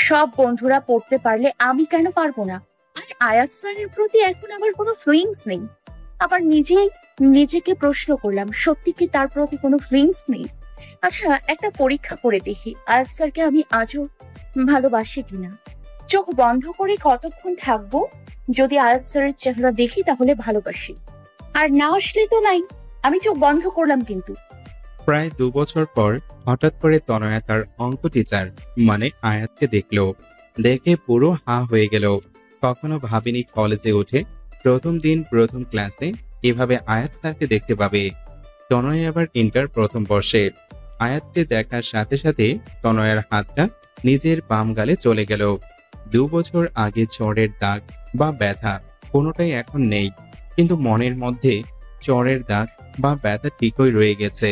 সব বন্ধুরা পড়তে পারলে আমি কেন পারবো না? আর আয়াত স্যারের প্রতি এখন আমার কোনো ফিলিংস নেই। আবার নিজেকে প্রশ্ন করলাম, সত্যি কি তার প্রতি কোনো ফিলিংস নেই? আচ্ছা, একটা পরীক্ষা করে দেখি আয়াত স্যারকে আমি আজও ভালোবাসি কিনা। চোখ বন্ধ করে কতক্ষণ থাকবো? যদি আয়াত স্যারের চেহারা দেখি তাহলে ভালোবাসি, আর না আসলে তো নাই। আমি চোখ বন্ধ করলাম কিন্তু। প্রায় 2 বছর পর হঠাৎ করে তনয়া তার অঙ্ক টিচার মানে আয়াতকে দেখলো। দেখে পুরো হাঁ হয়ে গেল। কখনো ভাবিনি কলেজে উঠে প্রথম দিন প্রথম ক্লাসে এভাবে আয়াত স্যারকে দেখতে পাবে। তনয় আবার ইন্টার প্রথম বর্ষে। আয়াতকে দেখার সাথে সাথে তনয়ার হাতটা নিজের বাম গালে চলে গেল। 2 বছর আগে চড়ের দাগ বা ব্যথা কোনোটাই এখন নেই, কিন্তু মনের মধ্যে চড়ের দাগ বা ব্যথা ঠিকই রয়ে গেছে।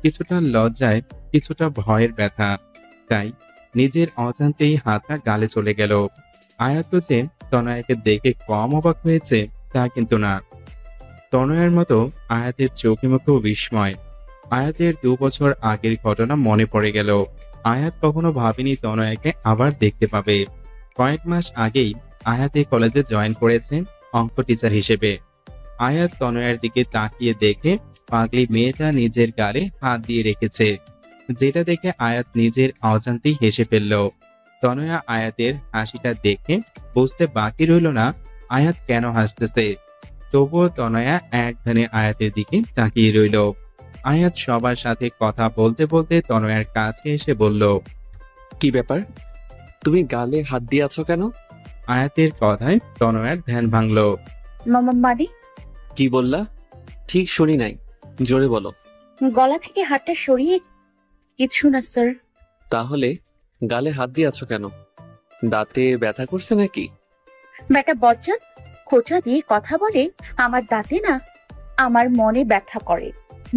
কিছুটা লজ্জায়, কিছুটা ভয়ের ব্যথা। তাই নিজের অজান্তেই হাতটা গালে চলে গেল। আয়াত যে তনয়াকে দেখে কম অবাক হয়েছে তা কিন্তু না। তনয়ার মতো আয়াতের চোখে মুখেও বিস্ময়। আয়াতের 2 বছর আগের ঘটনা মনে পড়ে গেল। আয়াত কখনো ভাবেনি তনয়াকে আবার দেখতে পাবে। কয়েক মাস আগেই আয়াতে কলেজে জয়েন করেছে অঙ্ক টিচার হিসেবে। আয়াত তনয়ার দিকে তাকিয়ে দেখে পাগলি মেয়েটা নিজের গালে হাত দিয়ে রেখেছে, যেটা দেখে আয়াত নিজের অজান্তেই হেসে ফেলল। তনয়া আয়াতের হাসিটা দেখে বুঝতে বাকি রইল না আয়াত কেন হাসতেছে। তবুও তনয়া এক ধ্যানে আয়াতের দিকে তাকিয়ে রইল। আয়াত সবার সাথে কথা বলতে বলতে তনয়ার কাছে এসে বলল, কি ব্যাপার, তুমি গালে হাত দিয়ে আছো কেন? আয়াতের কথায় তনয়ার ধ্যান ভাঙল। মানে? কি বললা? ঠিক শুনি নাই, জোরে বলো। গলা থেকে হাতটা সরিয়ে। কিছু না স্যার। তাহলে গালে হাত দিয়ে আছো কেন? দাঁতে ব্যথা করছে নাকি? বেটা বজ্জাত, খোঁচা দিয়ে কথা বলে। আমার দাঁতে না, আমার মনে ব্যথা করে।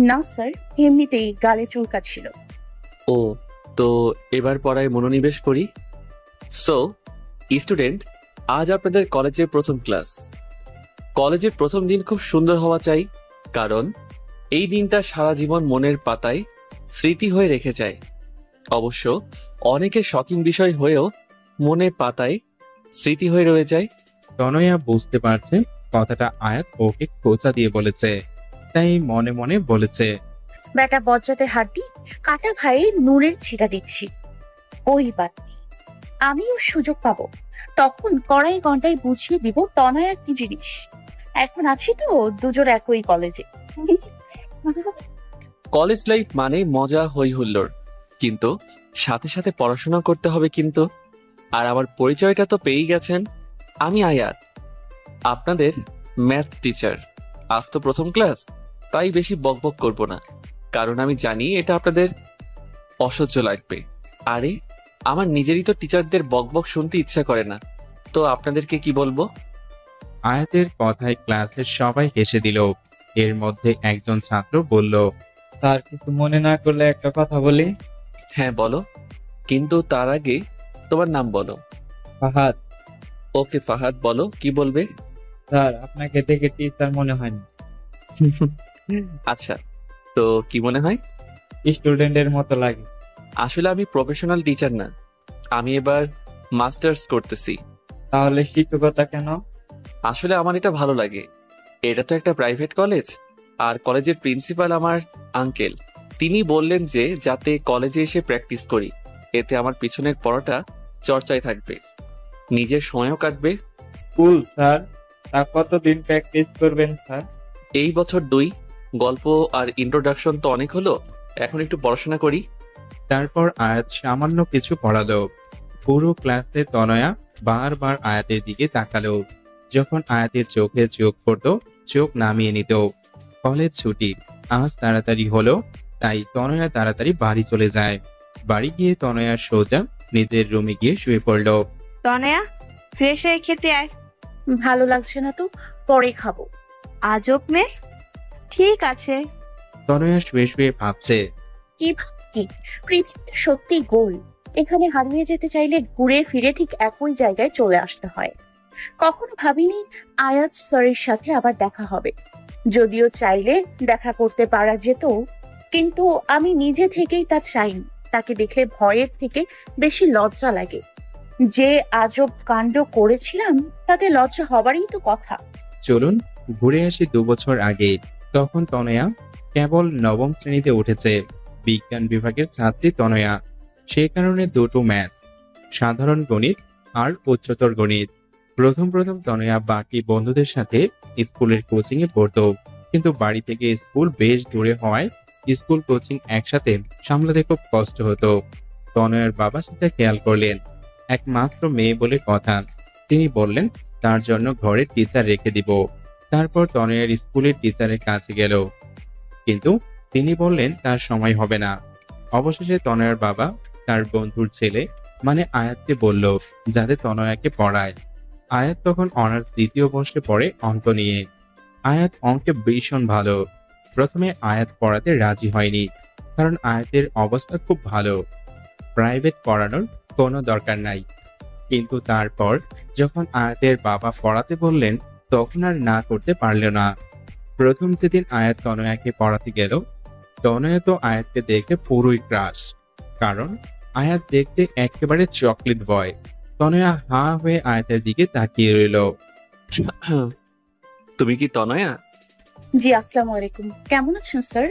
না স্যার, এমনিতেই গালে চুলকাচ্ছিল। ও, তো এবার পড়ায় মনোনিবেশ করি। সো স্টুডেন্ট, আজ আপনাদের কলেজের প্রথম ক্লাস। কলেজের প্রথম দিন খুব সুন্দর হওয়া চাই, কারণ এই দিনটা সারা জীবন মনের পাতায় স্মৃতি হয়ে রেখে যায়। অবশ্য অনেকের শকিং বিষয় হয়েও মনের পাতায় স্মৃতি হয়ে রয়ে যায়। তনয়া বুঝতে পারছে কথাটা আয়াত ওকে খোঁচা দিয়ে বলেছে, তাই মনে মনে বলেছে, বেটা বজ্জাতের হাড্ডি কাটা খায়ে নুনের ছিটা দিচ্ছি। ওই বাদ, আমিও সুযোগ পাবো, তখন কড়াই ঘন্টায় বুঝিয়ে দিব তনয়া কি জিনিস। এখন আছি তো দুজন একই কলেজে। কলেজ লাইফ মানে মজা, হই হুল্লোড়, কিন্তু সাথে সাথে পড়াশোনা করতে হবে কিন্তু। আর আমার পরিচয়টা তো পেয়েই গেছেন, আমি আয়াত, আপনাদের ম্যাথ টিচার। আজ তো প্রথম ক্লাস, তাই বেশি বকবক করব না, কারণ আমি জানি এটা আপনাদের অসহ্য লাগবে। আরে আমার নিজেরই তো টিচারদের বকবক শুনতে ইচ্ছা করে না, তো আপনাদেরকে কি বলবো? আয়াতের কথায় ক্লাসের সবাই হেসে দিল। এর মধ্যে একজন ছাত্র বলল, স্যার কিছু মনে না করলে একটা কথা বলি। হ্যাঁ বলো, কিন্তু তার আগে তোমার নাম বলো। ফাহাদ। ওকে ফাহাদ, বলো কি বলবে। স্যার আপনাকে দেখে টিচার মনে হয় না, আচ্ছা, তো কি মনে হয়? স্টুডেন্টের মতো লাগে। আসলে আমি প্রফেশনাল টিচার না, আমি এবার মাস্টার্স করতেছি। তাহলে শিক্ষকতা কেন? আসলে আমার এটা ভালো লাগে। এটা তো একটা প্রাইভেট কলেজ, আর কলেজের প্রিন্সিপাল আমার আঙ্কেল। তিনি বললেন যে যাতে কলেজে এসে প্র্যাকটিস করি, এতে আমার পিছনের পড়াটা চর্চায় থাকবে, নিজের সময়ও কাটবে। কুল স্যার, তা কতদিন প্র্যাকটিস করবেন স্যার? এই বছর 2, গল্প আর ইন্ট্রোডাকশন তো অনেক হলো, এখন একটু পড়াশোনা করি। তারপর আয়াত সামান্য কিছু পড়ালো। পুরো ক্লাসে তনয়া বারবার আয়াতের দিকে তাকালো। যখন আয়াতের চোখে চোখ পড়তো চোখ নামিয়ে নিত। কলেজ ছুটি, আজ তাড়াতাড়ি হলো, তাই তনয়া তাড়াতাড়ি বাড়ি চলে যায়। বাড়ি গিয়ে তনয়া সোজা নিজের রুমে গিয়ে শুয়ে পড়ল। তনয়া, ফ্রেশ হয়ে খেতে আয়। ভালো লাগছে না তো, পরে খাবো। আজব মেয়ে। ঠিক আছে। তনয়া শুয়ে শুয়ে ভাবছে, কি ভাবছি, পৃথিবীটা সত্যি গোল। এখানে হারিয়ে যেতে চাইলে ঘুরে ফিরে ঠিক একই জায়গায় চলে আসতে হয়। কখনো ভাবিনি আয়াত স্যারের সাথে আবার দেখা হবে, যদিও চাইলে দেখা করতে পারা যেত, কিন্তু আমি নিজে থেকেই তা চাইনি। তাকে দেখলে ভয়ের থেকে বেশি লজ্জা লাগে। যে আজব কাণ্ড করেছিলাম তাতে লজ্জা হবারই তো কথা। চলুন ঘুরে আসি 2 বছর আগে। তখন তনয়া কেবল নবম শ্রেণীতে উঠেছে। বিজ্ঞান বিভাগের ছাত্রী তনয়া, সে কারণে দুটো ম্যাথ, সাধারণ গণিত আর উচ্চতর গণিত। প্রথম প্রথম তনয়া বাকি বন্ধুদের সাথে স্কুলের কোচিং এ পড়তো, কিন্তু বাড়ি থেকে স্কুল বেশ দূরে হওয়ায় স্কুল কোচিং একসাথে সামলাতে খুব কষ্ট হতো। তনয়ার বাবা সেটা খেয়াল করলেন। একমাত্র মেয়ে বলে কথা, তিনি বললেন তার জন্য ঘরে টিচার রেখে দিব। তারপর তনয়ার স্কুলের টিচারের কাছে গেল, কিন্তু তিনি বললেন তার সময় হবে না। অবশেষে তনয়ার বাবা তার বন্ধুর ছেলে মানে আয়াতকে বলল যাতে তনয়াকে পড়ায়। আয়াত তখন অনার্স 2য় বর্ষে পড়ে অঙ্ক নিয়ে। আয়াত অঙ্কে ভীষণ ভালো। প্রথমে আয়াত পড়াতে রাজি হয়নি, কারণ আয়াতের অবস্থা খুব ভালো, প্রাইভেট পড়ানোর কোনো দরকার নাই। কিন্তু তারপর যখন আয়াতের বাবা পড়াতে বললেন তখন আর না করতে পারল না। প্রথম যেদিন আয়াত তনয়াকে পড়াতে গেল, তনয়া তো আয়াতকে দেখে পুরোই ক্রাশ, কারণ আয়াত দেখতে একেবারে চকলেট বয়। তনয়া হাঁ হয়ে আয়াতের দিকে তাকিয়ে রইল। তুমি কি তনয়া? জি, আসসালামু আলাইকুম। কেমন আছেন স্যার?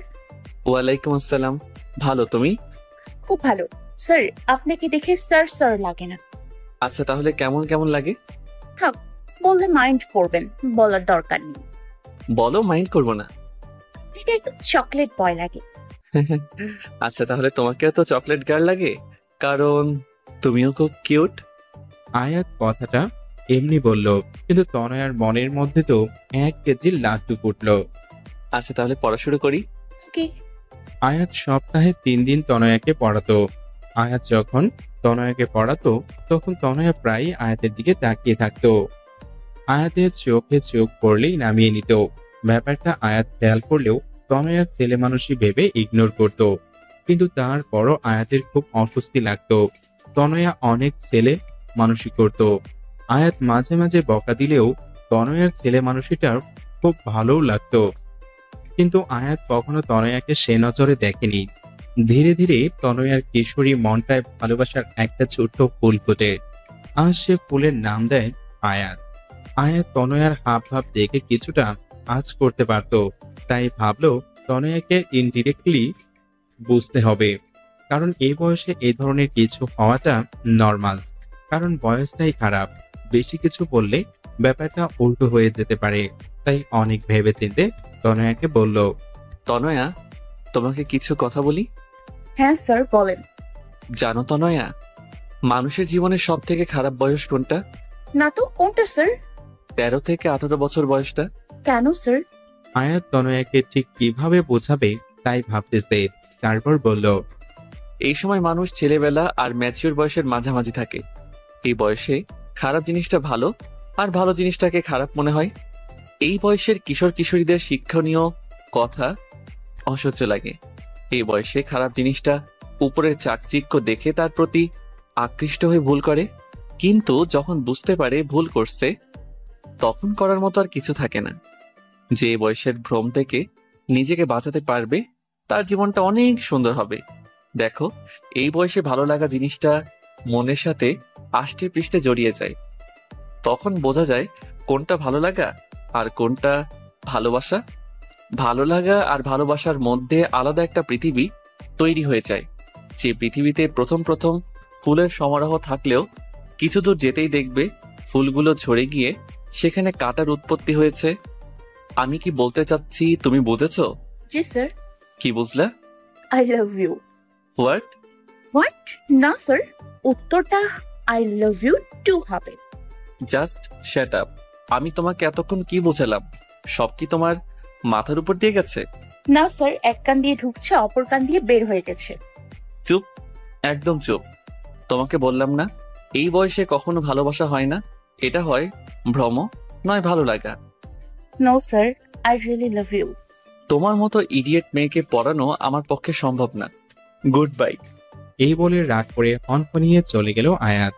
ওয়ালাইকুম আসসালাম। ভালো, তুমি? খুব ভালো স্যার। আপনাকে দেখে স্যার স্যার লাগে না। আচ্ছা, তাহলে কেমন কেমন লাগে? থাক, বললে মাইন্ড করবেন, বলার দরকার নেই। বলো, মাইন্ড করবো না। এটা একটু চকলেট বয় লাগে। আচ্ছা, তাহলে তোমাকেও তো চকলেট গার্ল লাগে, কারণ তুমিও খুব কিউট। আয়াত কথাটা এমনি বলল, কিন্তু তনয়ার মনের মধ্যে তো 1 কেজি লাড্ডু ফুটল। আচ্ছা, তাহলে পড়া শুরু করি। ওকে। আয়াত সপ্তাহে 3 দিন তনয়াকে পড়াতো। আয়াত যখন তনয়াকে পড়াতো তখন তনয়া প্রায় আয়াতের দিকে তাকিয়ে থাকতো। আয়াতের চোখে চোখ পড়লেই নামিয়ে নিত। ব্যাপারটা আয়াত খেয়াল করলেও তনয়ার ছেলে মানুষই ভেবে ইগনোর করত। কিন্তু তারপরও আয়াতের খুব অস্বস্তি লাগতো। তনয়া অনেক ছেলে মানুষই করত। আয়াত মাঝে মাঝে বকা দিলেও তনয়ার ছেলে মানুষটার খুব ভালোও লাগতো। কিন্তু আয়াত কখনো তনয়াকে সে নজরে দেখেনি। ধীরে ধীরে তনয়ার কিশোরী মনটায় ভালোবাসার একটা ছোট্ট ফুল ফোটে, আর সে ফুলের নাম দেয় আয়াত। আয়াত তনয়ার হাব ভাব দেখে কিছুটা আঁচ করতে পারত, তাই ভাবলো তনয়াকে ইনডিরেক্টলি বুঝতে হবে, কারণ এই বয়সে এই ধরনের কিছু হওয়াটা নর্মাল। কারণ বয়সটাই খারাপ, বেশি কিছু বললে ব্যাপারটা উল্টো হয়ে যেতে পারে। তাই অনেক ভেবেচিন্তে তনয়াকে বলল, তনয়া, তোমাকে কিছু কথা বলি। হ্যাঁ স্যার, বলেন। জানো তনয়া, মানুষের জীবনে সব থেকে খারাপ বয়স কোনটা? না তো, কোনটা স্যার? 13 থেকে 18 বছর বয়সটা। কেন স্যার? আয়াত তনয়াকে ঠিক কিভাবে বোঝাবে তাই ভাবতেছে। তারপর বলল, এই সময় মানুষ ছেলেবেলা আর ম্যাচিউর বয়সের মাঝামাঝি থাকে। এই বয়সে খারাপ জিনিসটা ভালো আর ভালো জিনিসটাকে খারাপ মনে হয়। এই বয়সের কিশোর কিশোরীদের শিক্ষণীয় কথা অসহ্য লাগে। এই বয়সে খারাপ জিনিসটা উপরের চাকচিক্য দেখে তার প্রতি আকৃষ্ট হয়ে ভুল করে, কিন্তু যখন বুঝতে পারে ভুল করছে তখন করার মতো আর কিছু থাকে না। যে বয়সের ভ্রম থেকে নিজেকে বাঁচাতে পারবে তার জীবনটা অনেক সুন্দর হবে। দেখো, এই বয়সে ভালো লাগা জিনিসটা মনের সাথে আষ্টে পৃষ্ঠে জড়িয়ে যায়। তখন বোঝা যায় কোনটা ভালো লাগা আর কোনটা ভালোবাসা। ভালো লাগা আর ভালোবাসার মধ্যে আলাদা একটা পৃথিবী তৈরি হয়ে যায়, যে পৃথিবীতে প্রথম প্রথম ফুলের সমারোহ থাকলেও কিছু দূর যেতেই দেখবে ফুলগুলো ঝরে গিয়ে সেখানে কাঁটার উৎপত্তি হয়েছে। আমি কি বলতে চাচ্ছি তুমি বুঝেছো? জি স্যার। কি বুঝলা? I love you. What? What? না স্যার, উত্তরটা আই লাভ ইউ টু হবে। Just shut up. আমি তোমাকে এতক্ষণ কি বোঝালাম? সব কি তোমার মাথার উপর দিয়ে গেছে? না স্যার, এক কান দিয়ে ঢুকছে, অপর কান দিয়ে বের হয়ে গেছে। চুপ, একদম চুপ। তোমাকে বললাম না এই বয়সে কখনো ভালোবাসা হয় না, এটা হয় ভ্রম, নয় ভালো লাগা। No sir, I really love you. তোমার মতো ইডিয়েট মেয়েকে পড়ানো আমার পক্ষে সম্ভব না। Goodbye. এই বলে রাগ করে হনহনিয়ে চলে গেল আয়াত।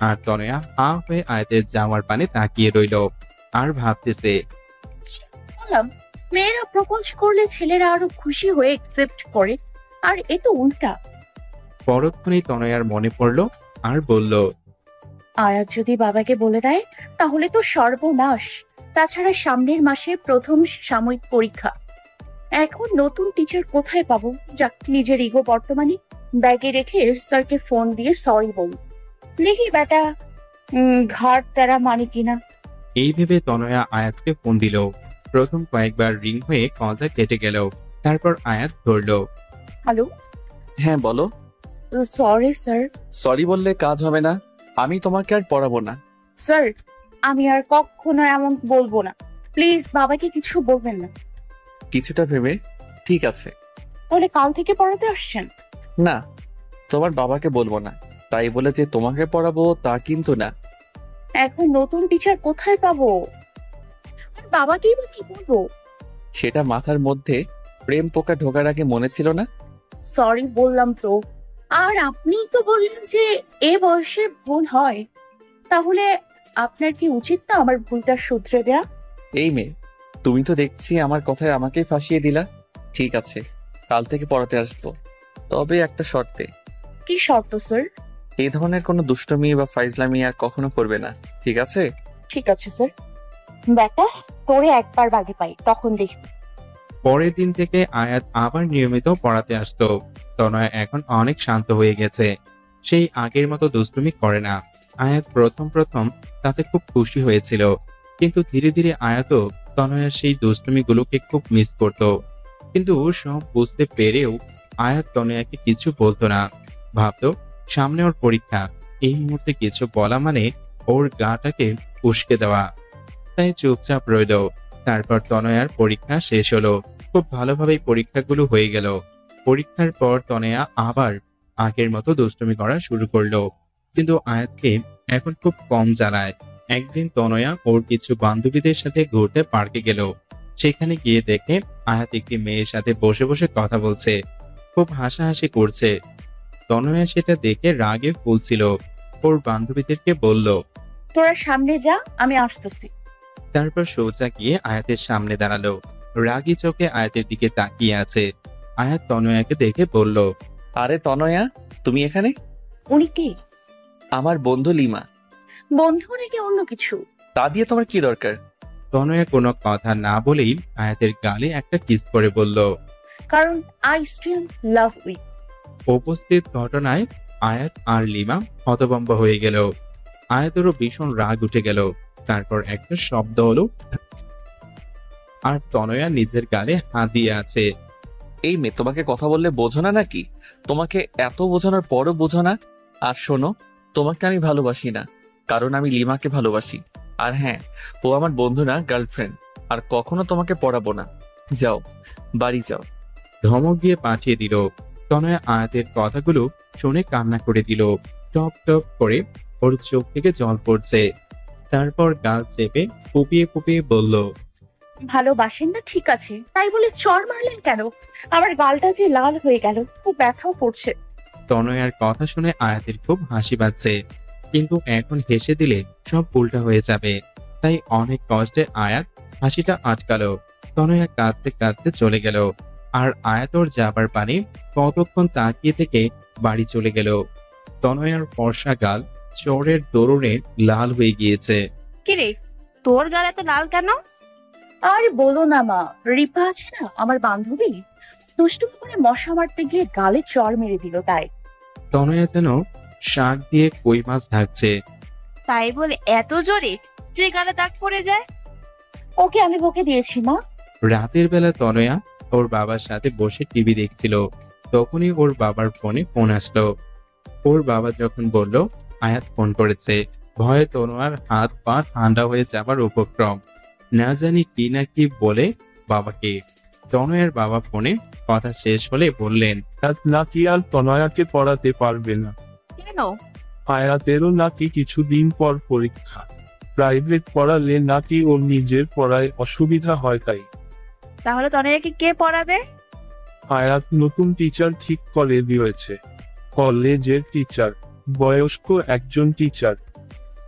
আর তনয়া হা হয়ে আয়াতের যাওয়ার পানে তাকিয়ে রইল আর ভাবতেছে, বললাম মেয়েরা প্রপোজ করলে ছেলেরা আরো খুশি হয়ে একসেপ্ট করে, আর এ তো উল্টা। পরক্ষণেই তনয়ার মনে পড়ল আর বলল, আয়াত যদি বাবাকে বলে দেয় তাহলে তো সর্বনাশ। তাছাড়া সামনের মাসে প্রথম সাময়িক পরীক্ষা। এখন নতুন টিচার কোথায় পাবো? যাক, নিজের ইগো বর্তমানে ব্যাগে রেখে স্যারকে ফোন দিয়ে সরি বল, দেখি বেটা ঘাট তেরা মানে কিনা। এই ভেবে তনয়া আয়াতকে ফোন দিল। প্রথম কয়েকবার রিং হয়ে কলটা কেটে গেল। তারপর আয়াত ধরলো। হ্যালো, হ্যাঁ বলো। Sorry sir. সরি বললে কাজ হবে না। আমি তোমাকে আর পড়াবো না। স্যার, আমি আর কখনো এমন বলবো না। প্লিজ বাবাকে কিছু বলবেন না। কিছুটা ভেবে ঠিক আছে। তাহলে কাল থেকে পড়াতে আসছেন? না, তোমার বাবাকে বলবো না, তাই বলে যে তোমাকে পড়াবো তা কিন্তু না। এখন নতুন টিচার কোথায় পাবো? আর বাবাকেই বা কি বলবো? সেটা মাথার মধ্যে প্রেম পোকা ঢোকার আগে মনে ছিল না? সরি বললাম তো। আর আপনিই তো বললেন যে এ বয়সে ভুল হয়। তাহলে আপনার কি উচিত না আমার ভুলটা শুধরে দেয়া? এই মেয়ে, তুমি তো দেখছি আমার কথায় আমাকেই ফাঁসিয়ে দিলা। ঠিক আছে, কাল থেকে পড়াতে আসবো, তবে একটা শর্তে। কি শর্ত স্যার? এই ধরনের কোনো দুষ্টমি বা ফাইজলামি আর কখনো করবে না, ঠিক আছে? ঠিক আছে স্যার। বেটা, তোরে একবার বাগে পাই তখন দেখবি। পরের দিন থেকে আয়াত আবার নিয়মিত পড়াতে আসতো। তনয়া এখন অনেক শান্ত হয়ে গেছে। সেই আগের মতো দুষ্টুমি করে না। আয়াত প্রথম প্রথম তাতে খুব খুশি হয়েছিল, কিন্তু ধীরে ধীরে আয়াতও তনয়ার সেই দুষ্টুমিগুলোকে খুব মিস করত। কিন্তু সব বুঝতে পেরেও আয়াত তনয়াকে কিছু বলতো না। ভাবতো সামনে ওর পরীক্ষা, এই মুহূর্তে কিছু বলা মানে ওর গাটাকে উস্কে দেওয়া। তাই চুপচাপ রইল। তারপর তনয়ার পরীক্ষা শেষ হলো। খুব ভালোভাবেই পরীক্ষাগুলো হয়ে গেল। পরীক্ষার পর তনয়া আবার আগের মতো দুষ্টুমি করা শুরু করলো, কিন্তু আয়াতকে এখন খুব কম জ্বালায়। একদিন তনয়া ওর কিছু বান্ধবীদের সাথে ঘুরতে পার্কে গেল। সেখানে গিয়ে দেখে আয়াত একটি মেয়ের সাথে বসে বসে কথা বলছে, খুব হাসাহাসি করছে। তনয়া সেটা দেখে রাগে ফুলছিল। ওর বান্ধবীদেরকে বলল। তোরা সামনে যা, আমি আসতেছি। তারপর সোজা গিয়ে আয়াতের সামনে দাঁড়ালো। রাগী চোখে আয়াতের দিকে তাকিয়ে আছে। আয়াত তনয়াকে দেখে বলল। আরে তনয়া, তুমি এখানে? উনি কে? আমার বন্ধু লিমা। বন্ধু নাকি অন্য কিছু? তা দিয়ে তোমার কি দরকার? তনয়া কোনো কথা না বলেই আয়াতের গালে একটা কিস করে বলল। কারণ আই স্টিল লাভ উই। উপস্থিত ঘটনায় আয়াত আর লিমা হতভম্ব হয়ে গেল। আয়াতেরও ভীষণ রাগ উঠে গেল। তারপর একটা শব্দ হলো, আর তনয়া নিজের গালে হাত দিয়ে আছে। এই মেয়ে, তোমাকে কথা বললে বোঝো না নাকি? তোমাকে এত বোঝানোর পরও বোঝো না? আর শোনো, তোমাকে আমি ভালোবাসি না, কারণ আমি লিমাকে ভালোবাসি। আর হ্যাঁ, ও আমার বন্ধু না, গার্লফ্রেন্ড। আর কখনো তোমাকে পড়াবো না। যাও, বাড়ি যাও। ধমক দিয়ে পাঠিয়ে দিল। তনয়া আয়াতের কথাগুলো শুনে কান্না করে দিল। টপ টপ করে ওর চোখ থেকে জল পড়ছে। তারপর গাল চেপে ফুপিয়ে ফুপিয়ে বলল। ভালোবাসেন না ঠিক আছে, তাই বলে চড় মারলেন কেন? আমার গালটা যে লাল হয়ে গেল, খুব ব্যথাও পড়ছে। তনয়ার কথা শুনে আয়াতের খুব হাসি পাচ্ছে, কিন্তু এখন হেসে দিলে সব উল্টা হয়ে যাবে। তাই অনেক কষ্টে আয়াত হাসিটা আটকালো। তনয়া কাঁদতে কাঁদতে চলে গেল। আর আয়াত ওর যাবার পানে কতক্ষণ তাকিয়ে থেকে বাড়ি চলে গেল। তনয়ার ফর্সা গাল চোরের দরুনে লাল হয়ে গিয়েছে। কিরে, তোর গাল এত লাল কেন? আর বলো না মা, রিপা আছে না আমার বান্ধবী, দুষ্টুমি করে মশা মারতে গিয়ে গালে চড় মেরে দিল তাই। তনয়া যেন শাক দিয়ে কই মাছ ঢাকছে। তাই বলে এত জোরে যে গালে দাগ পড়ে যায়? ওকে আমি বকে দিয়েছি মা। রাতের বেলা তনয়া ওর বাবার সাথে বসে টিভি দেখছিল। তখনই ওর বাবার ফোনে ফোন আসলো। ওর বাবা যখন বলল আয়াত ফোন করেছে, ভয়ে তনোয়ার হাত পা ঠান্ডা হয়ে যাবার উপক্রম। না জানি কি না কি বলে বাবাকে। তনয়ার বাবা ফোনে কথা শেষ হলে বললেন। আয়াত নাকি আর তনয়াকে পড়াতে পারবে না। কেন? আয়াতেরও নাকি কিছুদিন পর পরীক্ষা। প্রাইভেট পড়ালে নাকি ওর নিজের পড়ায় অসুবিধা হয় তাই। তাহলে তনয়াকে কে পড়াবে? আয়াত নতুন টিচার ঠিক করে দিয়েছে, কলেজের টিচার, বয়স্ক একজন টিচার।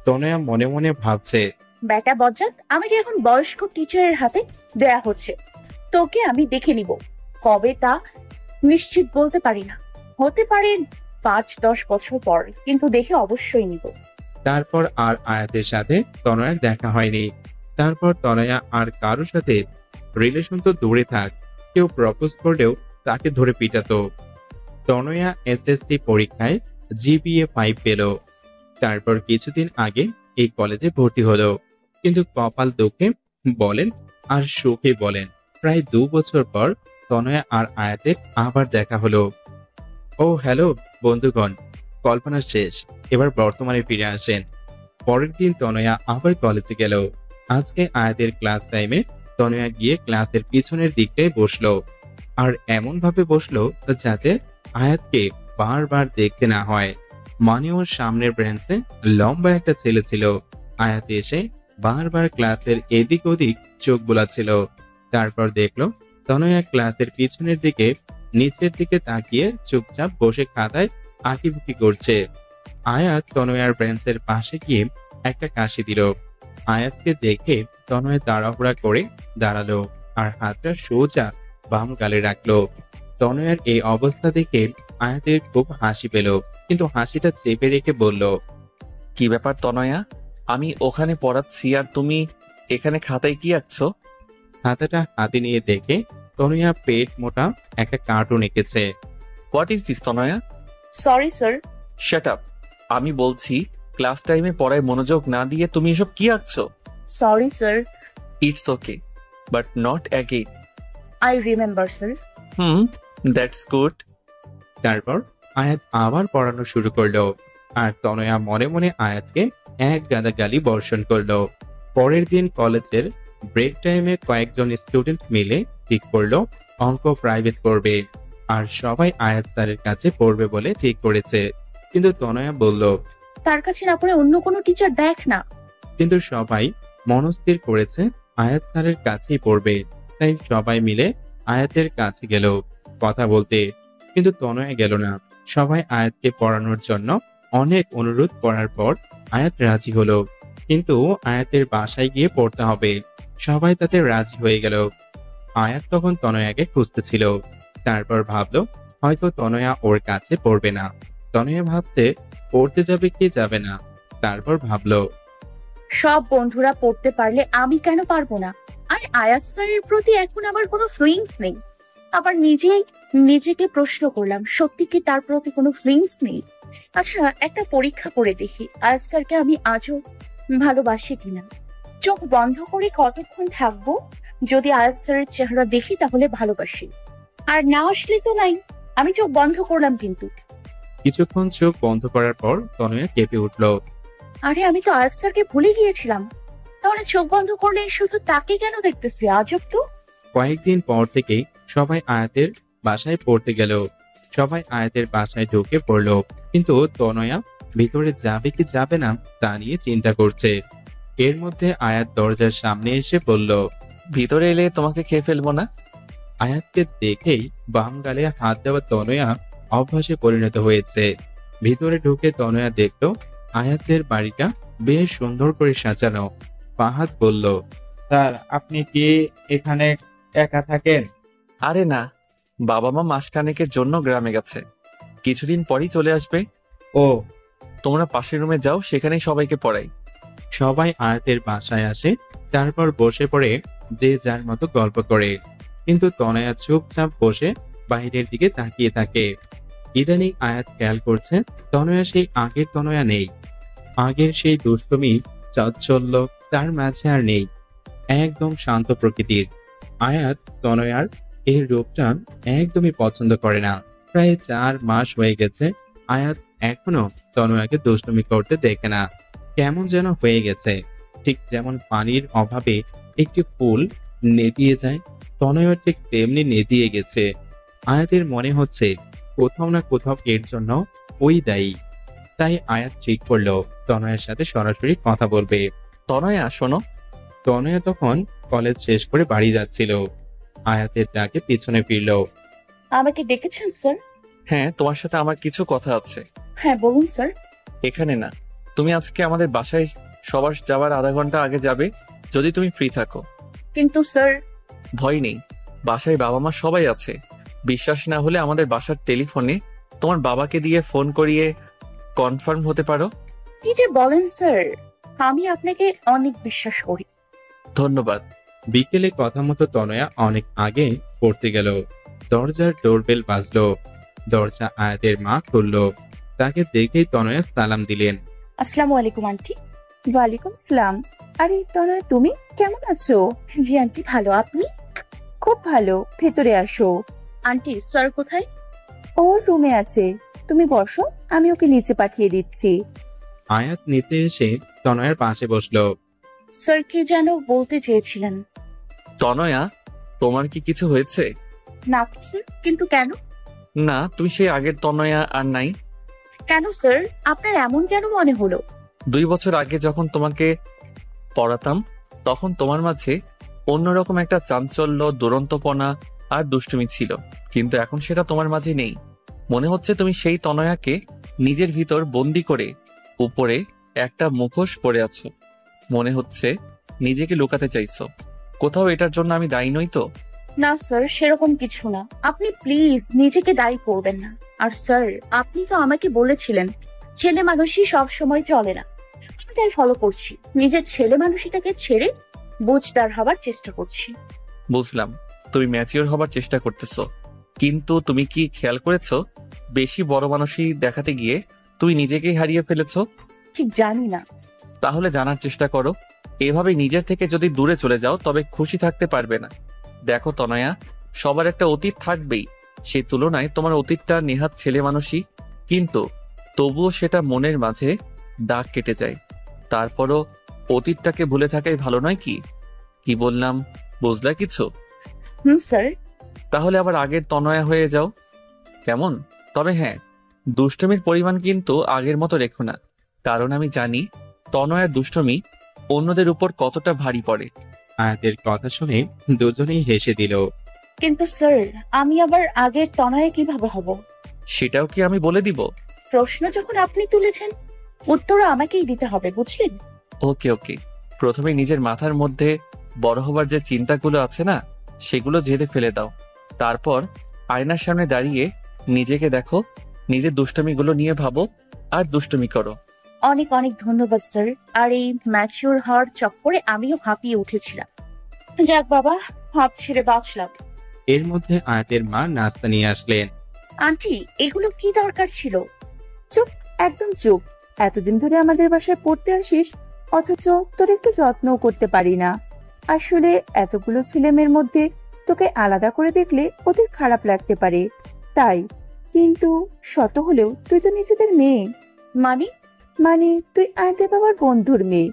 তনয়া মনে মনে ভাবছে, বেটা বজ্জাত, আমাকে এখন বয়স্ক টিচারের হাতে দেয়া হচ্ছে। তোকে আমি দেখে নিব, কবে তা নিশ্চিত বলতে পারি না। হতে পারে 5-10 বছর পর, কিন্তু দেখে অবশ্যই নিব। তারপর আর আয়াতের সাথে তনয়ার দেখা হয়নি। তারপর তনয়া আর কারোর সাথে রিলেশন তো দূরে থাক, কেউ প্রপোজ করলেও তাকে ধরে পিটাতো। তনয়া এসএসসি পরীক্ষায় জিপিএ 5 পেল। তারপর কিছুদিন আগে এই কলেজে ভর্তি হলো। কিন্তু কপাল দুঃখে বলেন আর সুখে বলেন, প্রায় 2 বছর পর তনয়া আর আয়াতের আবার দেখা হলো। ও হ্যালো বন্ধুগণ, কল্পনা শেষ, এবার বর্তমানে ফিরে আসেন। পরের দিন তনয়া আবার কলেজে গেল। আজকে আয়াতের ক্লাস টাইমে তনয়া গিয়ে ক্লাসের পিছনের দিকটায় বসলো, আর এমন ভাবে বসলো যাতে আয়াতকে বারবার দেখতে না হয়। মানে ওর সামনের ব্রেঞ্চে লম্বা একটা ছেলে ছিল। আয়াত এসে বারবার ক্লাসের এদিক ওদিক চোখ বোলাচ্ছিল। তারপর দেখলো তনয়া ক্লাসের পিছনের দিকে নিচের দিকে তাকিয়ে চুপচাপ বসে খাতায় আঁকিবুকি করছে। আয়াত তনয়ার ব্রেঞ্চের পাশে গিয়ে একটা কাশি দিল। আয়াতকে দেখে তনয় তাড়াহুড়া করে দাঁড়ালো আর হাতটা সোজা বাম গালে রাখলো। তনয়ার এই অবস্থা দেখে আয়াতের খুব হাসি পেল, কিন্তু হাসিটা চেপে রেখে বলল, কি ব্যাপার তনয়া? আমি ওখানে পড়াচ্ছি আর তুমি এখানে খাতায় কি আঁকছো? খাতাটা হাতে নিয়ে দেখে তনয়া পেট মোটা একটা কার্টুন এঁকেছে। What is this Tanaya? Sorry sir. Shut up! আমি বলছি ক্লাস টাইমে পড়ায় মনোযোগ না দিয়ে তুমি এসব কি আঁকছো? Sorry sir. It's okay, but not again. I remember sir. That's good. তারপর আয়াত আবার পড়ানো শুরু করলো, আর তনয়া মনে মনে আয়াতকে এক গাদা গালি বর্ষণ করলো। পরের দিন কলেজের ব্রেক টাইমে কয়েকজন স্টুডেন্ট মিলে ঠিক করলো অঙ্ক প্রাইভেট করবে, আর সবাই আয়াত স্যারের কাছে পড়বে বলে ঠিক করেছে। কিন্তু তনয়া বলল, তার কাছে না পড়ে অন্য কোনো টিচার দেখ না। কিন্তু সবাই মনস্থির করেছে আয়াত স্যারের কাছেই পড়বে, তাই সবাই মিলে আয়াতের কাছে গেল কথা বলতে। কিন্তু তনয়া গেল না। সবাই আয়াতকে পড়ানোর জন্য অনেক অনুরোধ করার পর আয়াত রাজি হলো, কিন্তু আয়াতের বাসায় গিয়ে পড়তে হবে। সবাই তাতে রাজি হয়ে গেল। আয়াত তখন তনয়াকে খুঁজতেছিল। তারপর ভাবলো হয়তো তনয়া ওর কাছে পড়বে না। তনয়া ভাবতে পড়তে যাবে কি যাবে না। তারপর ভাবলো, সব বন্ধুরা পড়তে পারলে আমি কেন পারবো না? আর আয়াত স্যারের প্রতি এখন আমার কোনো ফিলিংস নেই। আবার নিজেকে প্রশ্ন করলাম, সত্যি কি তার প্রতি কোনো ফিলিংস নেই? আচ্ছা, একটা পরীক্ষা করে দেখি আয়াত স্যারকে আমি আজও ভালোবাসি কিনা। চোখ বন্ধ করে কতক্ষণ থাকবো? যদি আয়াত স্যারের চেহারা দেখি তাহলে ভালোবাসি, আর না আসলে তো নাই। আমি চোখ বন্ধ করলাম কিন্তু। কিছুক্ষণ চোখ বন্ধ করার পর তনয়া কেঁপে উঠল। আরে আমি তো আয়াত স্যারকে ভুলে গিয়েছিলাম। তাহলে চোখ বন্ধ করলে শুধু তাকে কেন দেখতেছি? আজব তো। কয়েকদিন পর থেকেই সবাই আয়াতের বাসায় পড়তে গেল। সবাই আয়াতের বাসায় ঢুকে পড়লো, কিন্তু তনয়া ভিতরে যাবে কি যাবে না তা নিয়ে চিন্তা করছে। এর মধ্যে আয়াত দরজার সামনে এসে বলল, ভিতরে এলে তোমাকে খেয়ে ফেলবো না? আয়াতকে দেখেই বাম গালে হাত দেওয়া তনয়া অভ্যাসে পরিণত হয়েছে। ভিতরে ঢুকে তনয়া দেখল আয়াতের বাড়িটা বেশ সুন্দর করে সাজানো। ফাহাদ বলল, স্যার, আপনি কি এখানে একা থাকেন? আরে না, বাবা মা মাসখানেকের জন্য গ্রামে গেছে, কিছুদিন পরই চলে আসবে। ও, তোমরা পাশের রুমে যাও, সেখানেই সবাইকে পড়াই। সবাই আয়াতের বাসায় আসে। তারপর বসে পড়ে যে যার মতো গল্প করে, কিন্তু তনয়া চুপচাপ বসে বাইরের দিকে তাকিয়ে থাকে। ইদানিং আয়াত খেয়াল করছে তনয়া সেই আগের তনয়া নেই। আগের সেই দুষ্টুমি চাঞ্চল্য তার মাঝে আর নেই। একদম শান্ত প্রকৃতির। আয়াত তনয়ার এই রূপটা একদমই পছন্দ করে না। প্রায় 4 মাস হয়ে গেছে আয়াত এখনো তনয়াকে দুষ্টুমি করতে দেখে না। কেমন যেন হয়ে গেছে, ঠিক যেমন পানির অভাবে একটি ফুল নেতিয়ে যায়, তনয়া ঠিক তেমনি নেতিয়ে গেছে। আয়াতের মনে হচ্ছে কোথাও না কোথাও এর জন্য ওই দায়ী। তাই আয়াত ঠিক করলো তনয়ের সাথে সরাসরি কথা বলবে। তনয়া শোনো। তনয়া তখন কলেজ শেষ করে বাড়ি যাচ্ছিল। আয়াতের ডাকে পিছনে ফিরল। আমাকে ডেকেছেন স্যার? হ্যাঁ, তোমার সাথে আমার কিছু কথা আছে। হ্যাঁ বলুন স্যার। এখানে না, তুমি আজকে আমাদের বাসায় সবার যাওয়ার আধা ঘন্টা আগে যাবে, যদি তুমি ফ্রি থাকো। কিন্তু স্যার। ভয় নেই, বাসায় বাবা মা সবাই আছে। বিশ্বাস না হলে আমাদের বাসার টেলিফোনে তোমার বাবাকে দিয়ে ফোন করিয়ে কনফার্ম হতে পারো। কি যে বলেন স্যার, আমি আপনাকে অনেক বিশ্বাস করি। ধন্যবাদ। বিকেলে কথা মতো তনয়া অনেক আগে পড়তে গেল। দরজার ডোরবেল বাজলো। দরজা আয়াতের মা খুলল। তাকে দেখেই তনয়া সালাম দিলেন। আসসালামু আলাইকুম আন্টি। ওয়ালাইকুম সালাম। আরে তনয়, তুমি কেমন আছো? জি আন্টি, ভালো। আপনি? খুব ভালো, ভেতরে আসো। আন্টি, স্যার কোথায়? ওর রুমে আছে, তুমি বসো, আমি ওকে নিচে পাঠিয়ে দিচ্ছি। আয়াত নিতে এসে তনয়ার পাশে বসলো। স্যার কি যেন বলতে চেয়েছিলেন? তনয়া, তোমার কি কিছু হয়েছে? না তো স্যার, কিন্তু কেন? না, তুমি সেই আগের তনয়া আর নাই। কেন স্যার, আপনার এমন কেন মনে হলো? 2 বছর আগে যখন তোমাকে পড়াতাম, তখন তোমার মাঝে অন্যরকম একটা চাঞ্চল্য, দুরন্তপনা আর দুষ্টুমি ছিল, কিন্তু এখন সেটা তোমার মাঝে নেই। মনে হচ্ছে তুমি সেই তনয়াকে নিজের ভিতর বন্দি করে উপরে একটা মুখোশ পরে আছো। মনে হচ্ছে নিজেকে লুকাতে চাইছো। কোথাও এটার জন্য আমি দায়ী নই তো? না স্যার, সেরকম কিছু না। আপনি প্লিজ নিজেকে দায়ী করবেন না। আর স্যার, আপনি তো আমাকে বলেছিলেন ছেলে মানুষই সব সময় চলে না। আমি তাই ফলো করছি। নিজের ছেলে মানুষটাকে ছেড়ে বুঝদার হবার চেষ্টা করছি। বুঝলাম, তুমি ম্যাচিওর হবার চেষ্টা করতেছো, কিন্তু তুমি কি খেয়াল করেছো বেশি বড় মানুষই দেখাতে গিয়ে তুমি নিজেকেই হারিয়ে ফেলেছো? ঠিক জানি না। তাহলে জানার চেষ্টা করো। এভাবে নিজের থেকে যদি দূরে চলে যাও তবে খুশি থাকতে পারবে না। দেখো তনয়া, সবার একটা অতীত থাকবেই। সেই তুলনায় তোমার অতীতটা নেহাত ছেলে মানুষই, কিন্তু তবুও সেটা মনের মাঝে দাগ কেটে যায়। তারপরও অতীতটাকে ভুলে থাকাই ভালো নয় কি? কি বললাম, বুঝলা কিছু? স্যার। তাহলে আবার আগের তনয়া হয়ে যাও, কেমন? তবে হ্যাঁ, দুষ্টমির পরিমাণ কিন্তু আগের মতো রেখো না, কারণ আমি জানি তনয়ার দুষ্টমি অন্যদের উপর কতটা ভারী পড়ে। আয়াতের কথা শুনে দুজনেই হেসে দিল। কিন্তু স্যার, আমি আবার আগের তনয়ে কিভাবে হব? সেটাও কি আমি বলে দিব? প্রশ্ন যখন আপনি তুলেছেন, উত্তর আমাকেই দিতে হবে, বুঝলেন? ওকে ওকে, প্রথমে নিজের মাথার মধ্যে বড় হবার যে চিন্তাগুলো আছে না, সেগুলো ঝেড়ে ফেলে দাও। তারপর আয়নার সামনে দাঁড়িয়ে নিজেকে দেখো, নিজের দুষ্টমিগুলো নিয়ে ভাবো আর দুষ্টমি করো। অনেক অনেক ধন্যবাদ স্যার। আর এই ম্যাচিওর হওয়ার চক্করে আমিও হাঁপিয়ে উঠেছিলাম। যাক বাবা, হাঁপ ছেড়ে বাঁচলাম। এর মধ্যে আয়াতের মা নাস্তা নিয়ে আসলেন। আন্টি, এগুলো কি দরকার ছিল? চুপ, একদম চুপ। এতদিন ধরে আমাদের বাসায় পড়তে আসিস, অথচ তোর একটু যত্নও করতে পারি না। আসলে এতগুলো ছেলেমেয়ের মধ্যে তোকে আলাদা করে দেখলে ওদের খারাপ লাগতে পারে, তাই। কিন্তু শত হলেও তুই তো নিজেদের মেয়ে। মানে? মানে তুই আয়দের বাবার বন্ধুর মেয়ে।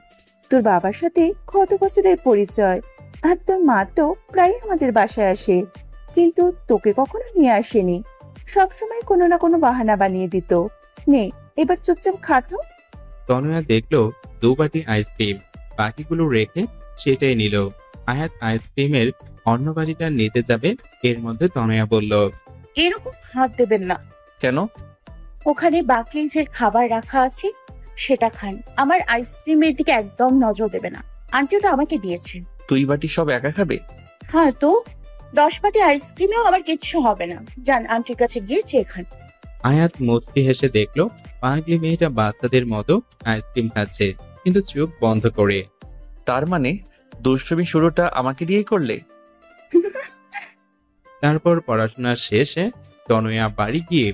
তোর বাবার সাথে কত বছরের পরিচয়। আর তোর মা তো প্রায় আমাদের বাসায় আসে, কিন্তু তোকে কখনো নিয়ে আসেনি। সবসময় কোনো না কোনো বাহানা বানিয়ে দিত। নে, এবার চুপচাপ খা তো। তনয়া দেখলো 2 বাটি আইসক্রিম, বাকিগুলো রেখে সেটাই নিল। আয়াত আইসক্রিমের অন্য বাটিটা নিতে যাবে, এর মধ্যে তনয়া বলল, এরকম হাত দেবেন না। কেন? ওখানে বাকি যে খাবার রাখা আছে সেটা খান। আমার আইসক্রিমের দিকে একদম নজর দেবে না। আন্টি ওটা আমাকে দিয়েছেন। 2 বাটি সব একা খাবে? হ্যাঁ তো, 10 বাটি আইসক্রিমেও আমার কিচ্ছু হবে না। যান, আন্টির কাছে গিয়ে চেয়ে খান। আয়াত মুচকি হেসে দেখলো পাগলি মেয়েটা বাচ্চাদের মতো আইসক্রিম খাচ্ছে, কিন্তু চোখ বন্ধ করে। তার মানে দুষ্টমি শুরুটা আমাকে দিয়েই করলে? তারপর পড়াশোনার শেষে তনয়া বাড়ি গিয়ে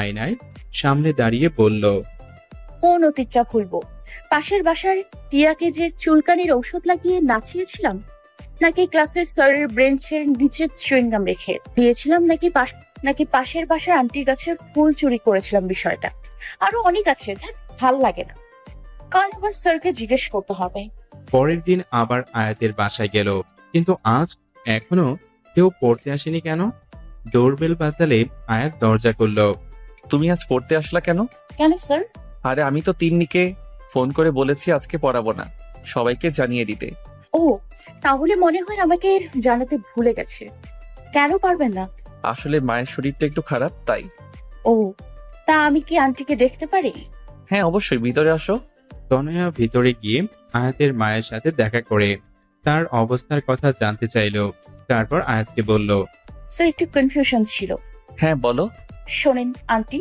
আয়নায় সামনে দাঁড়িয়ে বলল, কোন অতীতটা ভুলবো? পাশের বাসার টিয়াকে যে চুলকানির ঔষধ লাগিয়ে নাচিয়েছিলাম, নাকি ক্লাসের স্যারের বেঞ্চের নিচে চুইংগাম রেখে দিয়েছিলাম, নাকি পাশের বাসার আন্টির কাছে ফুল চুরি করেছিলাম, বিষয়টা আরো অনেক আছে। ভাল লাগে না। কাল আবার স্যারকে জিজ্ঞেস করতে হবে। পরের দিন আবার আয়াতের বাসায় গেল, কিন্তু আজ এখনো কেউ পড়তে আসেনি কেন? ডোরবেল বাজালে আয়াত দরজা খুলল। তুমি আজ পড়তে আসলা কেন? কেন স্যার? আরে আমি তো তিন্নিকে ফোন করে বলেছি আজকে পড়াবো না, সবাইকে জানিয়ে দিতে। ও, তাহলে মনে হয় আমাকে জানাতে ভুলে গেছে। কেন পারবেন না? আসলে মায়ের শরীরটা একটু খারাপ, তাই। ও, তা আমি কি আন্টিকে দেখতে পারি? হ্যাঁ অবশ্যই, ভিতরে আসো। তনয়া ভিতরে গিয়ে আয়াতের মায়ের সাথে দেখা করে তার অবস্থার কথা জানতে চাইল। তারপর আয়াতকে বলল, স্যার, একটু কনফিউশন ছিল। হ্যাঁ বলো। শোনেন আন্টি,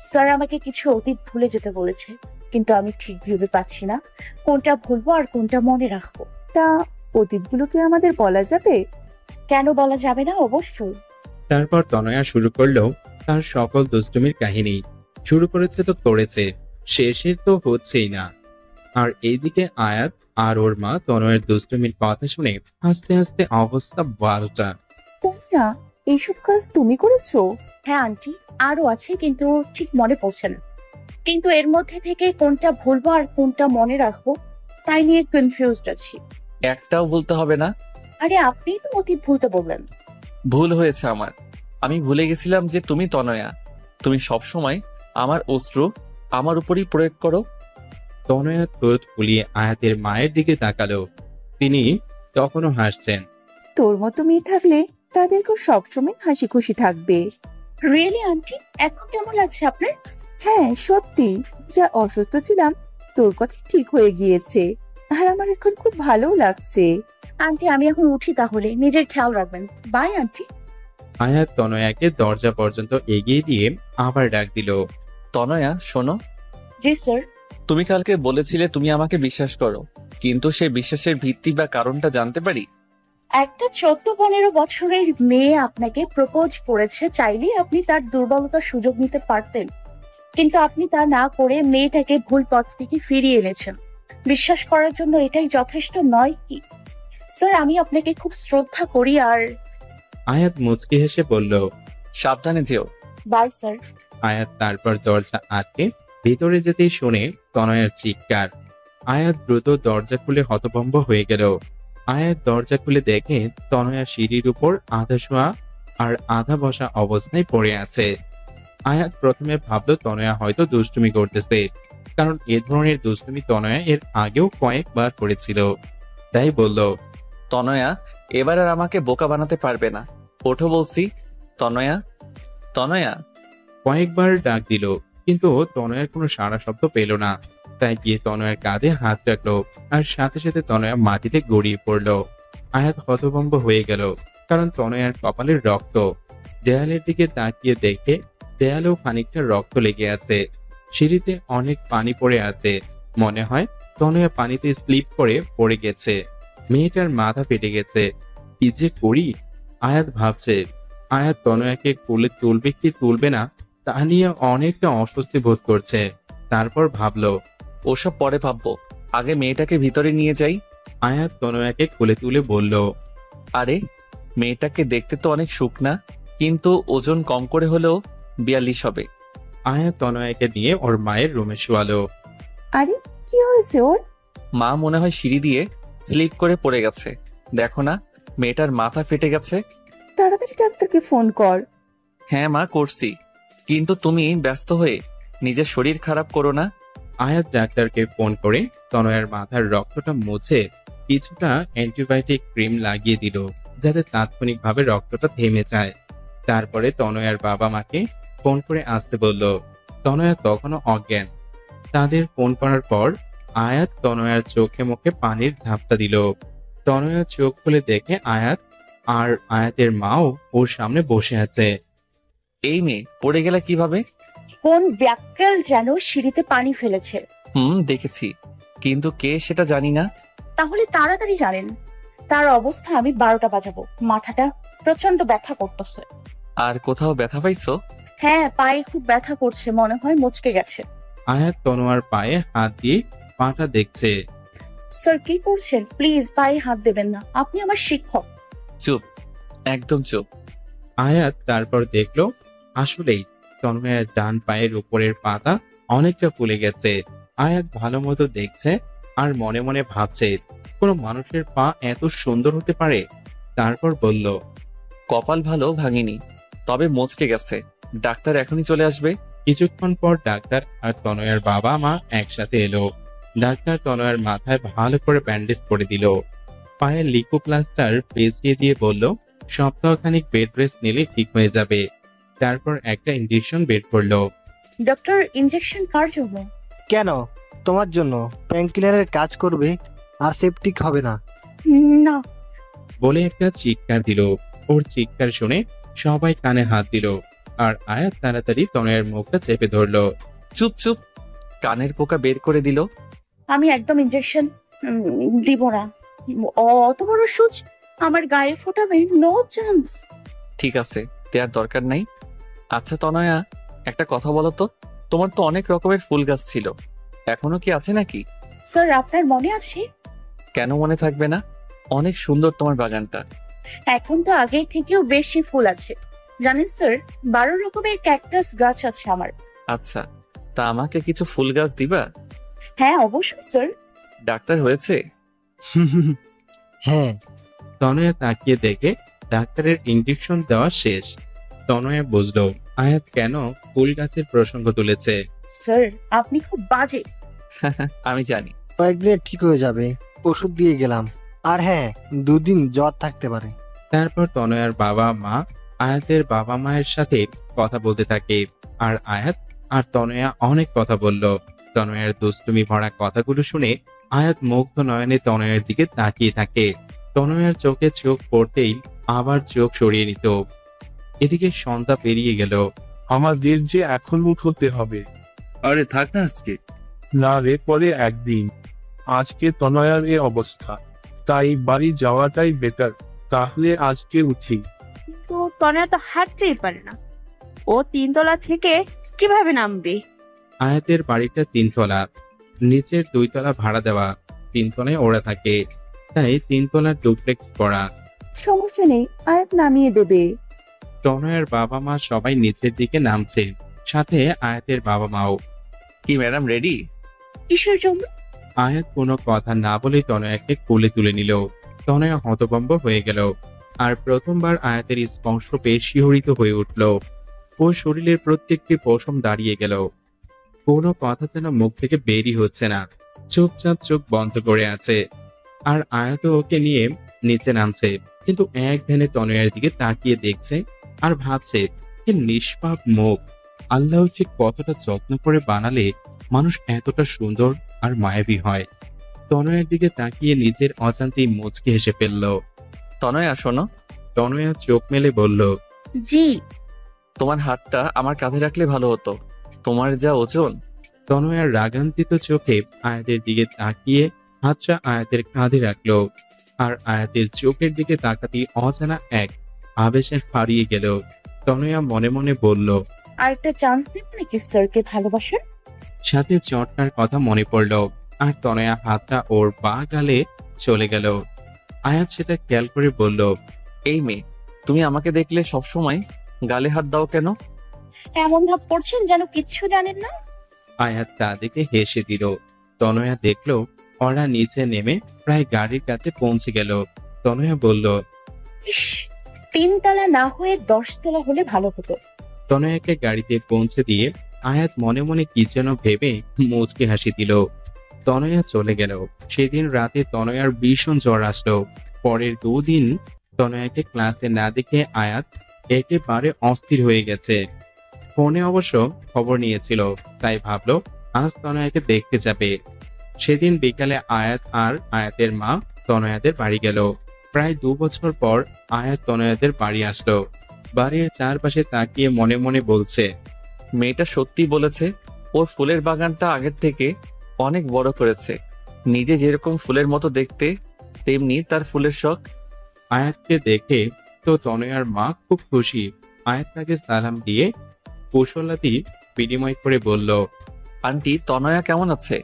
স্যার আমাকে কিছু অতীত ভুলে যেতে বলেছে। কিন্তু আমি ঠিক ভেবে পাচ্ছি না কোনটা ভুলবো আর কোনটা মনে রাখবো। তা অতীতগুলো কি আমাদের বলা যাবে? কেন বলা যাবে না? অবশ্যই। তারপর তনয়া শুরু করলো তার সকল দুষ্টুমির কাহিনী। শুরু করেছে তো করেছে, শেষের তো হচ্ছেই না। আর এইদিকে আয়াত আর ওর মা তনয়ের দুষ্টুমির কথা শুনে হাসতে হাসতে অবস্থা 12টা। না, এইসব কাজ তুমি করেছো? হ্যাঁ আন্টি, আরো আছে কিন্তু ঠিক মনে পড়ছে না। কিন্তু এর মধ্যে থেকে কোনটা ভুলবো আর কোনটা মনে রাখবো তাই নিয়ে কনফিউজড আছি। একটাও বলতে হবে না। আরে আপনি তো অতীত ভুলতে বললেন। ভুল হয়েছে আমার। আমি ভুলে গেছিলাম যে তুমি তনয়া। তুমি সবসময় আমার অশ্রু আমার উপরই প্রয়োগ করো। তনয়া ঠোঁট ফুলিয়ে আয়াতের মায়ের দিকে তাকালো। তিনি তখনও হাসছেন। তোর মতো মেয়ে থাকলে তাদেরকে সবসময় হাসি খুশি থাকবে। রিয়েলি আন্টি, এখন কেমন লাগছে আপনার? হ্যাঁ সত্যি, যা অসুস্থ ছিলাম তোর কথা ঠিক হয়ে গিয়েছে, আর আমার এখন খুব ভালো লাগছে। আন্টি আমি এখন উঠি, তাহলে নিজের খেয়াল রাখবেন। By aunty. আয়াত তনয়াকে দরজা পর্যন্ত এগিয়ে দিয়ে আবার ডাক দিল। তনয়া শোনো, জি স্যার। তুমি কালকে বলেছিলে তুমি আমাকে বিশ্বাস করো, কিন্তু সেই বিশ্বাসের ভিত্তি বা কারণটা জানতে পারি? একটা 14-15 বছরের মেয়ে আপনাকে প্রপোজ করেছে, চাইলে আপনি তার দুর্বলতার সুযোগ নিতে পারতেন, কিন্তু আপনি তা না করে মেয়েটাকে ভুল পথ থেকে ফিরিয়ে এনেছেন। বিশ্বাস করার জন্য এটাই যথেষ্ট নয় কি? স্যার আমি আপনাকে খুব শ্রদ্ধা করি। আর আয়াত মুচকি হেসে বলল। সাবধানে যেও। Bye sir. আয়াত তারপর দরজা আটকে ভিতরে যেতেই শুনে তনয়ার চিৎকার। আয়াত দ্রুত দরজা খুলে হতভম্ব হয়ে গেল। আয়াত দরজা খুলে দেখে তনয়া সিঁড়ির উপর আধা শোয়া আর আধা বসা অবস্থায় পড়ে আছে। আয়াত প্রথমে ভাবল তনয়া হয়তো দুষ্টুমি করতেছে, কারণ এ ধরনের দুষ্টুমি তনয়া এর আগেও কয়েকবার করেছিল। তাই বলল, তনয়া এবার আর আমাকে বোকা বানাতে পারবে না। ওঠো বলছি। তনয়া, তনয়া। কয়েকবার ডাক দিল, কিন্তু তনয়ার কোনো সাড়া শব্দ পেল না। তাই গিয়ে তনয়ার কাঁধে হাত রাখলো, আর সাথে সাথে তনয়া মাটিতে গড়িয়ে পড়ল। আয়াত হতভম্ব হয়ে গেল, কারণ তনয়ার কপালের রক্ত। দেয়ালের দিকে তাকিয়ে দেখে দেয়ালেও খানিকটা রক্ত লেগে আছে। সিঁড়িতে অনেক পানি পড়ে আছে, মনে হয় তনয়া পানিতে স্লিপ করে পড়ে গেছে। মেয়েটার মাথা ফেটে গেছে। কি যে করি আয়াত ভাবছে। আয়াত তনয়াকে কোলে তুলবে কি তুলবে না তা নিয়ে অনেকটা অস্বস্তি বোধ করছে। তারপর ভাবলো, ওসব পরে ভাববো, আগে মেয়েটাকে ভিতরে নিয়ে যাই। আয়াত তনয়াকে কোলে তুলে বলল, আরে মেয়েটাকে দেখতে তো অনেক শুকনা, কিন্তু ওজন কম করে হলেও 42 হবে। আয়াত তনয়াকে নিয়ে ওর মায়ের রুমে শোয়ালো। আরে কি হয়েছে ওর? মা মনে হয় সিঁড়ি দিয়ে স্লিপ করে পড়ে গেছে। দেখো না, মেয়েটার মাথা ফেটে গেছে। তাড়াতাড়ি ডাক্তারকে ফোন কর। হ্যাঁ মা, করছি, কিন্তু তুমি ব্যস্ত হয়ে নিজের শরীর খারাপ করো না। আয়াত ডাক্তারকে ফোন করে তনয়ার মাথার রক্তটা মুছে কিছুটা অ্যান্টিবায়োটিক ক্রিম লাগিয়ে দিল, যাতে তাৎক্ষণিকভাবে রক্তটা থেমে যায়। তারপরে তনয়ার বাবা মাকে ফোন করে আসতে বলল। তনয়া তখনও অজ্ঞান। তাদের ফোন করার পর আয়াত তনয়ার চোখে মুখে পানির ঝাপটা দিল। তনয়া চোখ খুলে দেখে আয়াত আর আয়াতের মাও ওর সামনে বসে আছে। এই মেয়ে পড়ে গেলে কিভাবে? কোন ব্যাককেল যেন সিঁড়িতে পানি ফেলেছে। দেখেছি, কিন্তু কে সেটা জানি না। তাহলে তাড়াতাড়ি জানেন। তার অবস্থা আমি 12টা বাজাবো। মাথাটা প্রচন্ড ব্যথা করতেছে। আর কোথাও ব্যথা পাইছো? হ্যাঁ, পায়ে খুব ব্যথা করছে, মনে হয় মচকে গেছে। আয়াত তনোয়ার পায়ে হাত দিয়ে পাটা দেখছে। স্যার কি করছেন? প্লিজ পায়ে হাত দেবেন না, আপনি আমার শিক্ষক। চুপ, একদম চুপ। আয়াত তারপর দেখলো আসলেই তন্ময়ের ডান পায়ের উপরের পাতা অনেকটা ফুলে গেছে। আয়াত ভালো মতো দেখছে আর মনে মনে ভাবছে কোনো মানুষের পা এত সুন্দর হতে পারে। তারপর বলল, কপাল ভালো ভাঙিনি, তবে মচকে গেছে। ডাক্তার এখনই চলে আসবে। কিছুক্ষণ পর ডাক্তার আর তনয়ার বাবা মা একসাথে এলো। ডাক্তার তনয়ার মাথায় ভালো করে ব্যান্ডেজ করে দিল। পায়ের লিকো প্লাস্টার পেঁচিয়ে দিয়ে বলল, সপ্তাহখানিক বেড রেস্ট নিলে ঠিক হয়ে যাবে। তারপর একটা ইনজেকশন বের করলো। ডক্টর, ইনজেকশন কার জন্য? কেন? তোমার জন্য। পেইনকিলারের কাজ করবে আর সেপটিক হবে না। না। বলে একটা চিৎকার দিল। ওর চিৎকার শুনে সবাই কানে হাত দিল আর আয়াত তাড়াতাড়ি তনয়ের মুখটা চেপে ধরলো। চুপ চুপ, কানের পোকা বের করে দিল। আমি একদম ইঞ্জেকশন দিব না। অত বড় সুচ আমার গায়ে ফোটাবে? No chance. ঠিক আছে, দেওয়ার দরকার নাই। আচ্ছা তনয়া, একটা কথা বলো তো, তোমার তো অনেক রকমের ফুল গাছ ছিল, এখনো কি আছে নাকি? স্যার, আপনার মনে আছে? কেন মনে থাকবে না? অনেক সুন্দর তোমার বাগানটা। এখন তো আগের থেকেও বেশি ফুল আছে। জানেন স্যার, 12 রকমের ক্যাকটাস গাছ আছে আমার। আচ্ছা, তা আমাকে কিছু ফুল গাছ দিবা? হ্যাঁ অবশ্যই স্যার। ডাক্তার হয়েছে? হ্যাঁ। তনয়া তাকিয়ে দেখে ডাক্তারের ইঞ্জেকশন দেওয়া শেষ। তনয়া বুঝলো আয়াত কেন ফুল গাছের প্রসঙ্গ তুলেছে। স্যার, আপনি খুব বাজে। আমি জানি। কয়েকদিনে ঠিক হয়ে যাবে, ওষুধ দিয়ে গেলাম। আর হ্যাঁ, 2 দিন জ্বর থাকতে পারে। তারপর তনয়ার বাবা মা আয়াতের বাবা মায়ের সাথে কথা বলতে থাকে, আর আয়াত আর তনয়া অনেক কথা বলল। তনয়ার দুষ্টুমি ভরা কথাগুলো শুনে আয়াত মুগ্ধ নয়নে তনয়ার দিকে তাকিয়ে থাকে। তনয়ার চোখে চোখ পড়তেই আবার চোখ সরিয়ে নিত। এদিকে সন্ধ্যা পেরিয়ে গেল। আমাদের যে এখন উঠতে হবে। আরে থাক না আজকে। না রে, পরে একদিন। আজকে তনয়ার এ অবস্থা, তাই বাড়ি যাওয়াটাই বেটার। তাহলে আজকে উঠি। কিন্তু তনয়া তো হাঁটতেই পারে না, ও 3 তলা থেকে কিভাবে নামবে? আয়াতের বাড়িটা 3 তলা, নিচের 2 তলা ভাড়া দেওয়া, 3 তলায় ওরা থাকে, তাই 3 তলার ডুপ্লেক্স করা। সমস্যা নেই, আয়াত নামিয়ে দেবে। তনয়ার বাবা মা সবাই নিচের দিকে নামছে, সাথে আয়াতের বাবা মাও। কি ম্যাডাম রেডি? কিসের জন্য? আয়াত কোনো কথা না বলে তনয়াকে কোলে তুলে নিল। তনয়া হতভম্ব হয়ে গেল, আর প্রথমবার আয়াতের স্পর্শ পেয়ে শিহরিত হয়ে উঠল। ও শরীরের প্রত্যেকটি পশম দাঁড়িয়ে গেল। কোনো কথা যেন মুখ থেকে বেরই হচ্ছে না, চুপচাপ চোখ বন্ধ করে আছে। আর আয়াত ওকে নিয়ে নিচে নামছে, কিন্তু এক ধ্যানে তনয়ার দিকে তাকিয়ে দেখছে আর ভাবছে, কি নিষ্পাপ মুখ। আল্লাহ ঠিক কতটা যত্ন করে বানালে মানুষ এতটা সুন্দর আর মায়াবী হয়। তনয়ার দিকে তাকিয়ে নিজের অজান্তেই মুচকি হেসে ফেলল। তনয়া শোনো। তনয়া চোখ মেলে বলল, জি। তোমার হাতটা আমার কাঁধে রাখলে ভালো হতো, তোমার যা ওজন। তনয়ার রাগান্বিত চোখে আয়াতের দিকে তাকিয়ে হাতটা আয়াতের কাঁধে রাখলো, আর আয়াতের চোখের দিকে তাকাতেই অজানা এক আবেশে হারিয়ে গেল। তনয়া মনে মনে বলল, আর একটা চান্স দিন নাকি স্যারকে ভালোবাসার? সাথে চটকার কথা মনে পড়ল, আর তনয়া হাতটা ওর বা গালে চলে গেল। আয়াত সেটা খেয়াল করে বলল, এই মেয়ে, তুমি আমাকে দেখলে সবসময় গালে হাত দাও কেন? এমন ভাব করছেন যেন কিচ্ছু জানেন না। আয়াত তা দেখে হেসে দিল। তনয়া দেখলো ওরা নিচে নেমে প্রায় গাড়ির কাছে পৌঁছে গেল। তনয়া বলল, ইস, 3 তলা না হয়ে 10 তলা হলে ভালো হতো। তনয়াকে গাড়িতে পৌঁছে দিয়ে আয়াত মনে মনে কি যেন ভেবে মুচকি হাসি দিল। তনয়া চলে গেল। সেদিন রাতে তনয়ার ভীষণ জ্বর আসলো। পরের 2 দিন তনয়াকে ক্লাসে না দেখে আয়াত একেবারে অস্থির হয়ে গেছে। ফোনে অবশ্য খবর নিয়েছিল, তাই ভাবলো আজ তনয়াকে দেখতে যাবে। সেদিন বিকালে আয়াত আর আয়াতের মা তনয়াদের বাড়ি গেল। প্রায় 2 বছর পর আয়াত তনয়াদের বাড়ি আসলো। বাড়ির চারপাশে তাকিয়ে মনে মনে বলছে, মেয়েটা সত্যি বলেছে, ওর ফুলের বাগানটা আগের থেকে অনেক বড় করেছে। নিজে যেরকম ফুলের মতো দেখতে, তেমনি তার ফুলের শখ। আয়াতকে দেখে তো তনয়ার মা খুব খুশি। আয়াত তাকে সালাম দিয়ে কুশলাদি বিনিময় করে বলল, আন্টি, তনয়া কেমন আছে?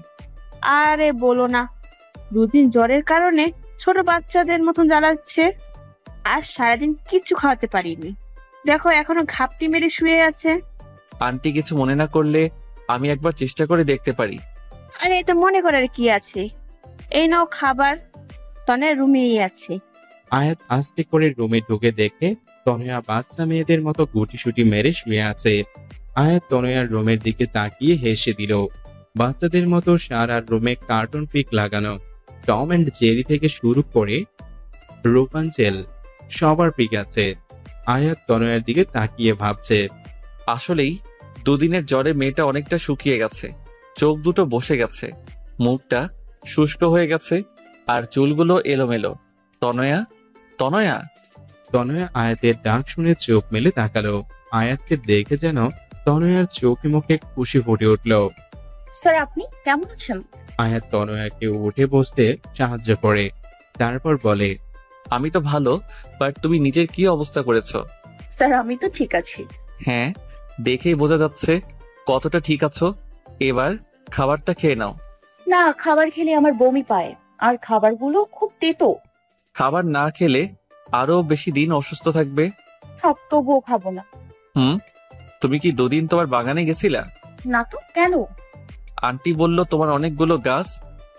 আরে বলো না, 2 দিন জ্বরের কারণে ছোট বাচ্চাদের মতন জ্বালাচ্ছে, আর সারাদিন কিচ্ছু খাওয়াতে পারিনি। দেখো এখনো ঘাপটি মেরে শুয়ে আছে। আন্টি কিছু মনে না করলে আমি একবার চেষ্টা করে দেখতে পারি। আরে এটা মনে করার কি আছে, এই নাও খাবার, তনের রুমেই আছে। আয়াত আস্তে করে রুমে ঢুকে দেখে তনয়া বাচ্চা মেয়েদের মতো গুটিসুটি মেরে শুয়ে আছে। আয়াত তনয়ার রুমের দিকে তাকিয়ে হেসে দিল। বাচ্চাদের মতো সারা রুমে কার্টুন পিক লাগানো, টম অ্যান্ড জেরি থেকে শুরু করে রূপাঞ্চেল সবার পিক আছে। আয়াত তনয়ার দিকে তাকিয়ে ভাবছে, আসলেই 2 দিনের জ্বরে মেয়েটা অনেকটা শুকিয়ে গেছে, চোখ দুটো বসে গেছে, মুখটা শুষ্ক হয়ে গেছে, আর চুলগুলো এলোমেলো। তনয়া, তনয়া। তনয়া আয়াতের ডাক শুনে চোখ মেলে তাকালো। আয়াতকে দেখে যেন তনয়ার চোখে মুখে খুশি ফুটে উঠল। স্যার আপনি কেমন আছেন? আয়াত তনয়াকে উঠে বসতে সাহায্য করে, তারপর বলে, আমি তো ভালো, বাট তুমি নিজের কি অবস্থা করেছো? স্যার আমি তো ঠিক আছি। হ্যাঁ, দেখেই বোঝা যাচ্ছে কতটা ঠিক আছো। এবার খাবারটা খেয়ে নাও। না, খাবার খেলে আমার বমি পায়, আর খাবারগুলো খুব তেতো। খাবার না খেলে আরো বেশি দিন অসুস্থ থাকবে। থাক, তবুও খাবো না। তুমি কি দুদিন তোমার বাগানে গেছিলা? না তো, কেন? আন্টি বলল তোমার অনেকগুলো গাছ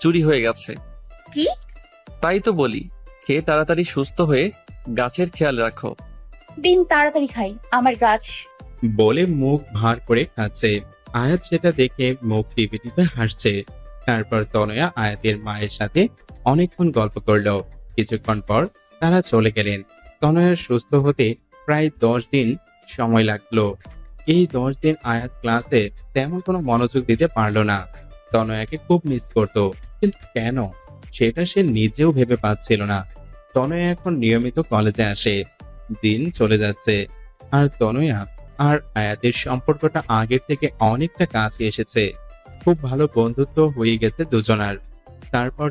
চুরি হয়ে গেছে। কি? তাই তো বলি, খেয়ে তাড়াতাড়ি সুস্থ হয়ে গাছের খেয়াল রাখো। দিন তাড়াতাড়ি খাই, আমার গাছ। বলে মুখ ভার করে খাচ্ছে। আয়াত সেটা দেখে মুখ টিপে টিপে হাসছে। তারপর তনয়া আয়াতের মায়ের সাথে অনেকক্ষণ গল্প করলো। কিছুক্ষণ পর তারা চলে গেলেন। তনয়ার সুস্থ হতে প্রায় 10 দিন সময় লাগলো। এই 10 দিন আয়াত ক্লাসে তেমন কোনো মনোযোগ দিতে পারলো না। তনয়াকে খুব মিস করতো, কিন্তু কেন সেটা সে নিজেও ভেবে পাচ্ছিল না। তনয়া এখন নিয়মিত কলেজে আসে। দিন চলে যাচ্ছে, আর তনয়া আর আয়াতের সম্পর্কটা আগের থেকে অনেকটা কাছে এসেছে। খুব ভালো বন্ধুত্ব হয়ে গেছে দুজনার। তারপর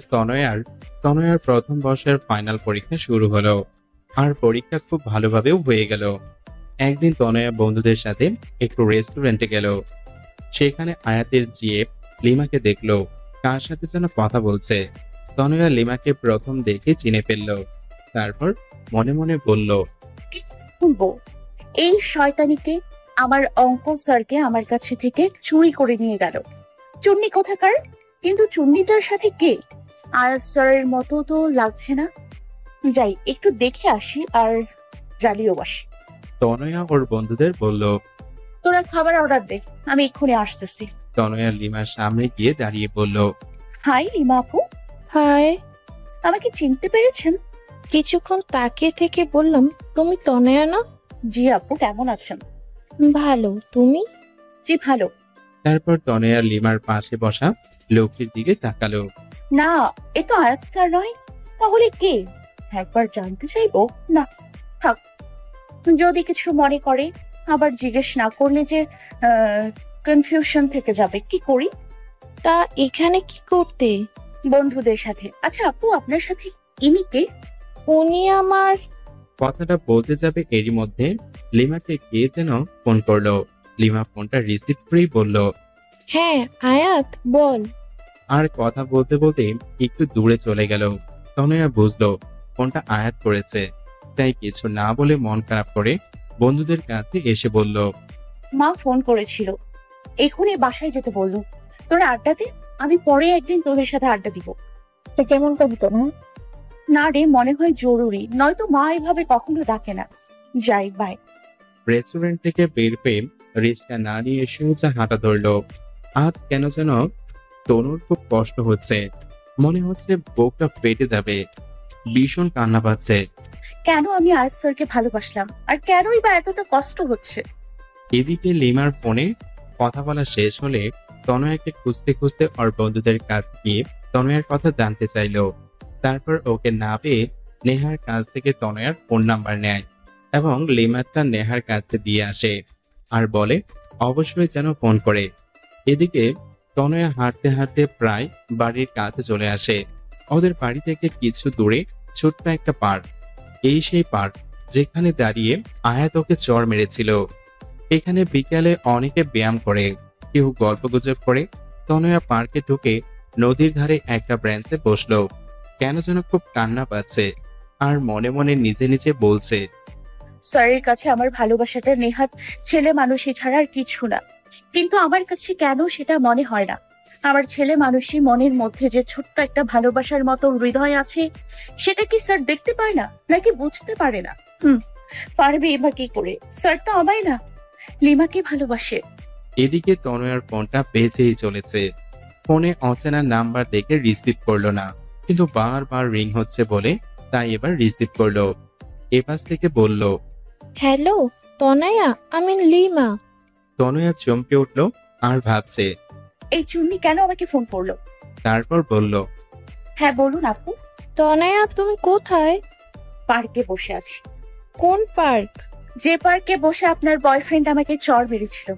তনয়ার প্রথম বর্ষের ফাইনাল পরীক্ষা শুরু হলো, আর পরীক্ষা খুব ভালোভাবেও হয়ে গেল। একদিন তনয়া বন্ধুদের সাথে একটু রেস্টুরেন্টে গেল। সেখানে আয়াতের জিএফ লিমাকে দেখলো, কার সাথে যেন কথা বলছে। তনয়া লিমাকে প্রথম দেখে চিনে ফেলল। তারপর মনে মনে বলল, শুনবো এই শয়তানিকে, আমার অঙ্ক স্যারকে আমার কাছে থেকে চুরি করে নিয়ে গেল। চুন্নি কোথাকার? কিন্তু চুন্নিটার সাথে কে? আয়াত স্যারের মতো তো লাগছে না। যাই একটু দেখে আসি আর জ্বালিয়েও আসি। তনয়া ওর বন্ধুদের বলল। তোরা খাবার অর্ডার দে, আমি এক্ষুনি আসতেছি। তনয়া লিমার সামনে গিয়ে দাঁড়িয়ে বলল, হাই লিমা আপু। হাই। আমাকে চিনতে পেরেছেন? কিছুক্ষণ তাকিয়ে থেকে বললাম, তুমি তনয়া না? জি আপু, কেমন আছেন? ভালো, তুমি? জি ভালো। তারপর তনয়া লিমার পাশে বসা লোকটির দিকে তাকালো। না, এ তো আয়াত স্যার নয়। তাহলে কে? একবার জানতে চাইবো না, থাক। যদি কিছু মনে করে, আবার জিজ্ঞেস না করলে যে কনফিউশন থেকে যাবে। কি করি? তা এখানে কি করতে? বন্ধুদের সাথে। আচ্ছা আপু, আপনার সাথে ইনি কে? উনি আমার। কথাটা বলতে যাবে এরই মধ্যে লিমাকে কে যেন ফোন করলো। লিমা ফোনটা রিসিভ করেই বলল, হ্যাঁ আয়াত, বল। আর কথা বলতে বলতে একটু দূরে চলে গেল। তনয়া বুঝলো ফোনটা আয়াত করেছে, তাই কিছু না বলে মন খারাপ করে বন্ধুদের কাছে এসে বলল, মা ফোন করেছিল, এখনই বাসায় যেতে বললো। তোরা আড্ডা দে, আমি পরে একদিন তোদের সাথে আড্ডা দিব। কেমন কবিতা না? না রে, মনে হয় জরুরি, নয়তো মা এভাবে কখনো ডাকে না। যাই, বাই। রেস্টুরেন্ট থেকে বের হয়ে রিক্সা না নিয়ে সোজা হাঁটা ধরলো। আজ কেন যেন তনুর খুব কষ্ট হচ্ছে, মনে হচ্ছে বুকটা ফেটে যাবে। ভীষণ কান্না পাচ্ছে। কেন আমি আয়াত স্যারকে ভালোবাসলাম, আর কেনই বা এতটা কষ্ট হচ্ছে? এদিকে লিমার ফোনে কথা বলা শেষ হলে তনয়াকে খুঁজতে খুঁজতে ওর বন্ধুদের কাছ গিয়ে তনয়ার কথা জানতে চাইলো। তারপর ওকে না পেয়ে নেহার কাছ থেকে তনয়ার ফোন নাম্বার নেয় এবং লিমারটা নেহার কাছে দিয়ে আসে আর বলে অবশ্যই যেন ফোন করে। এদিকে তনয়া হাঁটতে হাঁটতে প্রায় বাড়ির কাছে চলে আসে। ওদের বাড়ি থেকে কিছু দূরে ছোট্ট একটা পার্ক। এই সেই পার্ক যেখানে দাঁড়িয়ে আয়াত ওকে চড় মেরেছিল। এখানে বিকালে অনেকে ব্যায়াম করে, কেউ গল্পগুজব করে। তনয়া পার্কে ঢুকে নদীর ধারে একটা ব্রেঞ্চে বসলো। কেন যেন খুব কান্না পাচ্ছে আর মনে মনে নিজে নিজে বলছে, স্যারের কাছে আমার ভালোবাসাটা নেহাত ছেলে মানুষই ছাড়া আর কিছু না, কিন্তু আমার কাছে কেন সেটা মনে হয় না। আমার ছেলে মানুষই মনের মধ্যে যে ছোট্ট একটা ভালোবাসার মতো হৃদয় আছে, সেটা কি স্যার দেখতে পায় না, নাকি বুঝতে পারে না? পারবে বা কি করে? স্যার তো আমায় না, লিমাকে ভালোবাসে। এদিকে তনয়ার ফোনটা বেজেই চলেছে। ফোনে অচেনা নাম্বার দেখে রিসিভ করলো না, কিন্তু বারবার রিং হচ্ছে বলে তাই এবার রিসিভ করলো। এপাশ থেকে বলল, হ্যালো তনয়া, আমি লিমা। তনয়া চমকে উঠলো আর ভাবছে। এই চুন্নি কেন আমাকে ফোন করলো? তারপর বলল, হ্যাঁ বলুন আপু। তনয়া তুমি কোথায়? পার্কে বসে আছি। কোন পার্ক? যে পার্কে বসে আপনার বয়ফ্রেন্ড আমাকে চড় মেরেছিল।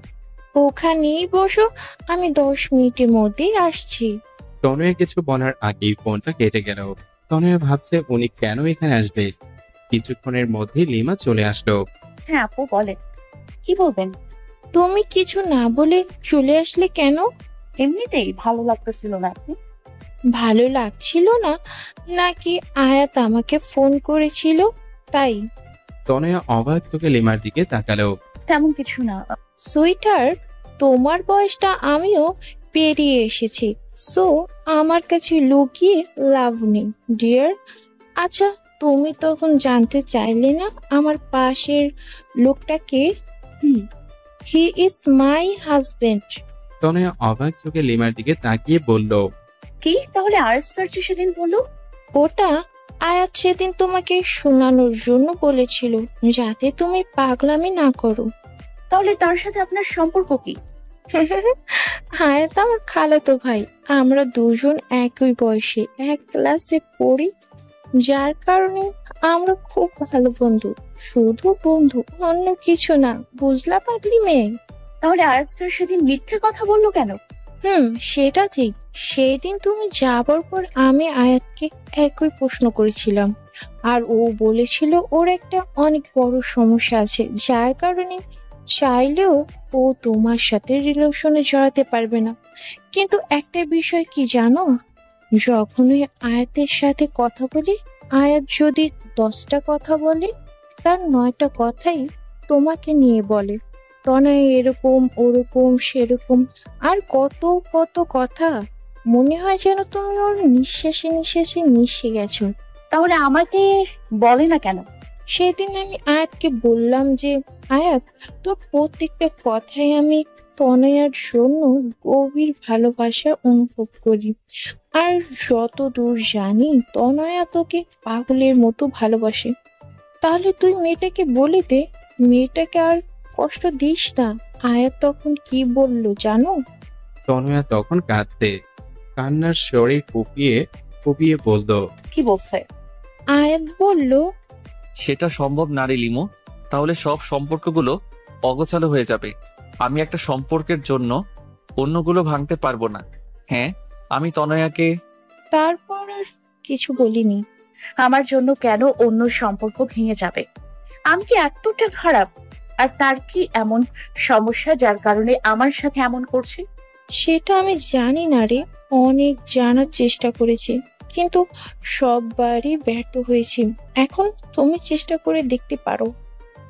ও ওখানেই বসো, আমি 10 মিনিটের মধ্যেই আসছি। তনয়া কিছু বলার আগেই ফোনটা কেটে গেল। তনয়া ভাবছে উনি কেন এখানে আসবে। কিছুক্ষণের মধ্যেই লিমা চলে আসলো। হ্যাঁ আপু বলেন, কি বলবেন? তুমি কিছু না বলে চলে আসলে কেন? এমনিতেই ভালো লাগতেছিল না আপু। ভালো লাগছিল না নাকি আয়াত আমাকে ফোন করেছিল তাই? তনয়া অবাক চোখে লিমার দিকে তাকালো। তেমন কিছু না। সুইটার, তোমার বয়সটা আমিও পেরিয়ে এসেছি, সো আমার কাছে লুকিয়ে লাভ নেই ডিয়ার। আচ্ছা, তুমি তখন জানতে চাইলে না আমার পাশের লোকটা কে? হুম। He is my husband. তনয়া অবাক চোখে লিমার দিকে তাকিয়ে বলল, কি তাহলে আয়াস স্যার যে সেদিন বললো? ওটা আয়াত সেদিন তোমাকে শোনানোর জন্য বলেছিল, যাতে তুমি পাগলামি না করো। তাহলে তার সাথে আপনার সম্পর্ক কি? আয়াত আমার খালাতো ভাই, আমরা দুজন একই বয়সে এক ক্লাসে পড়ি, যার কারণে আমরা খুব ভালো বন্ধু। শুধু বন্ধু, অন্য কিছু না, বুঝলা পাগলি মেয়ে? তাহলে আয়াস স্যার সেদিন মিথ্যে কথা বললো কেন? সেটা ঠিক। সেই দিন তুমি যাবার পর আমি আয়াতকে একই প্রশ্ন করেছিলাম, আর ও বলেছিল ওর একটা অনেক বড় সমস্যা আছে, যার কারণে চাইলেও ও তোমার সাথে রিলেশনে জড়াতে পারবে না। কিন্তু একটা বিষয় কি জানো, যখনই আয়াতের সাথে কথা বলি, আয়াত যদি 10টা কথা বলে, তার 9টা কথাই তোমাকে নিয়ে বলে। তনয় এরকম ওরকম সেরকম আর কত কত কথা। মনে হয় যেন তুমি ওর নিঃশ্বাসে নিঃশ্বাসে মিশে গেছো। তাহলে আমাকে বলে না কেন? সেদিন আমি আয়াতকে বললাম যে, আয়াত, তোর প্রত্যেকটা কথাই আমি তনয়ার জন্য গভীর ভালোবাসা অনুভব করি। আর যতদূর জানি তনয়া তোকে পাগলের মতো ভালোবাসে। তাহলে তুই মেয়েটাকে বলে দে, মেয়েটাকে আর কষ্ট দিস না। আয়াত তখন কি বললো জানো? তনয়া তখন কাঁদতে, কান্নার স্বরে ফুপিয়ে ফুপিয়ে বলল, কি বলছে? আয়াত বলল, সেটা সম্ভব না রে লিমু। তাহলে সব সম্পর্কগুলো অগোছালো হয়ে যাবে। আমি একটা সম্পর্কের জন্য অন্যগুলো ভাঙতে পারবো না। হ্যাঁ, আমি তনয়াকে। তারপর আর কিছু বলিনি। আমার জন্য কেন অন্য সম্পর্ক ভেঙে যাবে? আমি কি এতটা খারাপ? আর তার কি এমন সমস্যা যার কারণে আমার সাথে এমন করছে? সেটা আমি জানি না রে, অনেক জানার চেষ্টা করেছি, কিন্তু সববারই ব্যর্থ হয়েছি। এখন তুমি চেষ্টা করে দেখতে পারো।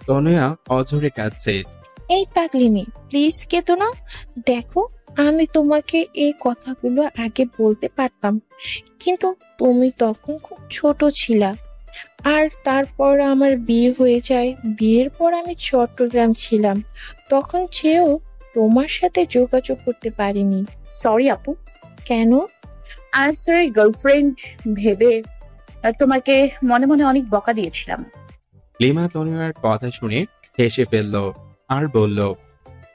তনয়া অঝরে কাঁদছে। এই পাগলি মেয়ে, প্লিজ কেঁদো না। দেখো, আমি তোমাকে এই কথাগুলো আগে বলতে পারতাম, কিন্তু তুমি তখন খুব ছোট ছিলা। আর তারপর আমার বিয়ে হয়ে যায়। বিয়ের পর আমি চট্টগ্রাম ছিলাম, তখন চেয়েও তোমার সাথে যোগাযোগ করতে পারিনি। সরি আপু। কেন? আয়াস স্যারের গার্লফ্রেন্ড ভেবে তোমাকে মনে মনে অনেক বকা দিয়েছিলাম। লিমা তনয়ার কথা শুনে হেসে ফেলল আর বলল,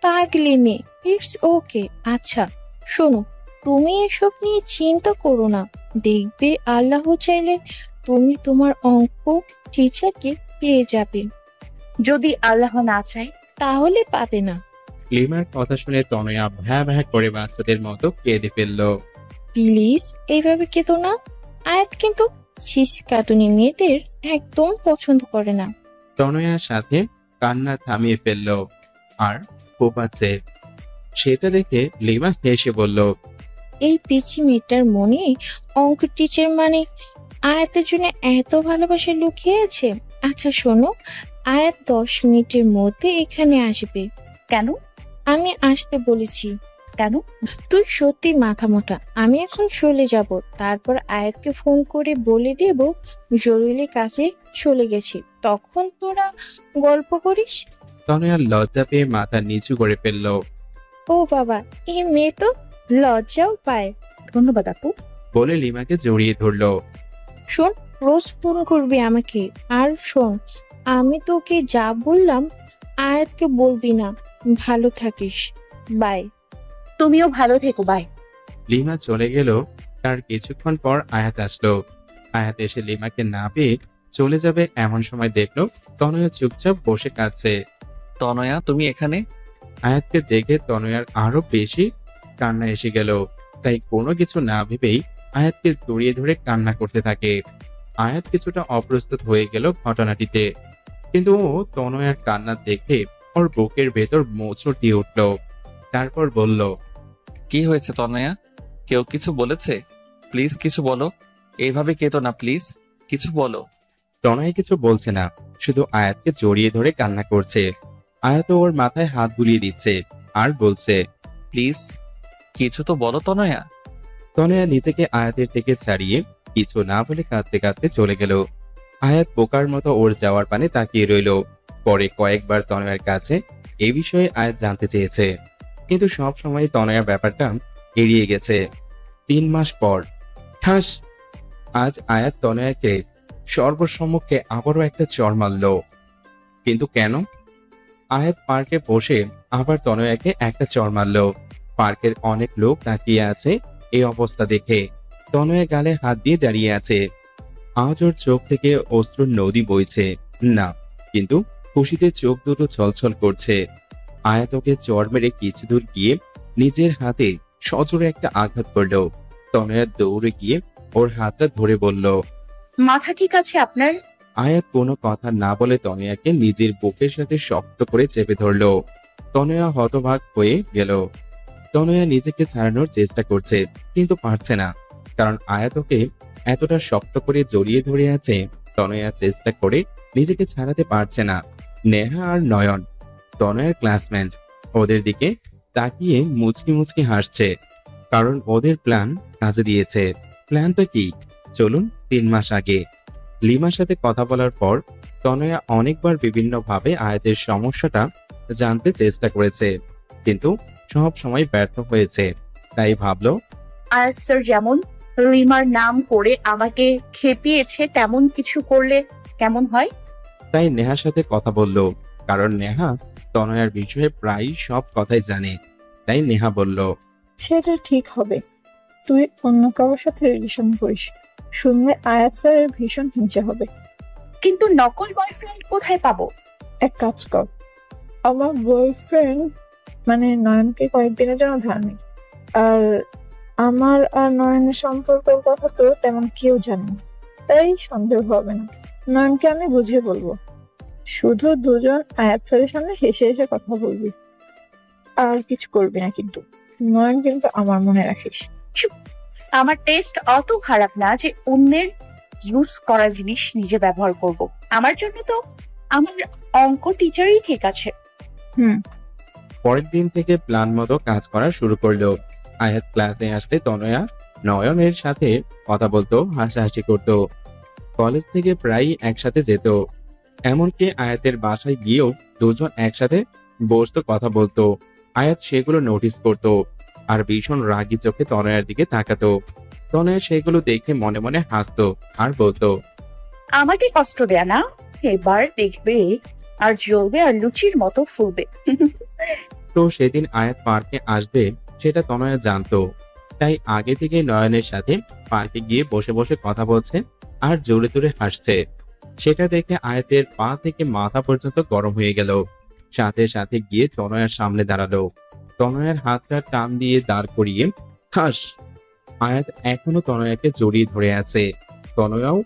পাগলি মেয়ে, ইটস ওকে। আচ্ছা শোনো, তুমি এসব নিয়ে চিন্তা করো না। দেখবে আল্লাহ চাইলে তুমি তোমার অঙ্ক টিচারকে পেয়ে যাবে। যদি আল্লাহ না চায়? তাহলে পাবে না। লিমার কথা শুনে তনয়া ভ্যা ভ্যা করে বাচ্চাদের মতো কেঁদে ফেলল। প্লিজ এইভাবে কেঁদো না। আয়াত কিন্তু শিশকাতুনি মেয়েদের একদম পছন্দ করে না। তনয়ার সাথে কান্না থামিয়ে ফেলল আর ফোপাচ্ছে। সেটা দেখে লিমা হেসে বলল, এই পিচি মেয়েটার মনে অঙ্ক টিচার মানে আয়াতের জন্য এত ভালোবাসা লুকিয়ে আছে। আচ্ছা শোনো, আয়াত 10 মিনিটের মধ্যে এখানে আসবে। কেন? আমি আসতে বলেছি। কেন? তুই সত্যি মাথা মোটা। আমি এখন চলে যাব, তারপর আয়াতকে ফোন করে বলে দেব জরুরি কাজে চলে গেছি, তখন তোরা গল্প করিস। তনয়ার লজ্জা পেয়ে মাথা নিচু করে ফেলল। ও বাবা, এই মেয়ে তো লজ্জাও পায়। ধন্যবাদ আপু। বলে লিমাকে জড়িয়ে ধরল। শোন, রোজ ফোন করবি আমাকে। আর শোন, আমি তোকে যা বললাম আয়াতকে বলবি না। ভালো থাকিস, বাই। তুমিও ভালো থেকো, বাই। লিমা চলে গেল। তার কিছুক্ষণ পর আয়াত আসলো। আয়াত এসে লিমাকে না পেয়ে চলে যাবে এমন সময় দেখলো তনয়া চুপচাপ বসে কাঁদছে। তনয়া, তুমি এখানে? আয়াতকে দেখে তনয়ার আরো বেশি কান্না এসে গেল। তাই কোনো কিছু না ভেবেই আয়াতকে জড়িয়ে ধরে কান্না করতে থাকে। আয়াত কিছুটা অপ্রস্তুত হয়ে গেল ঘটনাটিতে, কিন্তু ও তনয়ার কান্না দেখে ওর বুকের ভেতর মোচড় দিয়ে উঠল। তারপর বলল, কি হয়েছে তনয়া? কেউ কিছু বলেছে? প্লিজ কিছু বলো। এইভাবে কেঁদো না, প্লিজ কিছু বলো। তনয় কিছু বলছে না, শুধু আয়াতকে জড়িয়ে ধরে কান্না করছে। আয়াত ওর মাথায় হাত বুলিয়ে দিচ্ছে আর বলছে, প্লিজ কিছু তো বলো তনয়া। তনয়া নিজেকে আয়াতের থেকে ছাড়িয়ে কিছু না বলে কাঁদতে কাঁদতে চলে গেল। আয়াত বোকার মতো ওর যাওয়ার পানে তাকিয়ে রইল। পরে কয়েকবার তনয়ার কাছে এই বিষয়ে আয়াত জানতে চেয়েছে, কিন্তু সব সময় তনয়া ব্যাপারটা এড়িয়ে গেছে। 3 মাস পর ঠাস, আজ আয়াত তনয়াকে সর্বসম্মুখে আবারও একটা চড় মারল। কিন্তু কেন? আয়াত পার্কে বসে আবার তনয়াকে একটা চড় মারল। পার্কের অনেক লোক তাকিয়ে আছে এই অবস্থা দেখে। তনয়া গালে হাত দিয়ে দাঁড়িয়ে আছে। আজ ওর চোখ থেকে অশ্রুর নদী বইছে না, কিন্তু খুশিতে চোখ দুটো ছলছল করছে। আয়াত ওকে চড় মেরে কিছু দূর গিয়ে নিজের হাতে সজোরে একটা আঘাত করল। তনয়া দৌড়ে গিয়ে ওর হাতটা ধরে বলল, মাথা ঠিক আছে আপনার? আয়াত কোনো কথা না বলে তনয়াকে নিজের বুকের সাথে শক্ত করে চেপে ধরল। তনয়া হতবাক হয়ে গেল। তনয়া নিজেকে ছাড়ানোর চেষ্টা করছে, কিন্তু পারছে না, কারণ আয়াত ওকে এতটা শক্ত করে জড়িয়ে ধরে আছে। তনয়া চেষ্টা করে নিজেকে ছাড়াতে পারছে না। নেহা আর নয়ন, তনয়ার ক্লাসমেট, ওদের দিকে তাকিয়ে মুচকি মুচকি হাসছে, কারণ ওদের প্ল্যান কাজে দিয়েছে। প্ল্যানটা কি? চলুন 3 মাস আগে। লিমার সাথে কথা বলার পর তনয়া অনেকবার বিভিন্নভাবে আয়াতের সমস্যাটা জানতে চেষ্টা করেছে, কিন্তু সব সময় ব্যর্থ হয়েছে। তাই ভাবলো, আয়াত স্যার যেমন রিমার নাম করে আমাকে খেপিয়েছে, তেমন কিছু করলে কেমন হয়? তাই নেহার সাথে কথা বলল, কারণ নেহা তনয়ার বিষয়ে প্রায় সব কথাই জানে। তাই নেহা বলল, সেটা ঠিক হবে, তুই অন্য কারোর সাথে রিলেশন করিস, শুনলে আয়াত স্যারের ভীষণ হিংসা হবে। কিন্তু নকল বয়ফ্রেন্ড কোথায় পাবো? এক কাজ কর, আমার বয়ফ্রেন্ড মানে নয়নকে কয়েকদিনের জন্য ধার নে। আর আমার আর নয়নের সম্পর্কের কথা তো তেমন কেউ জানে না, তাই সন্দেহ হবে না। নয়নকে আমি বুঝিয়ে বলবো, শুধু দুজন আয়াত স্যারের সামনে হেসে হেসে কথা বলবি, আর কিছু করবি না। কিন্তু নয়ন কিন্তু আমার মনে রাখিস। আমার টেস্ট অত খারাপ না যে অন্যের ইউজ করা জিনিস নিজে ব্যবহার করব। আমার জন্য তো আমার অঙ্ক টিচারই ঠিক আছে। পরের দিন থেকে প্ল্যান মতো কাজ করা শুরু করলো। আয়াত ক্লাসে আসলে তনয়া নয়নের সাথে কথা বলতো, হাসাহাসি করতো। কলেজ থেকে প্রায় একসাথে যেত, এমনকি আয়াতের বাসায় গিয়েও দুজন একসাথে বসতো, কথা বলতো। আয়াত সেগুলো নোটিস করতো আর ভীষণ রাগী চোখে তনয়ার দিকে তাকাতো। তনয়া সেগুলো দেখে মনে মনে হাসতো আর বলতো, আমাকে কষ্ট দেয়া না, এবার দেখবে আর জ্বলবে আর লুচির মতো ফুলবে। তো সেদিন আয়াত পার্কে আসবে সেটা তনয়া জানতো, তাই আগে থেকে নয়নের সাথে পার্কে গিয়ে বসে বসে কথা বলছে আর জোরে জোরে হাসছে। সেটা দেখে আয়াতের পা থেকে মাথা পর্যন্ত গরম হয়ে গেল। সাথে সাথে গিয়ে তনয়ার সামনে দাঁড়ালো। তনয়ার হাতটা টান দিয়ে দাঁড় করিয়ে হাস। আয়াত এখনো তনয়াকে জড়িয়ে ধরে আছে। তনয়াও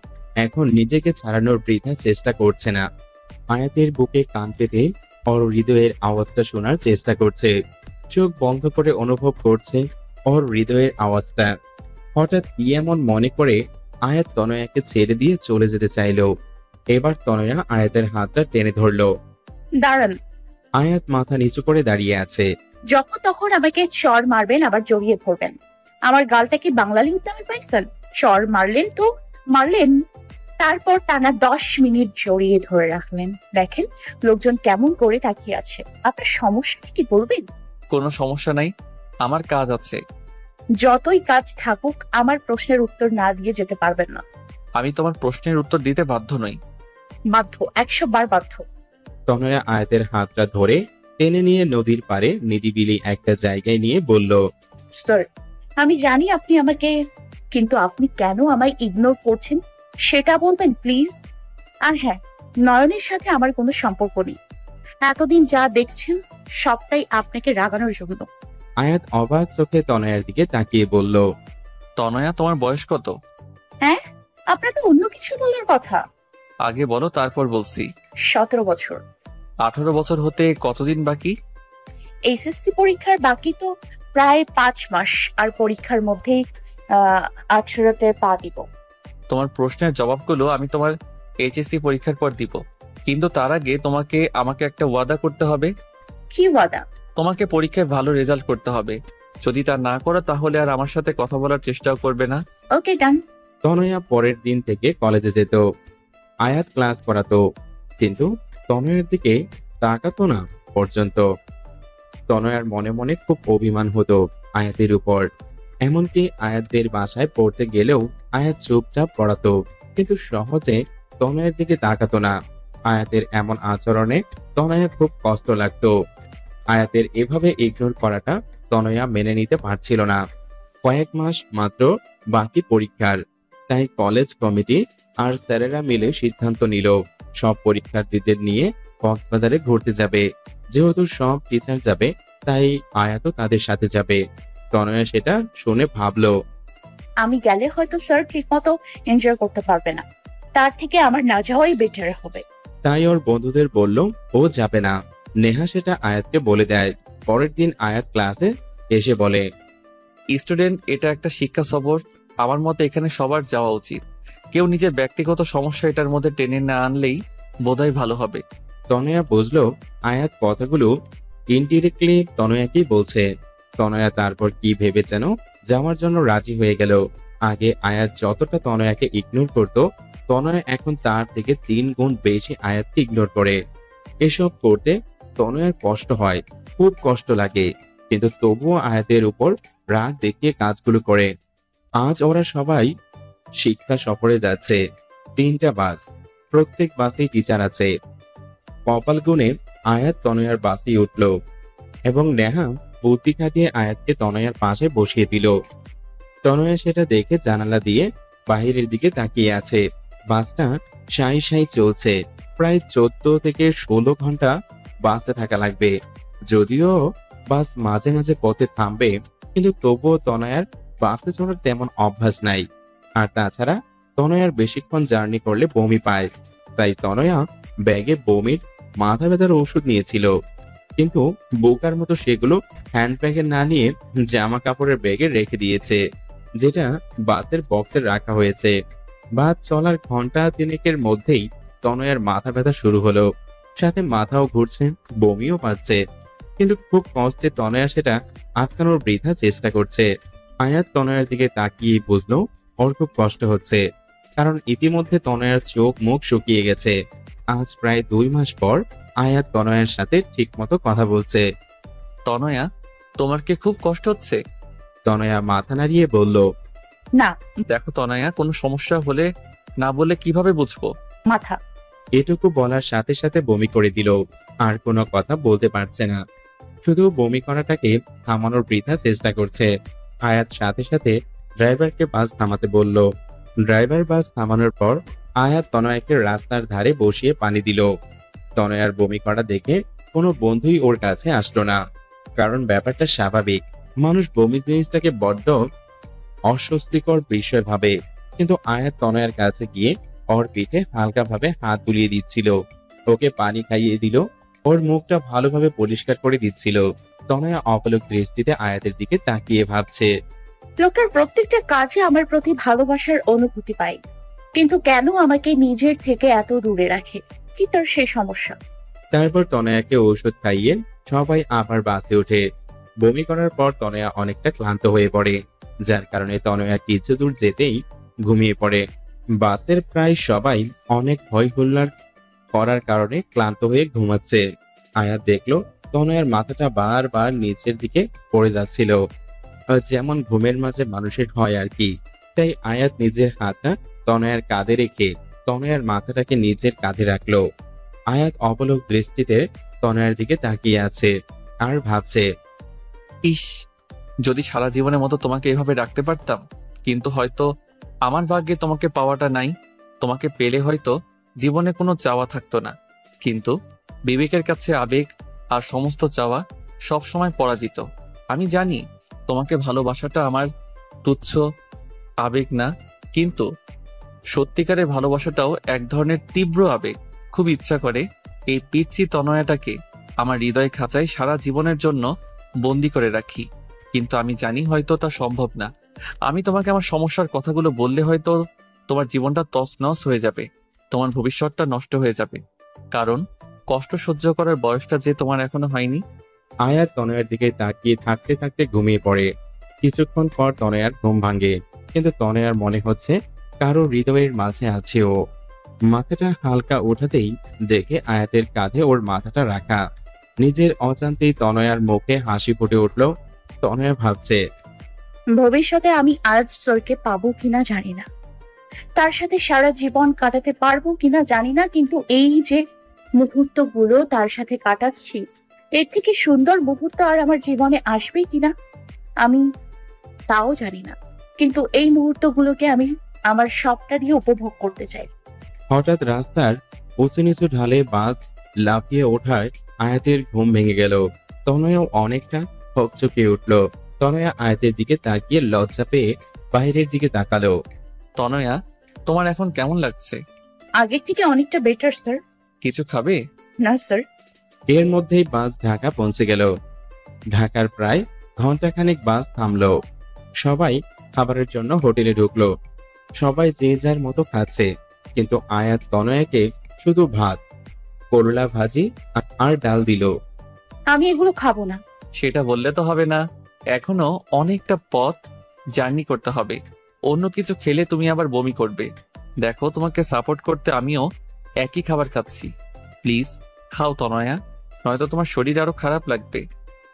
এখন নিজেকে ছাড়ানোর বৃথা চেষ্টা করছে না। আয়াতের বুকে কান পেতে ওর হৃদয়ের আওয়াজটা শোনার চেষ্টা করছে। চোখ বন্ধ করে অনুভব করছে ওর হৃদয়ের আওয়াজটা। হঠাৎ কি এমন মনে করে আয়াত তনয়াকে ছেড়ে দিয়ে চলে যেতে চাইলো। এবার তনয়া আয়াতের হাতটা টেনে ধরলো। দাঁড়ান। আয়াত মাথা নিচু করে দাঁড়িয়ে আছে। যখন তখন আমাকে চড় মারবেন, আবার জড়িয়ে ধরবেন। আমার গালটা কি বাংলা লিখতে হবে পাইছেন? চড় মারলেন তো মারলেন, তারপর টানা 10 মিনিট জড়িয়ে ধরে রাখলেন। দেখেন লোকজন কেমন করে তাকিয়ে আছে। আপনার সমস্যা কি বলবেন? কোনো সমস্যা নাই, আমার কাজ আছে। যতই কাজ থাকুক, আমার প্রশ্নের উত্তর না দিয়ে যেতে পারবেন না। আমি তোমার প্রশ্নের উত্তর দিতে বাধ্য নই। বাধ্য, 100 বার বাধ্য। তনয়া আয়াতের হাতটা ধরে টেনে নিয়ে নদীর পাড়ে নিরিবিলি একটা জায়গায় নিয়ে বলল, স্যার, আমি জানি আপনি আমাকে, কিন্তু আপনি কেন আমায় ইগনোর করছেন সেটা বলবেন প্লিজ। আর হ্যাঁ, নয়নের সাথে আমার কোনো সম্পর্ক নেই। এতদিন যা দেখছেন সবটাই আপনাকে রাগানোর জন্য। আয়াত অবাক চোখে তনয়ার দিকে তাকিয়ে বলল, তনয়া, তোমার বয়স কত? হ্যাঁ, আপনার তো অন্য কিছু বলার কথা। আগে বলো, তারপর বলছি। 17 বছর। 18 বছর হতে কতদিন বাকি? এইচএসসি পরীক্ষার বাকি তো প্রায় 5 মাস, আর পরীক্ষার মধ্যেই 18তে পা দিব। তোমার প্রশ্নের জবাবগুলো আমি তোমার এইচএসসি পরীক্ষার পর দিব, কিন্তু তার আগে আমাকে একটা ওয়াদা করতে হবে। কি ওয়াদা? তোমাকে পরীক্ষায় ভালো রেজাল্ট করতে হবে। যদি তা না করো তাহলে আর আমার সাথে কথা বলার চেষ্টাও করবে না। ওকে, ডান। তনয়া পরের দিন থেকে কলেজে যেত। আয়াত ক্লাস করাতো, কিন্তু তনয়ার দিকে তাকাতো না পর্যন্ত। তনয়ার মনে মনে খুব অভিমান হতো আয়াতের উপর। এমনকি আয়াতদের বাসায় পড়তে গেলেও আয়াত চুপচাপ পড়াতো, কিন্তু সহজে তনয়ের দিকে তাকাতো না। আয়াতের এমন আচরণে তনয়ের খুব কষ্ট লাগতো। আয়াতের এভাবে ইগনোর করাটা তনয়া মেনে নিতে পারছিল না। কয়েক মাস মাত্র বাকি পরীক্ষার, তাই কলেজ কমিটি আর স্যারেরা মিলে সিদ্ধান্ত নিল সব পরীক্ষার্থীদের নিয়ে কক্সবাজারে ঘুরতে যাবে। যেহেতু সব টিচার যাবে, তাই আয়াতও তাদের সাথে যাবে। তনয়া সেটা শুনে ভাবলো, আমি গেলে হয়তো স্যার ঠিক মতো এনজয় করতে পারবে না, তার থেকে আমার না যাওয়াই বেটার হবে। তাই ওর বন্ধুদের বলল ও যাবে না। নেহা সেটা আয়াতকে বলে দেয়। পরের দিন আয়াত ক্লাসে এসে বলে, স্টুডেন্ট, এটা একটা শিক্ষা সফর। আমার মতে এখানে সবার যাওয়া উচিত। কেউ নিজের ব্যক্তিগত সমস্যা এটার মধ্যে টেনে না আনলেই বোধহয় ভালো হবে। তনয়া বুঝলো আয়াত কথাগুলো ইনডিরেক্টলি তনয়াকেই বলছে। তনয়া তারপর কি ভেবে যেন যাওয়ার জন্য রাজি হয়ে গেল। আগে আয়াত যতটা তনয়াকে ইগনোর করত, তনয়া এখন তার থেকে 3 গুণ বেশি আয়াতকে ইগনোর করে। এসব করতে তনয়ার কষ্ট হয়, খুব কষ্ট লাগে, কিন্তু তবুও আয়াতের উপর রাগ দেখিয়ে কাজগুলো করে। আজ ওরা সবাই শিক্ষা সফরে যাচ্ছে। 3টা বাস, প্রত্যেক বাসেই টিচার আছে। কপাল গুণে আয়াত তনয়ার বাসে উঠল এবং নেহা বুদ্ধি খাটিয়ে আয়াতকে তনয়ার পাশে বসিয়ে দিল। তনয়া সেটা দেখে জানালা দিয়ে বাহিরের দিকে তাকিয়ে আছে। বাসটা সাই সাই চলছে। প্রায় 14 থেকে 16 ঘন্টা বাসে থাকা লাগবে। যদিও বাস মাঝে মাঝে পথে থামবে, কিন্তু তবুও তনয়ার বাসে চড়ার তেমন অভ্যাস নাই। আর তাছাড়া তনয়ার বেশিক্ষণ জার্নি করলে বমি পায়, তাই তনয়া ব্যাগে বমির মাথা ব্যথার ওষুধ নিয়েছিল, কিন্তু বোকার মতো সেগুলো হ্যান্ড ব্যাগে না নিয়ে জামা কাপড়ের ব্যাগে রেখে দিয়েছে, যেটা বাসের বক্সে রাখা হয়েছে। বাস চলার ঘন্টা 3 মধ্যেই তনয়ার মাথা ব্যথা শুরু হলো, সাথে মাথাও ঘুরছে, বমিও পাচ্ছে, কিন্তু খুব কষ্টে তনয়া সেটা আটকানোর বৃথা চেষ্টা করছে। আয়াত তনয়ার দিকে তাকিয়ে বুঝলো ওর খুব কষ্ট হচ্ছে, কারণ ইতিমধ্যে তনয়ার চোখ মুখ শুকিয়ে গেছে। আজ প্রায় 2 মাস পর আয়াত তনয়ার সাথে ঠিক মতো কথা বলছে। তনয়া, তোমার কি খুব কষ্ট হচ্ছে? তনয়া মাথা নাড়িয়ে বলল, না। দেখো তনয়া, কোনো সমস্যা হলে না বলে কিভাবে বুঝবো? মাথা। এটুকু বলার সাথে সাথে বমি করে দিল। আর কোনো কথা বলতে পারছে না, শুধু বমি করাটাকে থামানোর বৃথা চেষ্টা করছে। আয়াত সাথে সাথে ড্রাইভারকে বাস থামাতে বলল। ড্রাইভার বাস থামানোর পর আয়াত তনয়াকে রাস্তার ধারে বসিয়ে পানি দিল। তনয়ার বমি করা দেখে কোনো বন্ধুই ওর কাছে আসলো না, কারণ ব্যাপারটা স্বাভাবিক। মানুষ বমি জিনিসটাকে বড্ড অস্বস্তিকর বিষয় ভাবে, কিন্তু আয়াত তনয়ার কাছে গিয়ে ওর পিঠে হালকাভাবে হাত বুলিয়ে দিচ্ছিল, ওকে পানি খাইয়ে দিল, ওর মুখটা ভালোভাবে পরিষ্কার করে দিচ্ছিল। তনয়া অপলক দৃষ্টিতে আয়াতের দিকে তাকিয়ে ভাবছে, লোকটার প্রত্যেকটা কাজে আমার প্রতি ভালোবাসার অনুভূতি পাই, কিন্তু কেন আমাকে নিজের থেকে এত দূরে রাখে? কি তার সে সমস্যা? তারপর তনয়াকে ঔষধ খাইয়ে সবাই আবার বাসে ওঠে। বমি করার পর তনয়া অনেকটা ক্লান্ত হয়ে পড়ে, যার কারণে তনয়া কিছু দূর যেতেই ঘুমিয়ে পড়ে। বাসের প্রায় সবাই অনেক ভয় হুল্লার করার কারণে ক্লান্ত হয়ে ঘুমাচ্ছে। আয়াত দেখলো তনয়ার মাথাটা বারবার নিচের দিকে পড়ে যাচ্ছিল, যেমন ঘুমের মাঝে মানুষের হয় আর কি। তাই আয়াত নিজের হাতটা তনয়ার কাঁধে রেখে তনয়ার মাথাটাকে নিজের কাঁধে রাখলো। আয়াত অপলক দৃষ্টিতে তনয়ার দিকে তাকিয়ে আছে আর ভাবছে, ইস, যদি সারা জীবনের মতো তোমাকে এভাবে রাখতে পারতাম। কিন্তু হয়তো আমার ভাগ্যে তোমাকে পাওয়াটা নাই। তোমাকে পেলে হয়তো জীবনে কোনো চাওয়া থাকতো না, কিন্তু বিবেকের কাছে আবেগ আর সমস্ত চাওয়া সব সময় পরাজিত। আমি জানি তোমাকে ভালোবাসাটা আমার তুচ্ছ আবেগ না, কিন্তু সত্যিকারের ভালোবাসাটাও এক ধরনের তীব্র আবেগ। খুব ইচ্ছা করে এই পিচ্চি তনয়াটাকে আমার হৃদয় খাঁচায় সারা জীবনের জন্য বন্দি করে রাখি, কিন্তু আমি জানি হয়তো তা সম্ভব না। আমি তোমাকে আমার সমস্যার কথাগুলো বললে হয়তো তোমার জীবনটা তছনছ হয়ে যাবে, তোমার ভবিষ্যৎটা নষ্ট হয়ে যাবে, কারণ কষ্ট সহ্য করার বয়সটা যে তোমার এখনো হয়নি। আয়াত তনয়ার দিকে তাকিয়ে থাকতে থাকতে ঘুমিয়ে পড়ে। কিছুক্ষণ পর তনয়ার ঘুম ভাঙে, কিন্তু তনয়ার মনে হচ্ছে কারো হৃদয়ের মাঝে আছে ও। মাথাটা হালকা ওঠাতেই দেখে আয়াতের কাঁধে ওর মাথাটা রাখা। নিজের অজান্তেই তনয়ার মুখে হাসি ফুটে উঠল। তনয়া ভাবছে, ভবিষ্যতে আমি আয়াত স্যারকে পাবো কিনা জানি না, তার সাথে সারা জীবন কাটাতে পারবো কিনা জানি না, কিন্তু এই যে মুহূর্তগুলো তার সাথে কাটাচ্ছি, এর থেকে সুন্দর মুহূর্ত আর আমার জীবনে আসবে কিনা আমি তাও জানি না, কিন্তু এই মুহূর্তগুলোকে আমি আমার সবটা দিয়ে উপভোগ করতে চাই। হঠাৎ রাস্তার উঁচু নিচু ঢালে বাস লাফিয়ে ওঠায় আয়াতের ঘুম ভেঙে গেল। তনয়াও অনেকটা হকচকিয়ে উঠল। তনয়া আয়াতের দিকে তাকিয়ে লজ্জা পেয়ে বাইরের দিকে তাকালো। তনয়া, তোমার এখন কেমন লাগছে? আগের থেকে অনেকটা বেটার স্যার। কিছু খাবে? না স্যার। এর মধ্যেই বাস ঢাকা পৌঁছে গেল। ঢাকার প্রায় ঘন্টাখানেক বাস থামলো। সবাই খাবারের জন্য হোটেলে ঢুকলো। সবাই যে যার মতো খাচ্ছে, কিন্তু আয়াত তনয়াকে শুধু ভাত, করলা ভাজি আর ডাল দিল। আমি এগুলো খাবো না। সেটা বললে তো হবে না, এখনো অনেকটা পথ জার্নি করতে হবে। অন্য কিছু খেলে তুমি আবার বমি করবে। দেখো, তোমাকে সাপোর্ট করতে আমিও একই খাবার খাচ্ছি। প্লিজ খাও তনয়া, নয়তো তোমার শরীর আরো খারাপ লাগবে।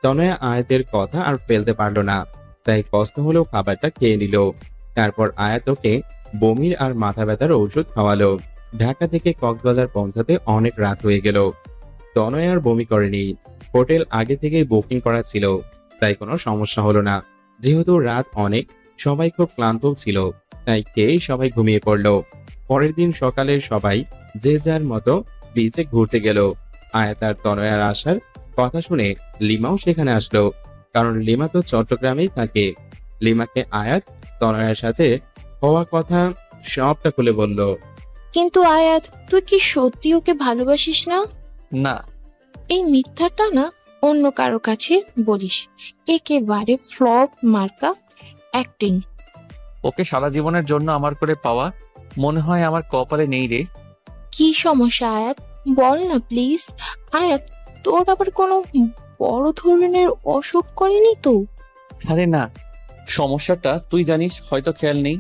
তনয়া আয়াতের কথা আর ফেলতে পারলো না, তাই কষ্ট হলেও খাবারটা খেয়ে নিল। তারপর আয়াত ওকে বমির আর মাথা ব্যথার ঔষধ খাওয়ালো। ঢাকা থেকে কক্সবাজার পৌঁছাতে অনেক রাত হয়ে গেল। তনয়া আর বমি করেনি। হোটেল আগে থেকেই বুকিং করা ছিল, তাই কোনো সমস্যা হলো না। যেহেতু রাত অনেক, সবাই খুব ক্লান্ত ছিল, তাই খেয়েই সবাই ঘুমিয়ে পড়ল। পরের দিন সকালে সবাই যে যার মতো বিচে ঘুরতে গেল। আয়াত আর তনয়ার আসার কথা শুনে লিমাও সেখানে আসলো, কারণ লিমা তো চট্টগ্রামেই থাকে। লিমাকে আয়াত তনয়ার সাথে হওয়া কথা সবটা খুলে বলল। কিন্তু আয়াত, তুই কি সত্যি ওকে ভালোবাসিস না? না। এই মিথ্যাটা না অন্য কারো কাছে বলিস, একেবারে ফ্লপ মার্কা অ্যাক্টিং। ওকে সারা জীবনের জন্য আমার করে পাওয়া মনে হয় আমার কপালে নেই রে। কি সমস্যা আয়াত, বল না প্লিজ। আয়াত, তোর আবার কোনো বড় ধরনের অসুখ করেনি তো? আরে না, সমস্যাটা তুই জানিস, হয়তো খেয়াল নেই।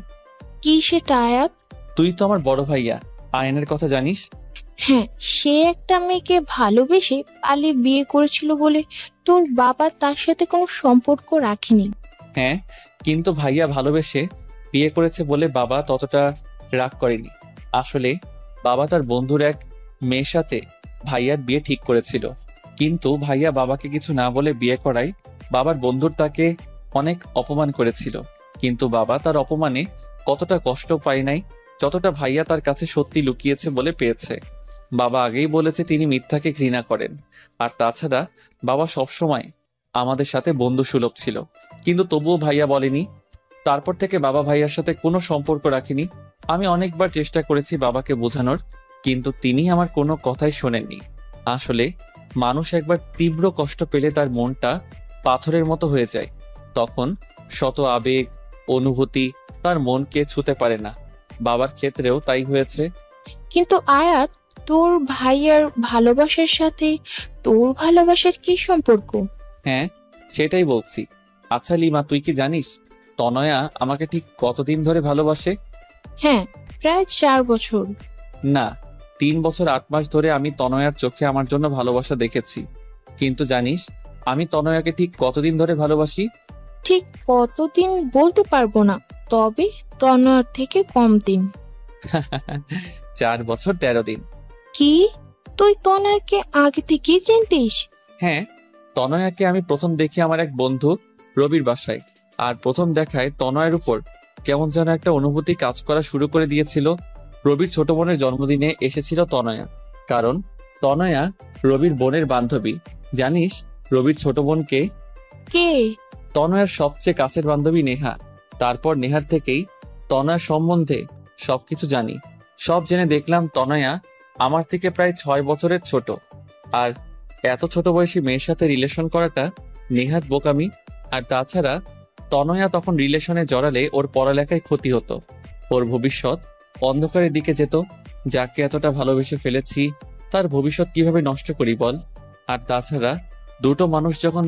কি সেটা আয়াত? তুই তো আমার বড় ভাইয়া আয়নের কথা জানিস? হ্যাঁ, সে একটা মেয়েকে ভালোবেসে পালিয়ে বিয়ে করেছিল বলে তোর বাবা তার সাথে কোনো সম্পর্ক রাখেনি। হ্যাঁ, কিন্তু ভাইয়া ভালোবেসে বিয়ে করেছে বলে বাবা ততটা রাগ করেনি। আসলে বাবা তার বন্ধুর এক মেয়ের সাথে ভাইয়ার বিয়ে ঠিক করেছিল, কিন্তু ভাইয়া বাবাকে কিছু না বলে বিয়ে করায় বাবার বন্ধুর তাকে অনেক অপমান করেছিল। কিন্তু বাবা তার অপমানে কতটা কষ্ট পায় নাই যতটা ভাইয়া তার কাছে সত্যি লুকিয়েছে বলে পেয়েছে। বাবা আগেই বলেছে তিনি মিথ্যাকে ঘৃণা করেন, আর তাছাড়া বাবা সবসময় আমাদের সাথে বন্ধু সুলভ ছিল, কিন্তু তবুও ভাইয়া বলেনি। তারপর থেকে বাবা ভাইয়ার সাথে কোনো সম্পর্ক রাখেনি। আমি অনেকবার চেষ্টা করেছি বাবাকে বোঝানোর, কিন্তু তিনি আমার কোনো কথাই শোনেননি। আসলে মানুষ একবার তীব্র কষ্ট পেলে তার মনটা পাথরের মতো হয়ে যায়, তখন শত আবেগ অনুভূতি তার মনকে ছুঁতে পারে না। বাবার ক্ষেত্রেও তাই হয়েছে। কিন্তু আয়াত, তোর ভাইয়ার ভালোবাসার সাথে তোর ভালোবাসার কি সম্পর্ক? হ্যাঁ, সেটাই বলছি। আচ্ছা লিমা, তুই কি জানিস তনয়া আমাকে ঠিক কতদিন ধরে ভালোবাসে? হ্যাঁ, প্রায় 4 বছর। না, 3 বছর 8 মাস ধরে আমি তনয়ার চোখে আমার জন্য ভালোবাসা দেখেছি। কিন্তু জানিস আমি তনয়াকে ঠিক কতদিন ধরে ভালোবাসি? ঠিক কতদিন বলতে পারবো না, তবে তনয়ার থেকে কম দিন। 4 বছর 13 দিন। কি, তুই তনয়াকে আগে থেকেই চিনতিস? হ্যাঁ, তনয়াকে আমি প্রথম দেখি আমার এক বন্ধু রবির বাসায়, আর প্রথম দেখায় তনয়ের উপর কেমন যেন একটা অনুভূতি কাজ করা শুরু করে দিয়েছিল। রবির ছোট বোনের জন্মদিনে এসেছিল তনয়া, কারণ তনয়া রবির বোনের বান্ধবী। জানিস রবির ছোট বোনকে? কে? তনয়ার সবচেয়ে কাছের বান্ধবী নেহা। তারপর নেহার থেকেই তনয়ার সম্বন্ধে সবকিছু জানি। সব জেনে দেখলাম তনয়া আমার থেকে প্রায় 6 বছরের ছোট। আর এত ছোট বয়সী মেয়ের সাথে রিলেশন করাটা নেহাত বোকামি। আর তাছাড়া তনয়া তখন রিলেশনে জড়ালে ওর পড়ালেখায় ক্ষতি হতো, ওর ভবিষ্যৎ অন্ধকারের দিকে যেত। যাকে এতটা ভালোবেসে ফেলেছি তার ভবিষ্যৎ কিভাবে নষ্ট করি বল? আর তাছাড়া দুটো মানুষ যখন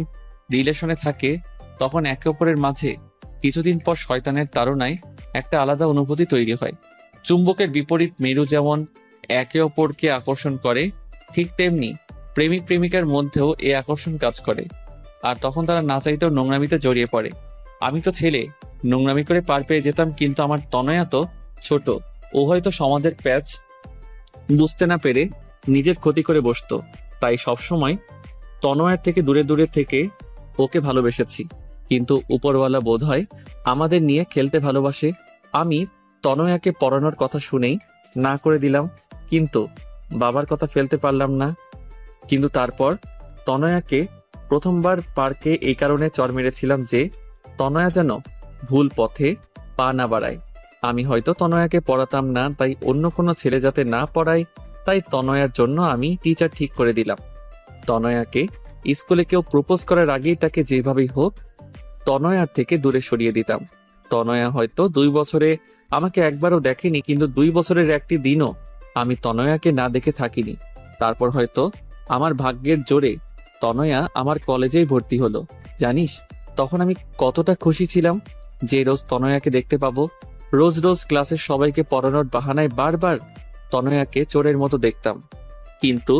রিলেশনে থাকে তখন একে অপরের মাঝে কিছুদিন পর শয়তানের তাড়নায় একটা আলাদা অনুভূতি তৈরি হয়। চুম্বকের বিপরীত মেরু যেমন একে অপরকে আকর্ষণ করে, ঠিক তেমনি প্রেমিক প্রেমিকার মধ্যেও এ আকর্ষণ কাজ করে। আর তখন তারা না চাইতেও নোংরামিতে জড়িয়ে পড়ে। আমি তো ছেলে, নোংরামি করে পার পেয়ে যেতাম, কিন্তু আমার তনয়া তো ছোট, ও হয়তো সমাজের প্যাচ বুঝতে না পেরে নিজের ক্ষতি করে বসতো। তাই সবসময় তনয়ার থেকে দূরে দূরে থেকে ওকে ভালোবেসেছি। কিন্তু উপরওয়ালা বোধ হয় আমাদের নিয়ে খেলতে ভালোবাসে। আমি তনয়াকে পড়ানোর কথা শুনেই না করে দিলাম, কিন্তু বাবার কথা ফেলতে পারলাম না। কিন্তু তারপর তনয়াকে প্রথমবার পার্কে এই কারণে চর মেরেছিলাম যে তনয়া যেন ভুল পথে পা না বাড়ায়। আমি হয়তো তনয়াকে পড়াতাম না, তাই অন্য কোনো ছেলে যাতে না পড়ায়, তাই তনয়ার জন্য আমি টিচার ঠিক করে দিলাম। তনয়াকে স্কুলে কেউ প্রপোজ করার আগেই তাকে যেভাবেই হোক তনয়ার থেকে দূরে সরিয়ে দিতাম। তনয়া হয়তো 2 বছরে আমাকে একবারও দেখেনি, কিন্তু 2 বছরের একটি দিনও আমি তনয়াকে না দেখে থাকিনি। তারপর হয়তো আমার ভাগ্যের জোরে তনয়া আমার কলেজেই ভর্তি হলো। জানিস তখন আমি কতটা খুশি ছিলাম যে রোজ তনয়াকে দেখতে পাবো। রোজ রোজ ক্লাসের সবাইকে পড়ানোর বাহানায় বারবার তনয়াকে চোরের মতো দেখতাম। কিন্তু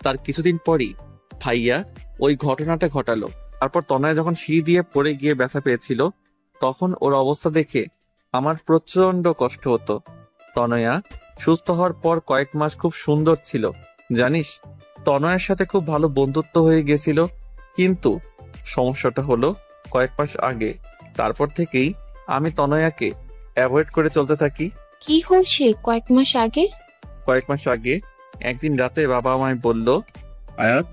তার কিছুদিন পরই ভাইয়া ওই ঘটনাটা ঘটালো। তারপর তনয়া যখন সিঁড়ি দিয়ে পড়ে গিয়ে ব্যথা পেয়েছিল, তখন ওর অবস্থা দেখে আমার প্রচন্ড কষ্ট হতো। তনয়া সুস্থ হওয়ার পর কয়েক মাস খুব সুন্দর ছিল। জানিস তনয়ার সাথে খুব ভালো বন্ধুত্ব হয়ে গেছিল। কিন্তু সমস্যাটা হলো কয়েক মাস আগে। তারপর থেকেই আমি তনয়াকে অ্যাভয়েড করে চলতে থাকি। কি হয়েছে কয়েক মাস আগে? কয়েক মাস আগে একদিন রাতে বাবা আমায় বলল, আয়াত,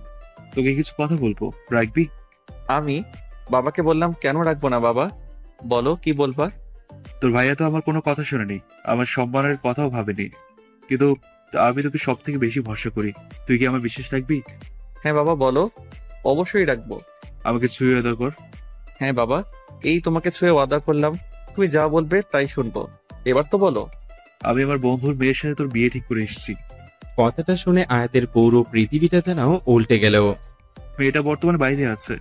তোকে কিছু কথা বলবো, রাখবি? আমি বাবাকে বললাম, কেন রাখবো না বাবা, বলো কি বলবা। তোর ভাইয়া তো আমার কোনো কথা শোনেনি, আমার সম্মানের কথাও ভাবেনি, কিন্তু আমি তোকে সব থেকে বেশি ভরসা করি। তুই কি আমার বিশ্বাস রাখবি? হ্যাঁ বাবা বলো, অবশ্যই রাখবো। আমাকে ছুঁয়ে আদর কর। হ্যাঁ বাবা, এই তোমাকে ছুঁয়ে ওয়াদা করলাম, তুমি যা বলবে তাই শুনবো। এবার তো বলো। আমি আমার বন্ধুর মেয়ের সাথে তোর বিয়ে ঠিক করে এসেছি। কথাটা শুনে আয়াতের পুরো পৃথিবীটা যেন উল্টে গেল। মেয়েটা বর্তমানে বাইরে আছে,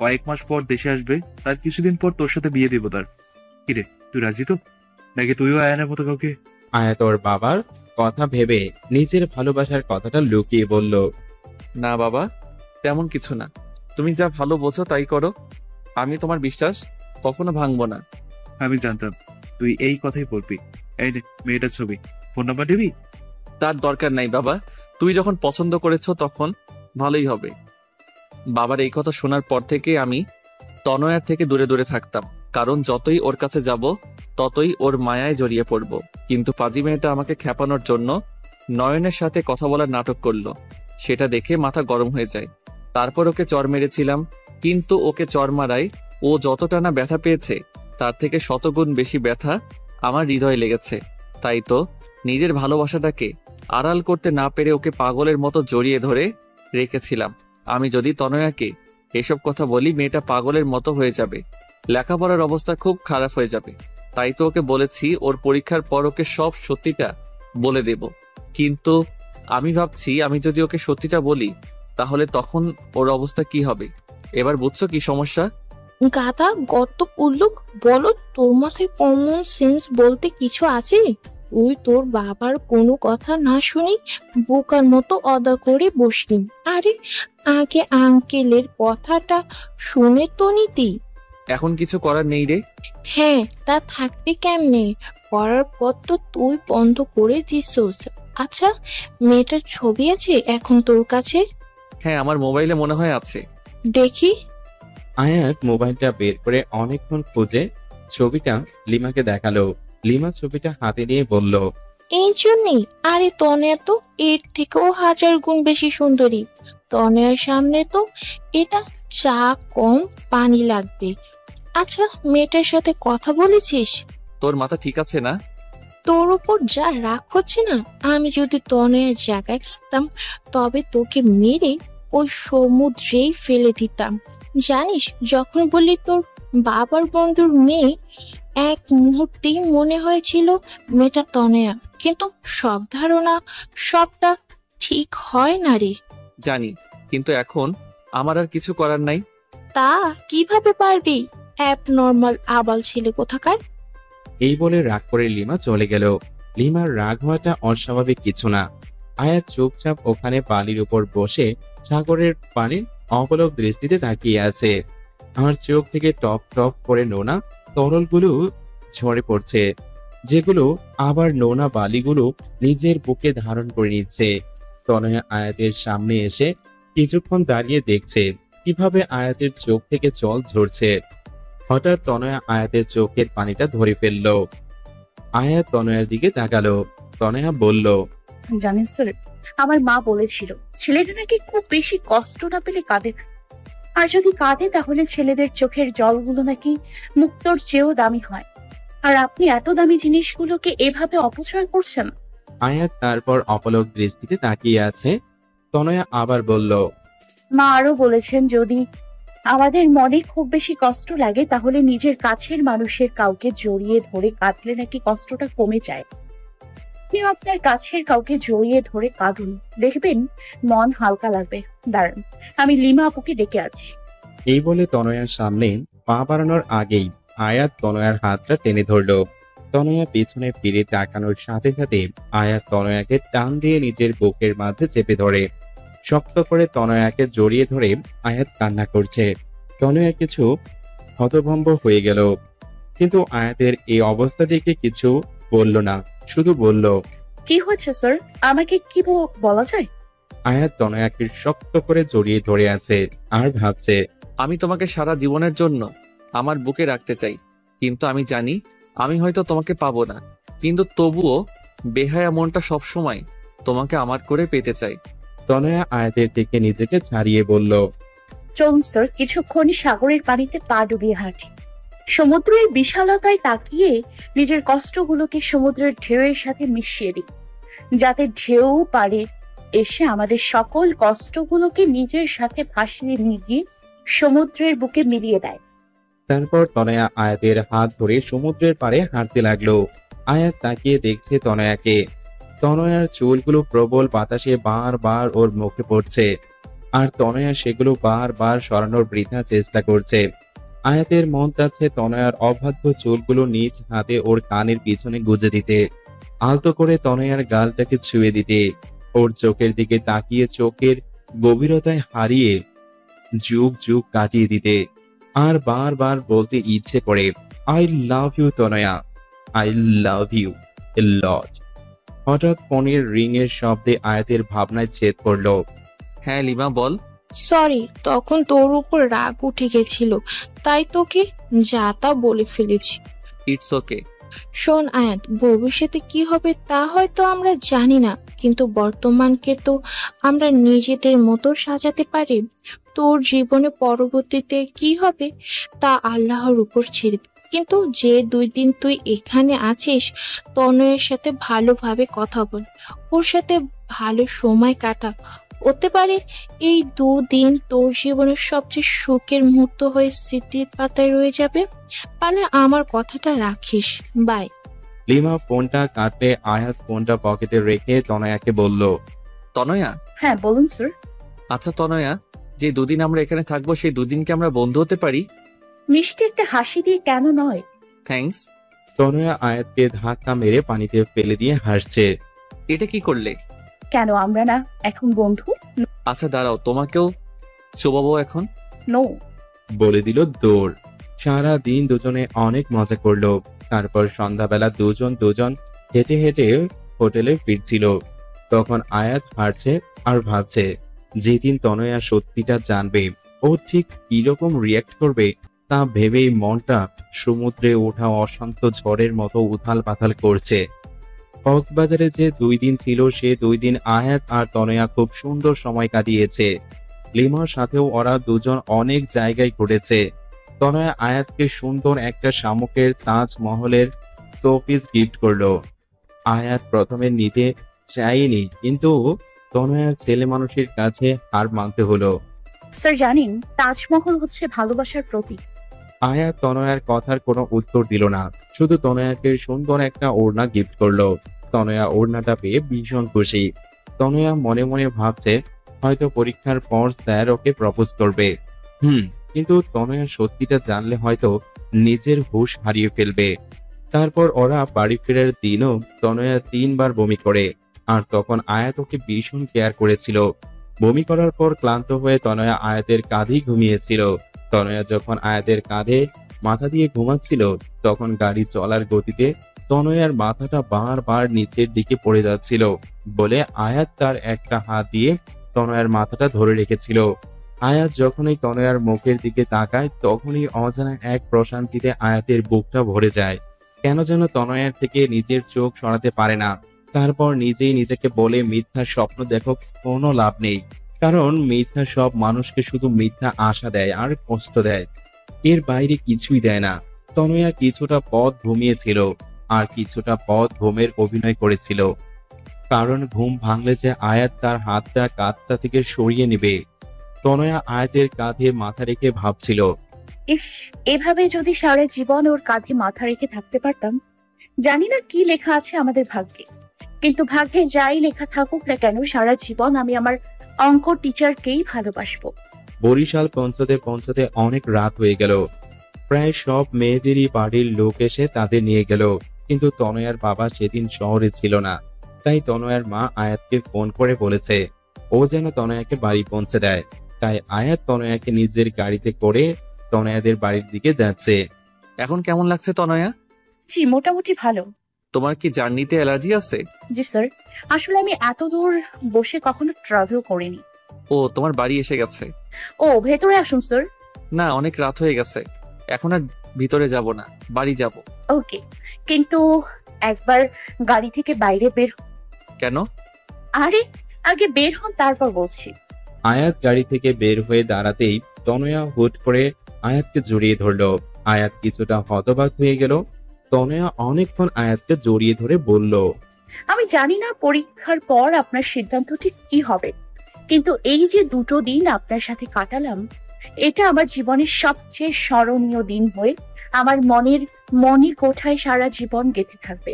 কয়েক মাস পর দেশে আসবে। তার কিছুদিন পর তোর সাথে বিয়ে দেবো তার। কিরে, তুই রাজি তো? নাকি তুইও আয়ানের মতো কাউকে? আয়াত ওর বাবার কথা ভেবে নিজের ভালোবাসার কথাটা লুকিয়ে বলল, না বাবা, তেমন কিছু না, তুমি যা ভালো বোঝো তাই করো। আমি তোমার বিশ্বাস কখনো ভাঙবো না। আমি জানতাম তুই এই কথাই বলবি। এই নে মেয়েটার ছবি, ফোন নাম্বার দিবি? তার দরকার নাই বাবা, তুই যখন পছন্দ করেছো তখন ভালোই হবে। বাবার এই কথা শোনার পর থেকে আমি তনয়ার থেকে দূরে দূরে থাকতাম, কারণ যতই ওর কাছে যাব ততই ওর মায়ায় জড়িয়ে পড়ব। কিন্তু পাজি মেয়েটা আমাকে খেপানোর জন্য নয়নের সাথে কথা বলার নাটক করলো। সেটা দেখে মাথা গরম হয়ে যায়। তারপর ওকে চর মেরেছিলাম, কিন্তু ওকে চর মারায় ও যতটা না ব্যথা পেয়েছে তার থেকে শতগুণ বেশি ব্যথা আমার হৃদয়ে লেগেছে। তাই তো নিজের ভালোবাসাটাকে আড়াল করতে না পেরে ওকে পাগলের মতো জড়িয়ে ধরে রেখেছিলাম। আমি যদি তনয়াকে এসব কথা বলি, মেয়েটা পাগলের মতো হয়ে যাবে, লেখাপড়ার অবস্থা খুব খারাপ হয়ে যাবে। তাই তো ওকে বলেছি ওর পরীক্ষার পর ওকে সব সত্যিটা বলে দেব। কিন্তু আমি ভাবছি আমি যদি ওকে সত্যিটা বলি তাহলে তখন ওর অবস্থা কি হবে। এবার বুঝছো কি সমস্যা? গাদা গর্ত উল্লুক, বলো তোর মাথায় কমন সেন্স বলতে কিছু আছে? তুই তোর বাবার কোনো কথা না শুনি বোকার মতো অদা করে বসলি। আরে আগে আঙ্কেলের কথাটা শুনে তো নিতি। এখন কিছু করার নেই রে। হ্যাঁ, তা থাকবে কেমনে? পড়ার পর তো তুই বন্ধ করে দিছস। আচ্ছা, মেয়েটার ছবি আছে এখন তোর কাছে? হ্যাঁ, আমার মোবাইলে মনে হয় আছে। দেখি। আয়াত মোবাইলটা বের করে অনেকক্ষণ খুঁজে ছবিটা লিমাকে দেখালো। লিমা ছবিটা হাতে নিয়ে বলল, এই জন্যই। আরে তনয়া তো এর থেকেও 1000 গুণ বেশি সুন্দরী। তনয়ার সামনে তো এটা চা কম পানি লাগবে। আচ্ছা, মেয়েটার সাথে কথা বলেছিস? তোর মাথা ঠিক আছে না? তোর উপর যা রাগ হচ্ছে না, আমি যদি তনয়ার জায়গায় থাকতাম তবে তোকে মেরে ওই সমুদ্রেই ফেলে দিতাম। জানিস, যখন বললি তোর বাবার বন্ধুর মেয়ে, এক মুহূর্তেই মনে হয়েছিল মেয়েটা তনয়া। কিন্তু সব ধারণা সবটা ঠিক হয় না রে। জানি, কিন্তু এখন আমার আর কিছু করার নাই। তা কিভাবে পারবি? অ্যাবনর্মাল আবাল ছেলে কোথাকার। এই বলে রাগ করে লিমা চলে গেল। লিমার রাগ হওয়াটা অস্বাভাবিক কিছু না। আয়াত চুপচাপ ওখানে বালির উপর বসে সাগরের পানির অপলক দৃষ্টিতে তাকিয়ে আছে। আমার চোখ থেকে টপ টপ করে নোনা তরলগুলো ঝরে পড়ছে, যেগুলো আবার নোনা বালিগুলো নিজের বুকে ধারণ করে নিচ্ছে। তনয়া আয়াতের সামনে এসে কিছুক্ষণ দাঁড়িয়ে দেখছে কিভাবে আয়াতের চোখ থেকে জল ঝরছে। হঠাৎ তনয়া আয়াতের চোখের পানিটা ধরে ফেলল। আয়াত তনয়ার দিকে তাকালো। তনয়া বলল, জানেন স্যার, আমার মা বলেছিল ছেলেটা নাকি খুব বেশি কষ্ট না পেলে কাঁদে না। আর যদি কাঁদে তাহলে ছেলেদের চোখের জলগুলো নাকি মুক্তোর চেয়েও দামি হয়। আর আপনি এত দামি জিনিসগুলোকে এভাবে অপচয় করছেন। আয়াত তারপর অপলক দৃষ্টিতে তাকিয়ে আছে। তনয়া আবার বলল, মা আরো বলেছেন যদি আমাদের মনে খুব বেশি কষ্ট লাগে তাহলে নিজের কাছের মানুষের কাউকে জড়িয়ে ধরে কাঁদলে নাকি কষ্টটা কমে যায়। আপনিও আপনার কাছের কাউকে জড়িয়ে ধরে কাঁদুন, দেখবেন মন হালকা লাগবে। দাঁড়ান, আমি লিমা আপুকে ডেকে আছি। এই বলে তনয়ার সামনে পা বাড়ানোর আগেই আয়াত তনয়ার হাতটা টেনে ধরল। তনয়া পিছনে ফিরে তাকানোর সাথে সাথে আয়াত তনয়াকে টান দিয়ে নিজের বুকের মাঝে চেপে ধরে। শক্ত করে তনয়াকে জড়িয়ে ধরে আয়াত কান্না করছে। তনয়া কিছু হতভম্ব হয়ে গেল, কিন্তু আয়াতের এই অবস্থা দেখে কিছু বলল না, শুধু বলল, কি হয়েছে স্যার, আমাকে কি বলা যায়? আয়াত তনয়াকে শক্ত করে জড়িয়ে ধরে আছে আর ভাবছে, আমি তোমাকে সারা জীবনের জন্য আমার বুকে রাখতে চাই, কিন্তু আমি জানি আমি হয়তো তোমাকে পাবো না, কিন্তু তবুও বেহায়া মনটা সবসময় তোমাকে আমার করে পেতে চাই। তনয়া আয়াতের থেকে নিজেকে ছাড়িয়ে বলল, চলুন স্যার, কিছুক্ষণ সাগরের পানিতে পা ডুবিয়ে হাঁটি। সমুদ্রের বিশালতায় তাকিয়ে নিজের কষ্টগুলোকে সমুদ্রের ঢেউয়ের সাথে মিশিয়ে দিই, যাতে ঢেউ পারে এসে আমাদের সকল কষ্টগুলোকে নিজের সাথে ভাসিয়ে নিয়ে গিয়ে সমুদ্রের বুকে মিলিয়ে দেয়। তারপর তনয়া আয়াতের হাত ধরে সমুদ্রের পাড়ে হাঁটতে লাগলো। আয়াত তাকিয়ে দেখছে তনয়াকে। তনয়ার চুলগুলো প্রবল বাতাসে বারবার ওর মুখে পড়ছে, আর তনয়া সেগুলো বারবার সরানোর বৃথা চেষ্টা করছে। আয়াতের মন চাচ্ছে তনয়ার অবাধ্য চুলগুলো নিজ হাতে ওর কানের পিছনে গুজে দিতে, আলতো করে তনয়ার গালটাকে ছুঁয়ে দিতে, ওর চোখের দিকে তাকিয়ে চোখের গভীরতায় হারিয়ে যুগ যুগ কাটিয়ে দিতে, আর বারবার বলতে ইচ্ছে করে, I love you Tanaya, I love you a lot. হঠাৎ ফোনের রিং এর শব্দে আয়াতের ভাবনায় ছেদ পড়ল। হ্যাঁ লিমা, বল। সরি, তখন তোর উপর রাগ উঠে গেছিল, তাই তোকে যা তা বলে ফেলেছি। It's okay. শোন আয়াত, ভবিষ্যতে কি হবে তা হয়তো আমরা জানি না, কিন্তু বর্তমানকে তো আমরা নিজেদের মতো সাজাতে পারি। তোর জীবনে পরবর্তীতে কি হবে তা আল্লাহর উপর ছেড়ে দে। কিন্তু যে 2 দিন তুই এখানে আছিস, তনয়ের সাথে ভালোভাবে কথা বল, ওর সাথে ভালো সময় কাটা। হতে পারে এই 2 দিন তোর জীবনের সবচেয়ে সুখের মুহূর্ত হয়ে স্মৃতির পাতায় রয়ে যাবে। পারলে আমার কথাটা রাখিস। বাই। লিমা ফোনটা কাটলে আয়াত ফোনটা পকেটে রেখে তনয়াকে বলল, তনয়া। হ্যাঁ বলুন স্যার। আচ্ছা তনয়া, যে 2 দিন আমরা এখানে থাকবো সেই 2 দিনকে আমরা বন্ধু হতে পারি? মিষ্টি একটা হাসি দিয়ে কেন নয়? থ্যাঙ্কস। তনয়া আয়াতকে ধাক্কা মেরে পানিতে ফেলে দিয়ে হাসছে। এটা কি করলে? কেন আমরা না এখন বন্ধু? আচ্ছা দাঁড়াও, তোমাকেও চোবাবো এখন। নো। বলে দিল দৌড়। সারা দিন দুজনে অনেক মজা করলো। তারপর সন্ধ্যাবেলা দুজন হেঁটে হেঁটে হোটেলে ফিরছিল। তখন আয়াত হাঁটছে আর ভাবছে, যেদিন তনয়া সত্যিটা জানবে ও ঠিক কিরকম রিয়াক্ট করবে তা ভেবেই মনটা সমুদ্রে ওঠা অশান্ত ঝড়ের মতো উথাল পাথাল করছে। কক্সবাজারে যে 2 দিন ছিল সে 2 দিন আয়াত আর তনয়া খুব সুন্দর সময় কাটিয়েছে। লিমার সাথেও ওরা দুজন অনেক জায়গায় ঘুরেছে। তনয়া আয়াতকে সুন্দর একটা শামুকের তাজমহলের শোপিস গিফট করলো। আয়াত প্রথমে নিতে চাইনি, কিন্তু তনয়ার ছেলে মানুষের কাছে হার মানতে হলো। স্যার জানেন, তাজমহল হচ্ছে ভালোবাসার প্রতীক। আয়াত তনয়ার কথার কোনো উত্তর দিল না, শুধু তনয়াকে সুন্দর একটা ওড়না গিফট করলো। তনয়া ওড়নাটা পেয়ে ভীষণ খুশি। তনয়া মনে মনে ভাবছে হয়তো পরীক্ষার পর স্যার ওকে প্রপোজ করবে। কিন্তু তনয়া সত্যিটা জানলে হয়তো নিজের হুঁশ হারিয়ে ফেলবে। তারপর ওরা বাড়ি ফেরার দিনও তনয়া 3 বার বমি করে, আর তখন আয়াত ওকে ভীষণ কেয়ার করেছিল। বমি করার পর ক্লান্ত হয়ে তনয়া আয়াতের কাঁধেই ঘুমিয়েছিল। তনয়া যখন আয়াতের কাঁধে মাথা দিয়ে ঘুমাচ্ছিল, তখন গাড়ি চলার গতিতে তনয়ার মাথাটা বারবার নিচের দিকে পড়ে যাচ্ছিল বলে আয়াত তার একটা হাত দিয়ে তনয়ার মাথাটা ধরে রেখেছিল। আয়াত যখনই তনয়ার মুখের দিকে তাকায়, তখনই অজানা এক প্রশান্তিতে আয়াতের বুকটা ভরে যায়। কেন যেন তনয়ার থেকে নিজের চোখ সরাতে পারে না। তারপর নিজেই নিজেকে বলে, মিথ্যা স্বপ্ন দেখো, কোনো লাভ নেই, কারণ মিথ্যা সব মানুষকে শুধু মিথ্যা আশা দেয় আর কষ্ট দেয়, এর বাইরে কিছুই দেয় না। তনয়া কিছুটা পথ ঘুমিয়েছিল আর কিছুটা পথ ঘুমের অভিনয় করেছিল, কারণ ঘুম ভাঙলে যে আয়াত তার হাতটা কাঁধটা থেকে সরিয়ে নেবে। তনয়া আয়াতের কাঁধে মাথা রেখে ভাবছিল, ইস, এভাবে যদি সারা জীবন ওর কাঁধে মাথা রেখে থাকতে পারতাম। জানি না কি লেখা আছে আমাদের ভাগ্যে, কিন্তু ভাগ্যে যাই লেখা থাকুক না কেন, সারা জীবন আমি আমার অঙ্ক টিচারকেই ভালোবাসবো। বরিশাল পৌঁছতে পৌঁছতে অনেক রাত হয়ে গেল। প্রায় সব মেয়েদেরই বাড়ির লোক এসে তাদের নিয়ে গেল, কিন্তু তনয়ার বাবা সেদিন শহরে ছিল না। তাই তনয়ার মা আয়াতকে ফোন করে বলেছে ও যেন তনয়াকে বাড়ি পৌঁছে দেয়। তাই আয়াত তনয়াকে নিজের গাড়িতে করে তনয়াদের বাড়ির দিকে যাচ্ছে। এখন কেমন লাগছে তনয়া? জি, মোটামুটি ভালো। তোমার কি জার্নিতে অ্যালার্জি আছে? জি স্যার, আসলে আমি এত দূর বসে কখনো ট্রাভেল করিনি। ও, তোমার বাড়ি এসে গেছে? ও, ভেতরে আসুন স্যার। না, অনেক রাত হয়ে গেছে, এখন আর ভিতরে যাব না, বাড়ি যাব। ওকে, কিন্তু একবার গাড়ি থেকে বাইরে বের কেন? আরে আগে বের হন, তারপর বলছি। আয়াত গাড়ি থেকে বের হয়ে দাঁড়াতেই তনয়া হুট করে আয়াতকে জড়িয়ে ধরলো। আয়াত কিছুটা হতবাক হয়ে গেল। তনয়া অনেকক্ষণ আয়াতকে জড়িয়ে ধরে বলল, আমি জানি না পরীক্ষার পর আপনার সিদ্ধান্ত ঠিক কি হবে, কিন্তু এই যে 2 দিন আপনার সাথে কাটালাম, এটা আমার জীবনের সবচেয়ে স্মরণীয় দিন হয়ে আমার মনে কোঠায় সারা জীবন গেঁথে থাকবে।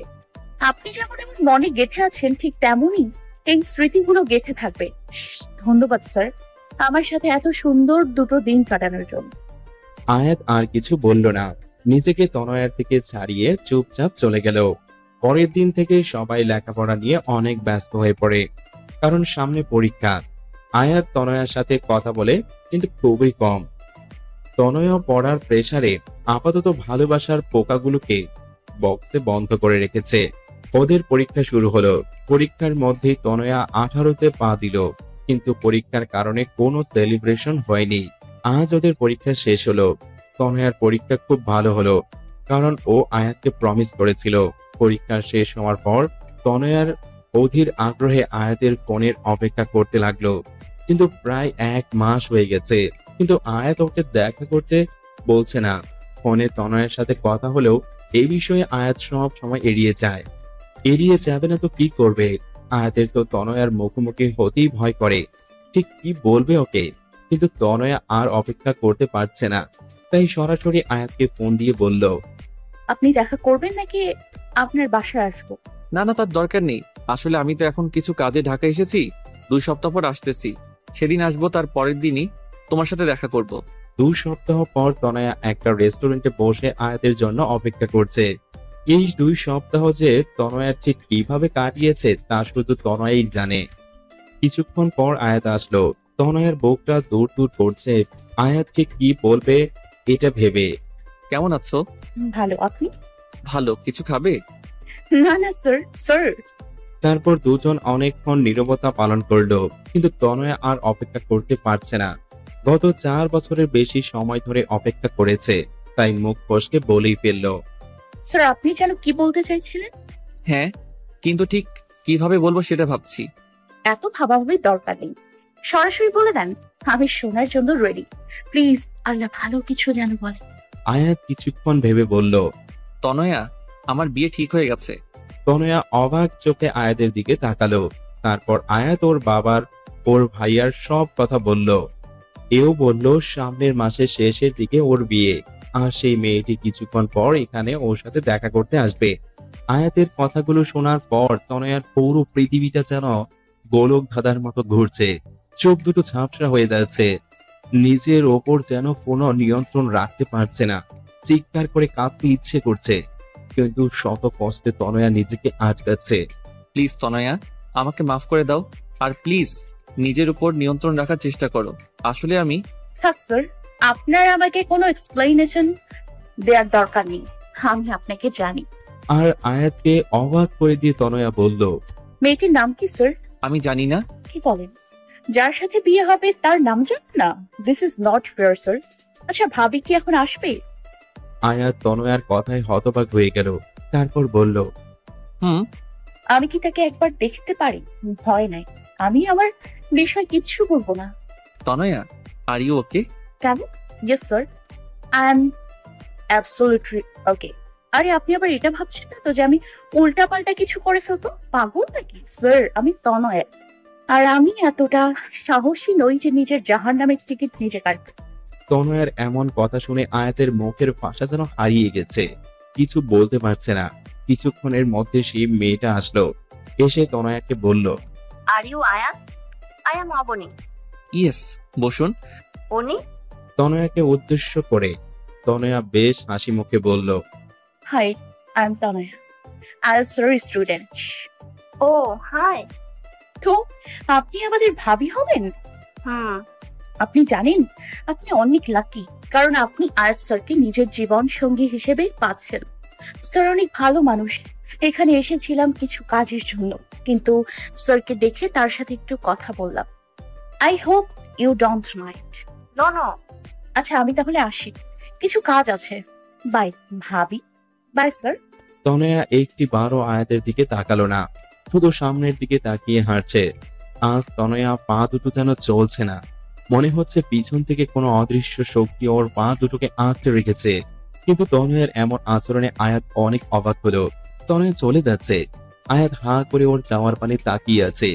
আপনি যেমন আমার মনে গেঁথে আছেন, ঠিক তেমনই এই স্মৃতিগুলো গেঁথে থাকবে। ধন্যবাদ স্যার, আমার সাথে এত সুন্দর 2 দিন কাটানোর জন্য। আয়াত আর কিছু বলল না, নিজেকে তনয়ার থেকে ছাড়িয়ে চুপচাপ চলে গেল। পরের দিন থেকে সবাই লেখাপড়া নিয়ে অনেক ব্যস্ত হয়ে পড়ে, কারণ সামনে পরীক্ষা। আয়াত তনয়ার সাথে কথা বলে, কিন্তু খুবই কম। তনয়া পড়ার প্রেসারে আপাতত ভালোবাসার পোকাগুলোকে বক্সে বন্ধ করে রেখেছে। ওদের পরীক্ষা শুরু হলো। পরীক্ষার মধ্যেই তনয়া 18তে পা দিল, কিন্তু পরীক্ষার কারণে কোনো সেলিব্রেশন হয়নি। আজ ওদের পরীক্ষা শেষ হলো। তনয়ার পরীক্ষা খুব ভালো হলো, কারণ ও আয়াতকে প্রমিস করেছিল। পরীক্ষা শেষ হওয়ার পর তনয়ার অধীর আগ্রহে আয়াতের ফোনের অপেক্ষা করতে লাগলো, কিন্তু প্রায় 1 মাস হয়ে গেছে, কিন্তু আয়াত ওকে দেখা করতে বলছে না। ফোনে তনয়ের সাথে কথা হলেও এই বিষয়ে আয়াত সব সময় এড়িয়ে যায়। এড়িয়ে যাবে না তো কি করবে? আয়াতের তো তনয়ার মুখোমুখি হতেই ভয় করে, ঠিক কি বলবে ওকে। কিন্তু তনয়া আর অপেক্ষা করতে পারছে না, তাই সরাসরি আয়াতকে ফোন দিয়ে বলল, আপনি দেখা করবেন নাকি আপনার বাসায় আসবো? না না, তার দরকার নেই। আসলে আমি তো এখন কিছু কাজে ঢাকা এসেছি, 2 সপ্তাহ পর আসতেছি। সেদিন আসবো, তার পরের দিনই তোমার সাথে দেখা করব। 2 সপ্তাহ পর তনয়া একটা রেস্টুরেন্টে বসে আয়াতের জন্য অপেক্ষা করছে। এই 2 সপ্তাহ যে তনয়া ঠিক কিভাবে কাটিয়েছে তা শুধু তনয়াই জানে। কিছুক্ষণ পর আয়াত আসলো। তনয়ার বুকটা দূর দূর করছে, আয়াতকে কি বলবে এটা ভেবে। কেমন আছো? ভালো, আপনি? ভালো। কিছু খাবে? না না স্যার, স্যার। তারপর দুজন অনেকক্ষণ নীরবতা পালন করলো, কিন্তু তনয়া আর অপেক্ষা করতে পারছে না। গত 4 বছরের বেশি সময় ধরে অপেক্ষা করেছে, তাই মুখ ফসকে বলেই ফেললো, স্যার, আপনি যেন কি বলতে চাইছিলেন? হ্যাঁ, কিন্তু ঠিক কিভাবে বলবো সেটা ভাবছি। এত ভাবাভাবির দরকার নেই, সরাসরি বলে দেন আমি শোনার জন্য রেডি। প্লিজ, আল্লাহ ভালো কিছু যেন বলে। আয়াত কিছুক্ষণ ভেবে বলল। তনয়া, আমার বিয়ে ঠিক হয়ে গেছে। তনয়া অবাক চোখে আয়াতের দিকে তাকালো। তারপর আয়াত ওর বাবার, ওর ভাইয়ার সব কথা বলল। এও বলল সামনের মাসের শেষের দিকে ওর বিয়ে, আর সেই মেয়েটি কিছুক্ষণ পর এখানে ওর সাথে দেখা করতে আসবে। আয়াতের কথাগুলো শোনার পর তনয়ার পুরো পৃথিবীটা যেন গোলক ধাঁধার মতো ঘুরছে। চোখ দুটো ঝাপসা হয়ে যাচ্ছে। নিজের ওপর যেন কোনো নিয়ন্ত্রণ রাখতে পারছে না। চিৎকার করে কাঁদতে ইচ্ছে করছে, কিন্তু শত কষ্টে তনয়া নিজেকে আটকাচ্ছে। প্লিজ তনয়া, আমাকে মাফ করে দাও। আর প্লিজ নিজের উপর নিয়ন্ত্রণ রাখার চেষ্টা করো। আসলে আমি থাক স্যার, আপনার আমাকে কোনো এক্সপ্লেনেশন দেওয়ার দরকার নেই, আমি আপনাকে জানি। আর আয়াতকে অবাক করে দিয়ে তনয়া বলল। মেয়েটির নাম কি স্যার? আমি জানি না। কি বলেন? যার সাথে বিয়ে হবে তার নাম জানেন না? This is not fair sir. আচ্ছা, ভাবি কি এখন আসবে? আয়াত তনয়ার কথায় হতবাক হয়ে গেল। তারপর বলল, আমি কি তাকে একবার দেখতে পারি? ভয় নাই, আমি আমার বিষয় কিচ্ছু বলবো না। তনয়া, আর ইউ ওকে? কেন? Yes sir, I am absolutely ওকে। আরে আপনি আবার এটা ভাবছেন না তো যে আমি উল্টাপাল্টা কিছু করে ফেলবো? পাগল নাকি স্যার? আমি তনয়া, আর আমি এতটা সাহসী নই যে নিজের জাহান্নামের টিকিট নিজে কাটবো। তনয়ার এমন কথা শুনে আয়াতের মুখের ভাষা যেন হারিয়ে গেছে, কিছু বলতে পারছে না। কিছুক্ষণের মধ্যে সেই মেয়েটা আসলো, এসে তনয়াকে বলল, are you Ayat? I am Abani. Yes, বসুন। উনি? তনয়াকে উদ্দেশ্য করে তনয়া বেশ হাসি মুখে বলল, hi, I am Tanaya, IELTS student. Oh hi. তো আপনি আমাদের ভাবি হবেন? হুম। আপনি জানেন আপনি অনেক লাকি, কারণ আপনি আয়াত স্যারকে নিজের জীবন সঙ্গী হিসেবে পাচ্ছেন। স্যার অনেক ভালো মানুষ। এখানে এসেছিলাম কিছু কাজের জন্য, কিন্তু স্যারকে দেখে তার সাথে একটু কথা বললাম। I hope you don't mind. No no. আচ্ছা, আমি তাহলে আসি, কিছু কাজ আছে। বাই ভাবি। By sir. তনয়া একটি বারও আয়াতের দিকে তাকালো না, শুধু সামনের দিকে তাকিয়ে হাঁটছে। আজ তনয়া পা দুটো যেন চলছে না, মনে হচ্ছে পিছন থেকে কোনো অদৃশ্য শক্তি ওর পা দুটোকে আঁকড়ে রেখেছে। কিন্তু তনয়ের এমন আচরণে আয়াত অনেক অবাক হলো। তনয়া চলে যাচ্ছে, আয়াত হাঁ করে ওর যাওয়ার পানে তাকিয়ে আছে।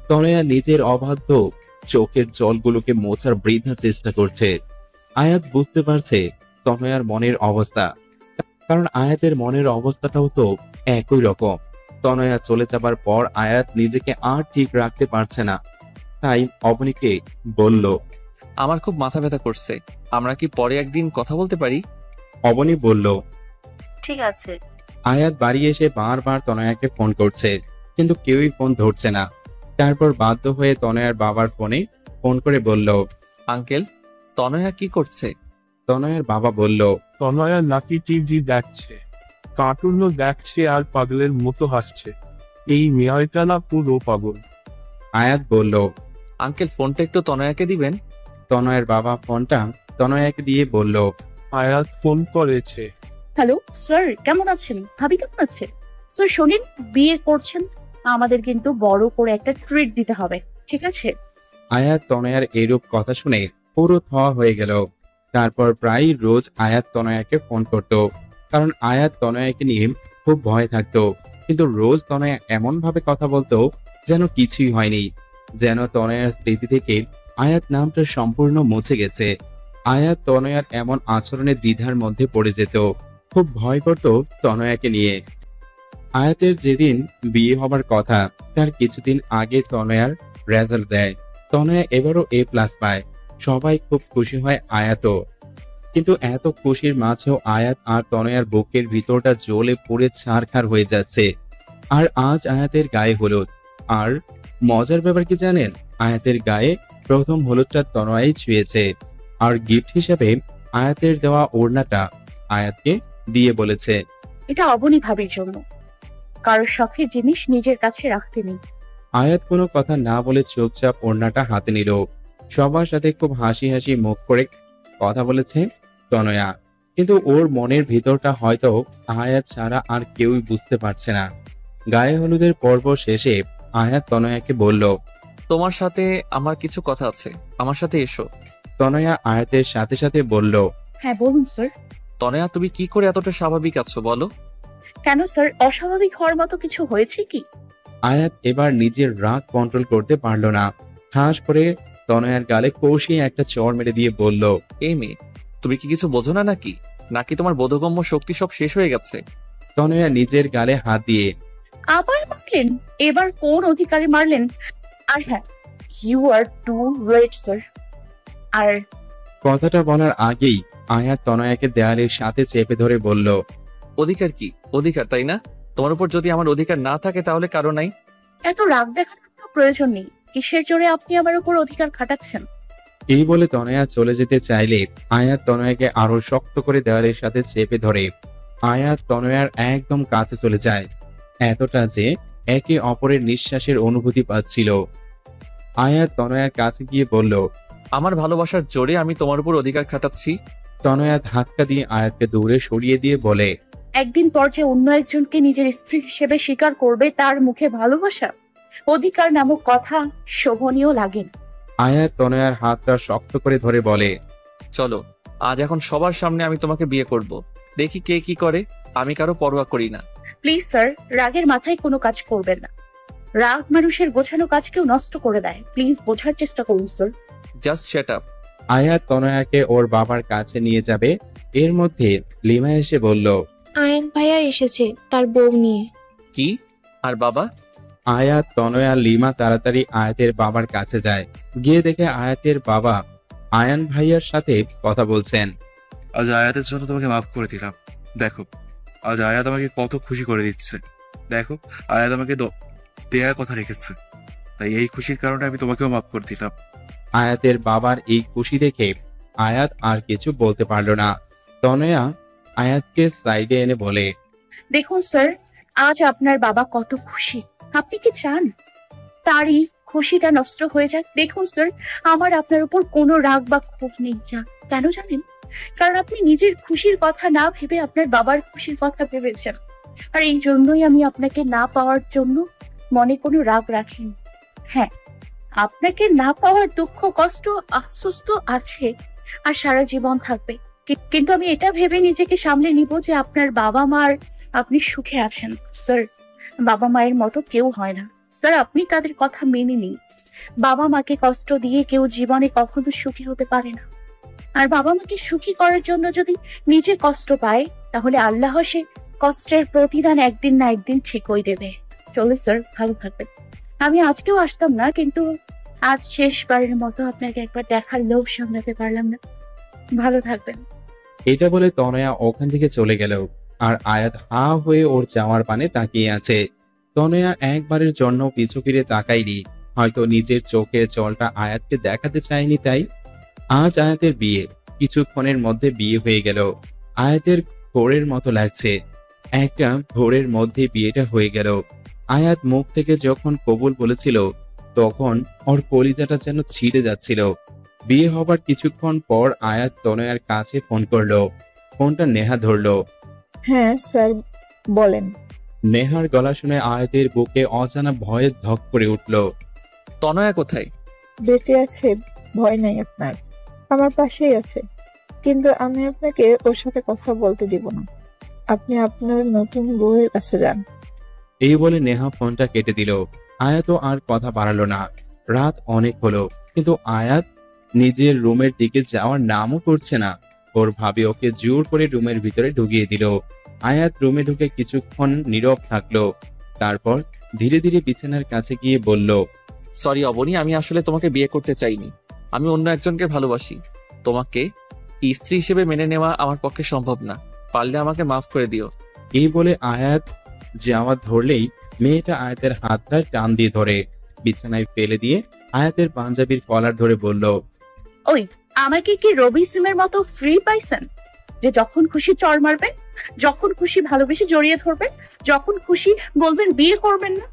তনয়া নিজের অবাধ্য চোখের জলগুলোকে মোছার বৃথা চেষ্টা করছে। আয়াত বুঝতে পারছে তনয়ার মনের অবস্থা, কারণ আয়াতের মনের অবস্থাটাও তো একই রকম। তনয়া চলে যাবার পর আয়াত নিজেকে আর ঠিক রাখতে পারছে না, তাই অবনীকে বলল, আমার খুব মাথা ব্যথা করছে, আমরা কি পরে একদিন কথা বলতে পারি? অবনী বলল, ঠিক আছে। আয়াত বাড়ি এসে বারবার তনয়াকে ফোন করছে, কিন্তু কেউই ফোন ধরছে না। তারপর বাধ্য হয়ে তনয়ার বাবার ফোনে ফোন করে বলল, আঙ্কেল, তনয়া কি করছে? তনয়ার বাবা বলল, তনয়া নাকি টিভি দেখছে, কার্টুনও দেখছে আর পাগলের মতো হাসছে। এই মেয়েটা না পুরো পাগল। আয়াত বলল, আঙ্কেল, ফোনটা একটু তনয়াকে দিবেন। তনয়ের বাবা ফোনটা তনয়াকে দিয়ে বলল, আয়াত ফোন করেছে। হ্যালো স্যার, কেমন আছেন? ভাবি কেমন আছে? স্যার শোনেন, বিয়ে করছেন, আমাদের কিন্তু বড় করে একটা ট্রিট দিতে হবে, ঠিক আছে? আয়াত তনয়ার এরূপ কথা শুনে পুরো থ হয়ে গেল। তারপর প্রায় রোজ আয়াত তনয়াকে ফোন করত, কারণ আয়াত তনয়াকে নিয়ে খুব ভয় থাকতো। কিন্তু রোজ তনয়া এমন ভাবে কথা বলতো যেন কিছুই হয়নি, যেন তনয়ার স্মৃতি থেকে আয়াত নামটা সম্পূর্ণ মুছে গেছে। আয়াত তনয়ার এমন আচরণে দ্বিধার মধ্যে পড়ে যেত, খুব ভয় করত তনয়াকে নিয়ে। আয়াতের যেদিন বিয়ে হবার কথা তার কিছুদিন আগে তনয়ার রেজাল্ট দেয়। তনয়া এবারও A+ পায়। সবাই খুব খুশি হয় আয়াতও। কিন্তু এত খুশির মাঝেও আয়াত আর তনয়ার বুকের ভিতরটা জ্বলে পুড়ে ছারখার হয়ে যাচ্ছে। আর আজ আয়াতের গায়ে হলুদ। আর মজার ব্যাপার কি জানেন, আয়াতের গায়ে প্রথম হলুদটা তনয়াই ছুঁয়েছে। আর গিফট হিসেবে আয়াতের দেওয়া ওড়নাটা আয়াতকে দিয়ে বলেছে, এটা অবনী ভাবির জন্য। কারোর শখের জিনিস নিজের কাছে রাখতে নেই। আয়াত কোনো কথা না বলে চুপচাপ ওড়নাটা হাতে নিল। সবার সাথে খুব হাসি হাসি মুখ করে কথা বলেছে তনয়া, কিন্তু ওর মনের ভিতরটা হয়তো আয়াত ছাড়া আর কেউই বুঝতে পারছে না। গায়ে হলুদের পর্ব শেষে আয়াত তনয়াকে বলল, তোমার সাথে আমার কিছু কথা আছে, আমার সাথে এসো। তনয়া আয়াতের সাথে সাথে বলল, হ্যাঁ বলুন স্যার। তনয়া, তুমি কি করে এতটা স্বাভাবিক আছো বলো? কেন স্যার, অস্বাভাবিক হওয়ার মতো কিছু হয়েছে কি? আয়াত এবার নিজের রাগ কন্ট্রোল করতে পারল না। ঠাস করে তনয়ার গালে কষিয়ে একটা চড় মেরে দিয়ে বলল, এই মেয়ে, তুমি কি কিছু বোঝো না নাকি? নাকি তোমার বোধগম্য শক্তি সব শেষ হয়ে গেছে? তনয়া নিজের গালে হাত দিয়ে, আবার মারলেন? এবার কোন অধিকারে মারলেন? আর হ্যাঁ, you are too late sir. আর কথাটা বলার আগেই আয়াত তনয়াকে দেয়ালের সাথে চেপে ধরে বলল, অধিকার কি? অধিকার, তাই না? তোমার উপর যদি আমার অধিকার না থাকে তাহলে কারো নাই। এত রাগ দেখানোর কোনো প্রয়োজন নেই। কিসের জোরে আপনি আমার উপর অধিকার খাটাচ্ছেন? এই বলে তনয়া চলে যেতে চাইলে আয়াত তনয়াকে আরো শক্ত করে দেওয়ালের সাথে চেপে ধরে। আয়াত তনয়ার একদম কাছে চলে যায়, এতটা যে একে অপরের নিঃশ্বাসের অনুভূতি পাচ্ছিল। আয়াত তনয়ার কাছে গিয়ে বলল, আমার ভালোবাসার জোরে আমি তোমার উপর অধিকার খাটাচ্ছি। তনয়া ধাক্কা দিয়ে আয়াতকে দূরে সরিয়ে দিয়ে বলে, একদিন পর যে অন্য একজনকে নিজের স্ত্রী হিসেবে স্বীকার করবে, তার মুখে ভালোবাসা, অধিকার নামক কথা শোভনীয় লাগে না। আয়াত তনয়ার হাতটা শক্ত করে ধরে বলে, চলো, আজ এখন সবার সামনে আমি তোমাকে বিয়ে করব। দেখি কে কি করে, আমি কারো পরোয়া করি না। প্লিজ স্যার, রাগের মাথায় কোনো কাজ করবেন না। রাগ মানুষের গোছানো কাজকেও নষ্ট করে দেয়। প্লিজ বোঝার চেষ্টা করুন স্যার। Just shut up. আয়াত তনয়াকে ওর বাবার কাছে নিয়ে যাবে, এর মধ্যে লিমা এসে বলল, আয়ান ভাইয়া এসেছে তার বউ নিয়ে। কি? আর বাবা? আয়াত তনয়া লিমা তাড়াতাড়ি আয়াতের বাবার কাছে যায়। গিয়ে দেখে আয়াতের বাবা আয়ান ভাইয়ার সাথে কথা বলছেন। আজ আয়াতের জন্য তোমাকে মাফ করে দিলাম। দেখো, আজ আয়াত আমাকে কত খুশি করে দিচ্ছে। দেখো, আয়াত আমাকে দেয়ার কথা রেখেছে, তাই এই খুশির কারণে আমি তোমাকেও মাফ করে দিলাম। আয়াতের বাবার এই খুশি দেখে আয়াত আর কিছু বলতে পারল না। তনয়া আয়াতকে সাইডে এনে বলে, দেখুন স্যার, আজ আপনার বাবা কত খুশি। আপনি কি চান তারই খুশিটা নষ্ট হয়ে যাক? দেখুন স্যার, আমার আপনার উপর কোনো রাগ বা ক্ষোভ নেই। কেন জানেন? কারণ আপনি নিজের খুশির কথা না ভেবে আপনার বাবার খুশির কথা ভেবেছেন। আর এই জন্যই আমি আপনাকে না পাওয়ার জন্য মনে কোনো রাগ রাখিনি। হ্যাঁ, আপনাকে না পাওয়ার দুঃখ, কষ্ট, আফসোস তো আছে, আর সারা জীবন থাকবে। কিন্তু আমি এটা ভেবে নিজেকে সামলে নিব যে আপনার বাবা মার আপনি সুখে আছেন। স্যার, বাবা মায়ের মতো কেউ হয় না। স্যার, আপনি তাদের কথা মেনে নিন। বাবা মাকে কষ্ট দিয়ে কেউ জীবনে কখনো সুখী হতে পারে না। আর বাবা মাকে সুখী করার জন্য যদি নিজে কষ্ট পায়, তাহলে আল্লাহ সে কষ্টের প্রতিদান একদিন না একদিন ঠিকই দেবে। চলো স্যার, ভালো থাকবেন। আমি আজকেও আসতাম না, কিন্তু আজ শেষবারের মতো আপনাকে একবার দেখার লোভ সামলাতে পারলাম না। ভালো থাকবেন। এটা বলে তনয়া ওখান থেকে চলে গেল। আর আয়াত হা হয়ে ওর যাওয়ার পানে তাকিয়ে আছে। তনয়া একবারের জন্য পিছু ফিরে তাকায়নি, হয়তো নিজের চোখের জলটা আয়াতকে দেখাতে চায়নি তাই। আজ আয়াতের বিয়ে, কিছুক্ষণের মধ্যে বিয়ে হয়ে গেল। আয়াতের ভোরের মতো লাগছে, একটা ভোরের মধ্যে বিয়েটা হয়ে গেল। আয়াত মুখ থেকে যখন কবুল বলেছিল, তখন ওর কলিজাটা যেন ছিঁড়ে যাচ্ছিল। বিয়ে হবার কিছুক্ষণ পর আয়াত তনয়ার কাছে ফোন করলো। ফোনটা নেহা ধরলো। হ্যাঁ স্যার, বলেন। নেহার গলা শুনে আয়াতের বুকে অজানা ভয়ে ধক করে উঠল। তনয়া কোথায়? বেঁচে আছে, ভয় নাই আপনার, আমার পাশেই আছে। কিন্তু আমি আপনাকে ওর সাথে কথা বলতে দিব না। আপনি আপনার নতুন বউয়ের কাছে যান। এই বলে নেহা ফোনটা কেটে দিল। আয়াতও আর কথা বাড়ালো না। রাত অনেক হলো, কিন্তু আয়াত নিজের রুমের দিকে যাওয়ার নামও করছে না। ওর ভাবি ওকে জোর করে রুমের ভিতরে ঢুকিয়ে দিল। আয়াত রুমে ঢুকে কিছুক্ষণ নীরব থাকলো, তারপর ধীরে ধীরে বিছানার কাছে গিয়ে বলল, সরি অবনী, আমি আসলে তোমাকে বিয়ে করতে চাইনি। আমি অন্য একজনকে ভালোবাসি। তোমাকে স্ত্রী হিসেবে মেনে নেওয়া আমার পক্ষে সম্ভব না। পারলে আমাকে মাফ করে দিও। এই বলে আয়াত যাওয়া ধরলেই মেয়েটা আয়াতের হাতটা টান দিয়ে ধরে বিছানায় ফেলে দিয়ে আয়াতের পাঞ্জাবির কলার ধরে বলল, ওই, আমাকে কি রবি সিমের মতো ফ্রি পাইছেন যে যখন খুশি চড় মারবেন, যখন খুশি ভালোবেসে জড়িয়ে ধরবেন, যখন খুশি বলবেন বিয়ে করবেন না,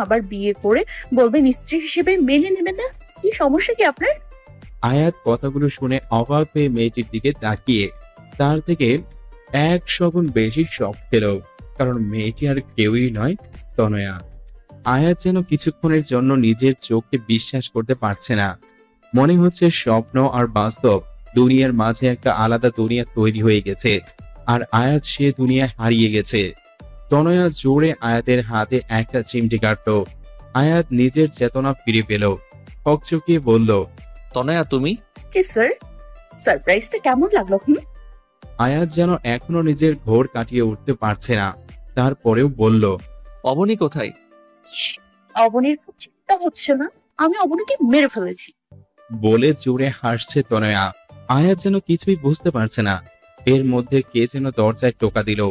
আবার বিয়ে করে বলবেন স্ত্রী হিসেবে মেনে নেবেন না? কি সমস্যা কি আপনার? আয়াত কথাগুলো শুনে অবাক হয়ে মেয়েটির দিকে তাকিয়ে তার থেকে 100 গুণ বেশি শখ পেল। কারণ মেয়েটি আর কেউই নয়, তনয়া। আয়াত যেন কিছুক্ষণের জন্য নিজের চোখকে বিশ্বাস করতে পারছে না। মনে হচ্ছে স্বপ্ন আর বাস্তব দুনিয়ার মাঝে একটা আলাদা দুনিয়া তৈরি হয়ে গেছে, আর আয়াত সে দুনিয়ায় হারিয়ে গেছে। তনয়া জোরে আয়াতের হাতে একটা চিমটি কাটল। আয়াত নিজের চেতনা ফিরে পেল, হকচকিয়ে বলল, তনয়া তুমি? কি স্যার, সারপ্রাইজটা কেমন লাগলো? আয়াত যেন এখনো নিজের ঘোর কাটিয়ে উঠতে পারছে না, তারপরেও বলল, অবনী কোথায়? অবনীর খুব চিন্তা হচ্ছে না? আমি অবনীকে মেরে ফেলেছি। বলে জোরে হাসছে তনয়া। আয়াত যেন কিছুই বুঝতে পারছে না। এর মধ্যে কে যেন দরজায় টোকা দিল।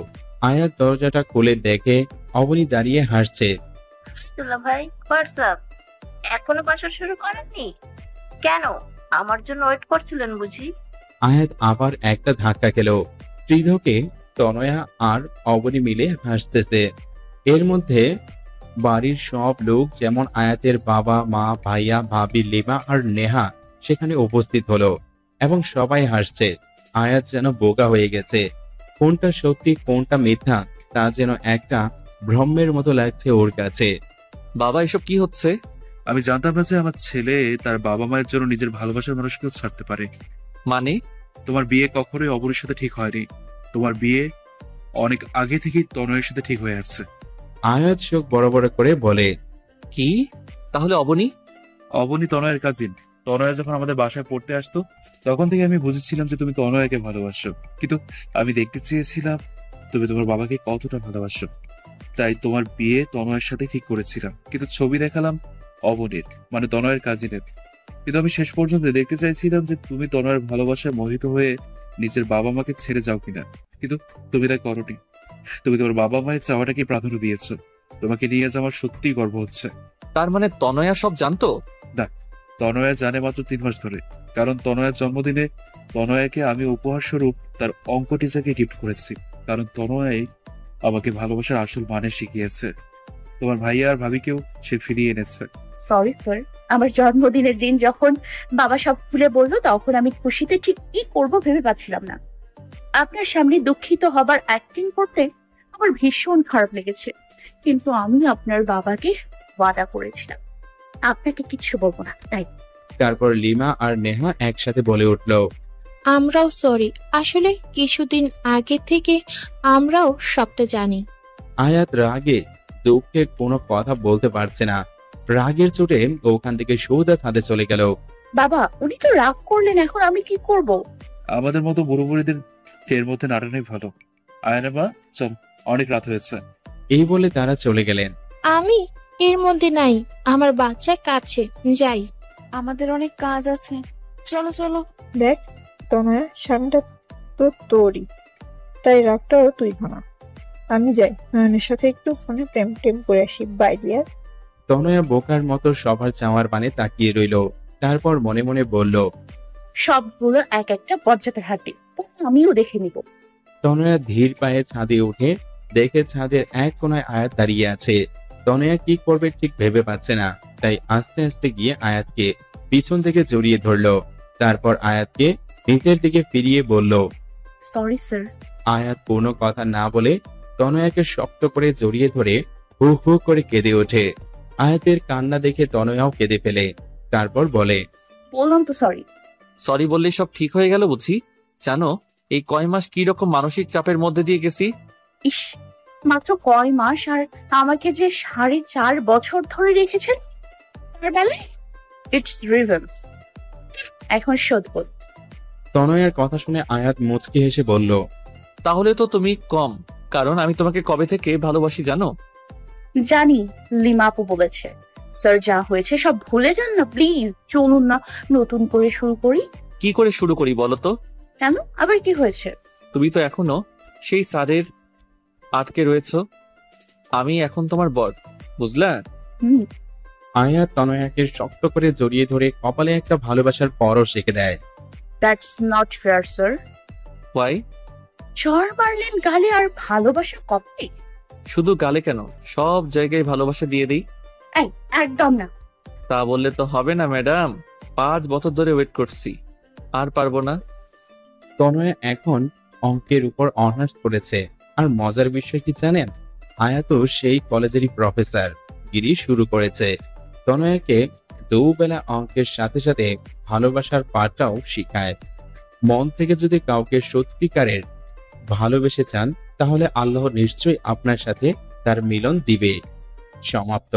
আয়াত দরজাটা খুলে দেখে অবনী দাঁড়িয়ে হাসছে। দুলা ভাই, হোয়াটসঅ্যাপ? এখনো বাসা শুরু করেননি কেন? আমার জন্য ওয়েট করছিলেন বুঝি? আয়াত আবার একটা ধাক্কা খেল। ত্রিধকে তনয়া আর অবনী মিলে হাসতেছে। এর মধ্যে বাড়ির সব লোক, যেমন আয়াতের বাবা, মা, ভাইয়া, ভাবি, লিমা আর নেহা সেখানে উপস্থিত হলো এবং সবাই হাসছে। আয়াত যেন বোকা হয়ে গেছে। কোনটা সত্যি কোনটা মিথ্যা তা যেন একটা ভ্রমের মতো লাগছে ওর কাছে। বাবা, এসব কি হচ্ছে? আমি জানতাম না যে আমার ছেলে তার বাবা মায়ের জন্য নিজের ভালোবাসার মানুষকেও ছাড়তে পারে। মানে? তোমার বিয়ে কখনোই অবনীর সাথে ঠিক হয়নি। তোমার বিয়ে অনেক আগে থেকেই তনয়ের সাথে ঠিক হয়ে আছে। আয়াত চোখ বড় বড় করে বলে, কি? তাহলে অবনী? অবনী তনয়ের কাজিন। তনয়া যখন আমাদের বাসায় পড়তে আসতো তখন থেকে আমি বুঝেছিলাম যে তুমি তনয়াকে ভালোবাসো, কিন্তু আমি দেখতে চেয়েছিলাম তুমি তোমার বাবাকে কতটা ভালোবাসো। তাই তোমার বিয়ে তনয়ের সাথে ঠিক করেছিলাম, কিন্তু ছবি দেখালাম অবনীর, মানে তনয়ের কাজিনের। কিন্তু আমি শেষ পর্যন্ত দেখতে চাইছিলাম যে তুমি তনয়ের ভালোবাসায় মোহিত হয়ে নিজের বাবা মাকে ছেড়ে যাও কিনা, কিন্তু তুমি তাই করোনি। তুমি তোমার বাবা মায়ের চাওয়াটাকে প্রাধান্য দিয়েছো। তোমাকে নিয়ে আজ আমার সত্যিই গর্ব হচ্ছে। তার মানে তনয়া সব জানতো? না, তনয়া জানে মাত্র 3 মাস ধরে, কারণ তনয়ার জন্মদিনে তনয়াকে আমি উপহার স্বরূপ তার অঙ্ক টিচারকে গিফট করেছি, কারণ তনয়াই আমাকে ভালোবাসার আসল মানে শিখিয়েছে। তোমার ভাইয়া আর ভাবিকেও সে ফিরিয়ে এনেছে। সরি স্যার, আমার জন্মদিনের দিন যখন বাবা সব খুলে বললো তখন আমি খুশিতে ঠিক কি করব ভেবে পাচ্ছিলাম না। আপনার সামনে দুঃখিত হবার অ্যাক্টিং করতে আমার ভীষণ খারাপ লেগেছে, কিন্তু আমি আপনার বাবাকে ওয়াদা করেছিলাম আপনাকে কিচ্ছু বলবো না, তাই। তারপর লিমা আর নেহা একসাথে বলে উঠল, আমরাও সরি, আসলে কিছুদিন আগে থেকে আমরাও সবটা জানি। আয়াত রাগে দুঃখে কোনো কথা বলতে পারছে না। রাগের চোটে ওখান থেকে সোজা ছাদে চলে গেল। বাবা, উনি তো রাগ করলেন, এখন আমি কি করব? আমাদের মতো বুড়ো বুড়িদের এর মধ্যে নাটানোই ভালো। আয়না মা, চল, অনেক রাত হয়েছে। এই বলে তারা চলে গেলেন। আমি এর মধ্যে নাই, আমার বাচ্চা কাছে যাই। আমাদের অনেক কাজ আছে, চলো চলো। দেখ তনয়া, সামনেটা তো তোরই, তাই রাগটাও তুই ভাঙা। আমি যাই, নয়নের সাথে একটু ফোনে প্রেম টেম করে আসি। By deer. তনয়া বোকার মতো সবার চাওয়ার পানে তাকিয়ে রইল। তারপর মনে মনে বলল, সবগুলো এক একটা বজ্জাতের হাড্ডি, আমিও দেখে নিব। তনয়া ধীর পায়ে ছাদে উঠে দেখে ছাদের এক কোনায় আয়াত দাঁড়িয়ে আছে। তনয়া কি করবে ঠিক ভেবে পাচ্ছে না, তাই আস্তে আস্তে গিয়ে আয়াতকে পিছন থেকে জড়িয়ে ধরল। তারপর আয়াতকে নিচের দিকে ফিরিয়ে বলল, সরি স্যার। আয়াত কোনো কথা না বলে তনয়াকে শক্ত করে জড়িয়ে ধরে হু হু করে কেঁদে ওঠে। আয়াতের কান্না দেখে তনয়াও কেঁদে ফেলে। তারপর বলে, বললাম তো সরি। সরি বললেই সব ঠিক হয়ে গেল বুঝি? জানো এই কয় মাস কি রকম মানসিক চাপের মধ্যে দিয়ে গেছি? ইস, মাত্র কয় মাস, আর আমাকে যে 4.5 বছর ধরে রেখেছেন তার বেলায় ইটস রিভেঞ্জ। এখন শোধ করুন। তনয়ার কথা শুনে আয়াত মুচকি হেসে বলল, তাহলে তো তুমি কম, কারণ আমি তোমাকে কবে থেকে ভালোবাসি জানো? জানি, লিমা আপু বলেছে। স্যার, যা হয়েছে সব ভুলে যান না প্লিজ, চলুন না নতুন করে শুরু করি। কি করে শুরু করি বলো তো? কেন, আবার কি হয়েছে? তুমি তো এখনো সেই স্যারের আটকে রয়েছো। আমি এখন তোমার বর, বুঝলা? আয়াত তনয়াকে শক্ত করে জড়িয়ে ধরে কপালে একটা ভালোবাসার পরশ রেখে দেয়। That's not fair sir. Why? চর মারলেন গালে আর ভালোবাসা কপে? শুধু গালে কেন, সব জায়গায় ভালোবাসা দিয়ে দিই। একদম না। তা বললে তো হবে না ম্যাডাম, 5 বছর ধরে ওয়েট করছি, আর পারবো না। তনয়া এখন অঙ্কের উপর অনার্স করেছে, আর মজার বিষয় কি জানেন, আয়াতও সেই কলেজেরই প্রফেসর গিরি শুরু করেছে। তনয়াকে দুবেলা অঙ্কের সাথে সাথে ভালোবাসার পাঠটাও শিখায়। মন থেকে যদি কাউকে সত্যিকারের ভালোবেসে চান, তাহলে আল্লাহ নিশ্চয়ই আপনার সাথে তার মিলন দিবে। সমাপ্ত।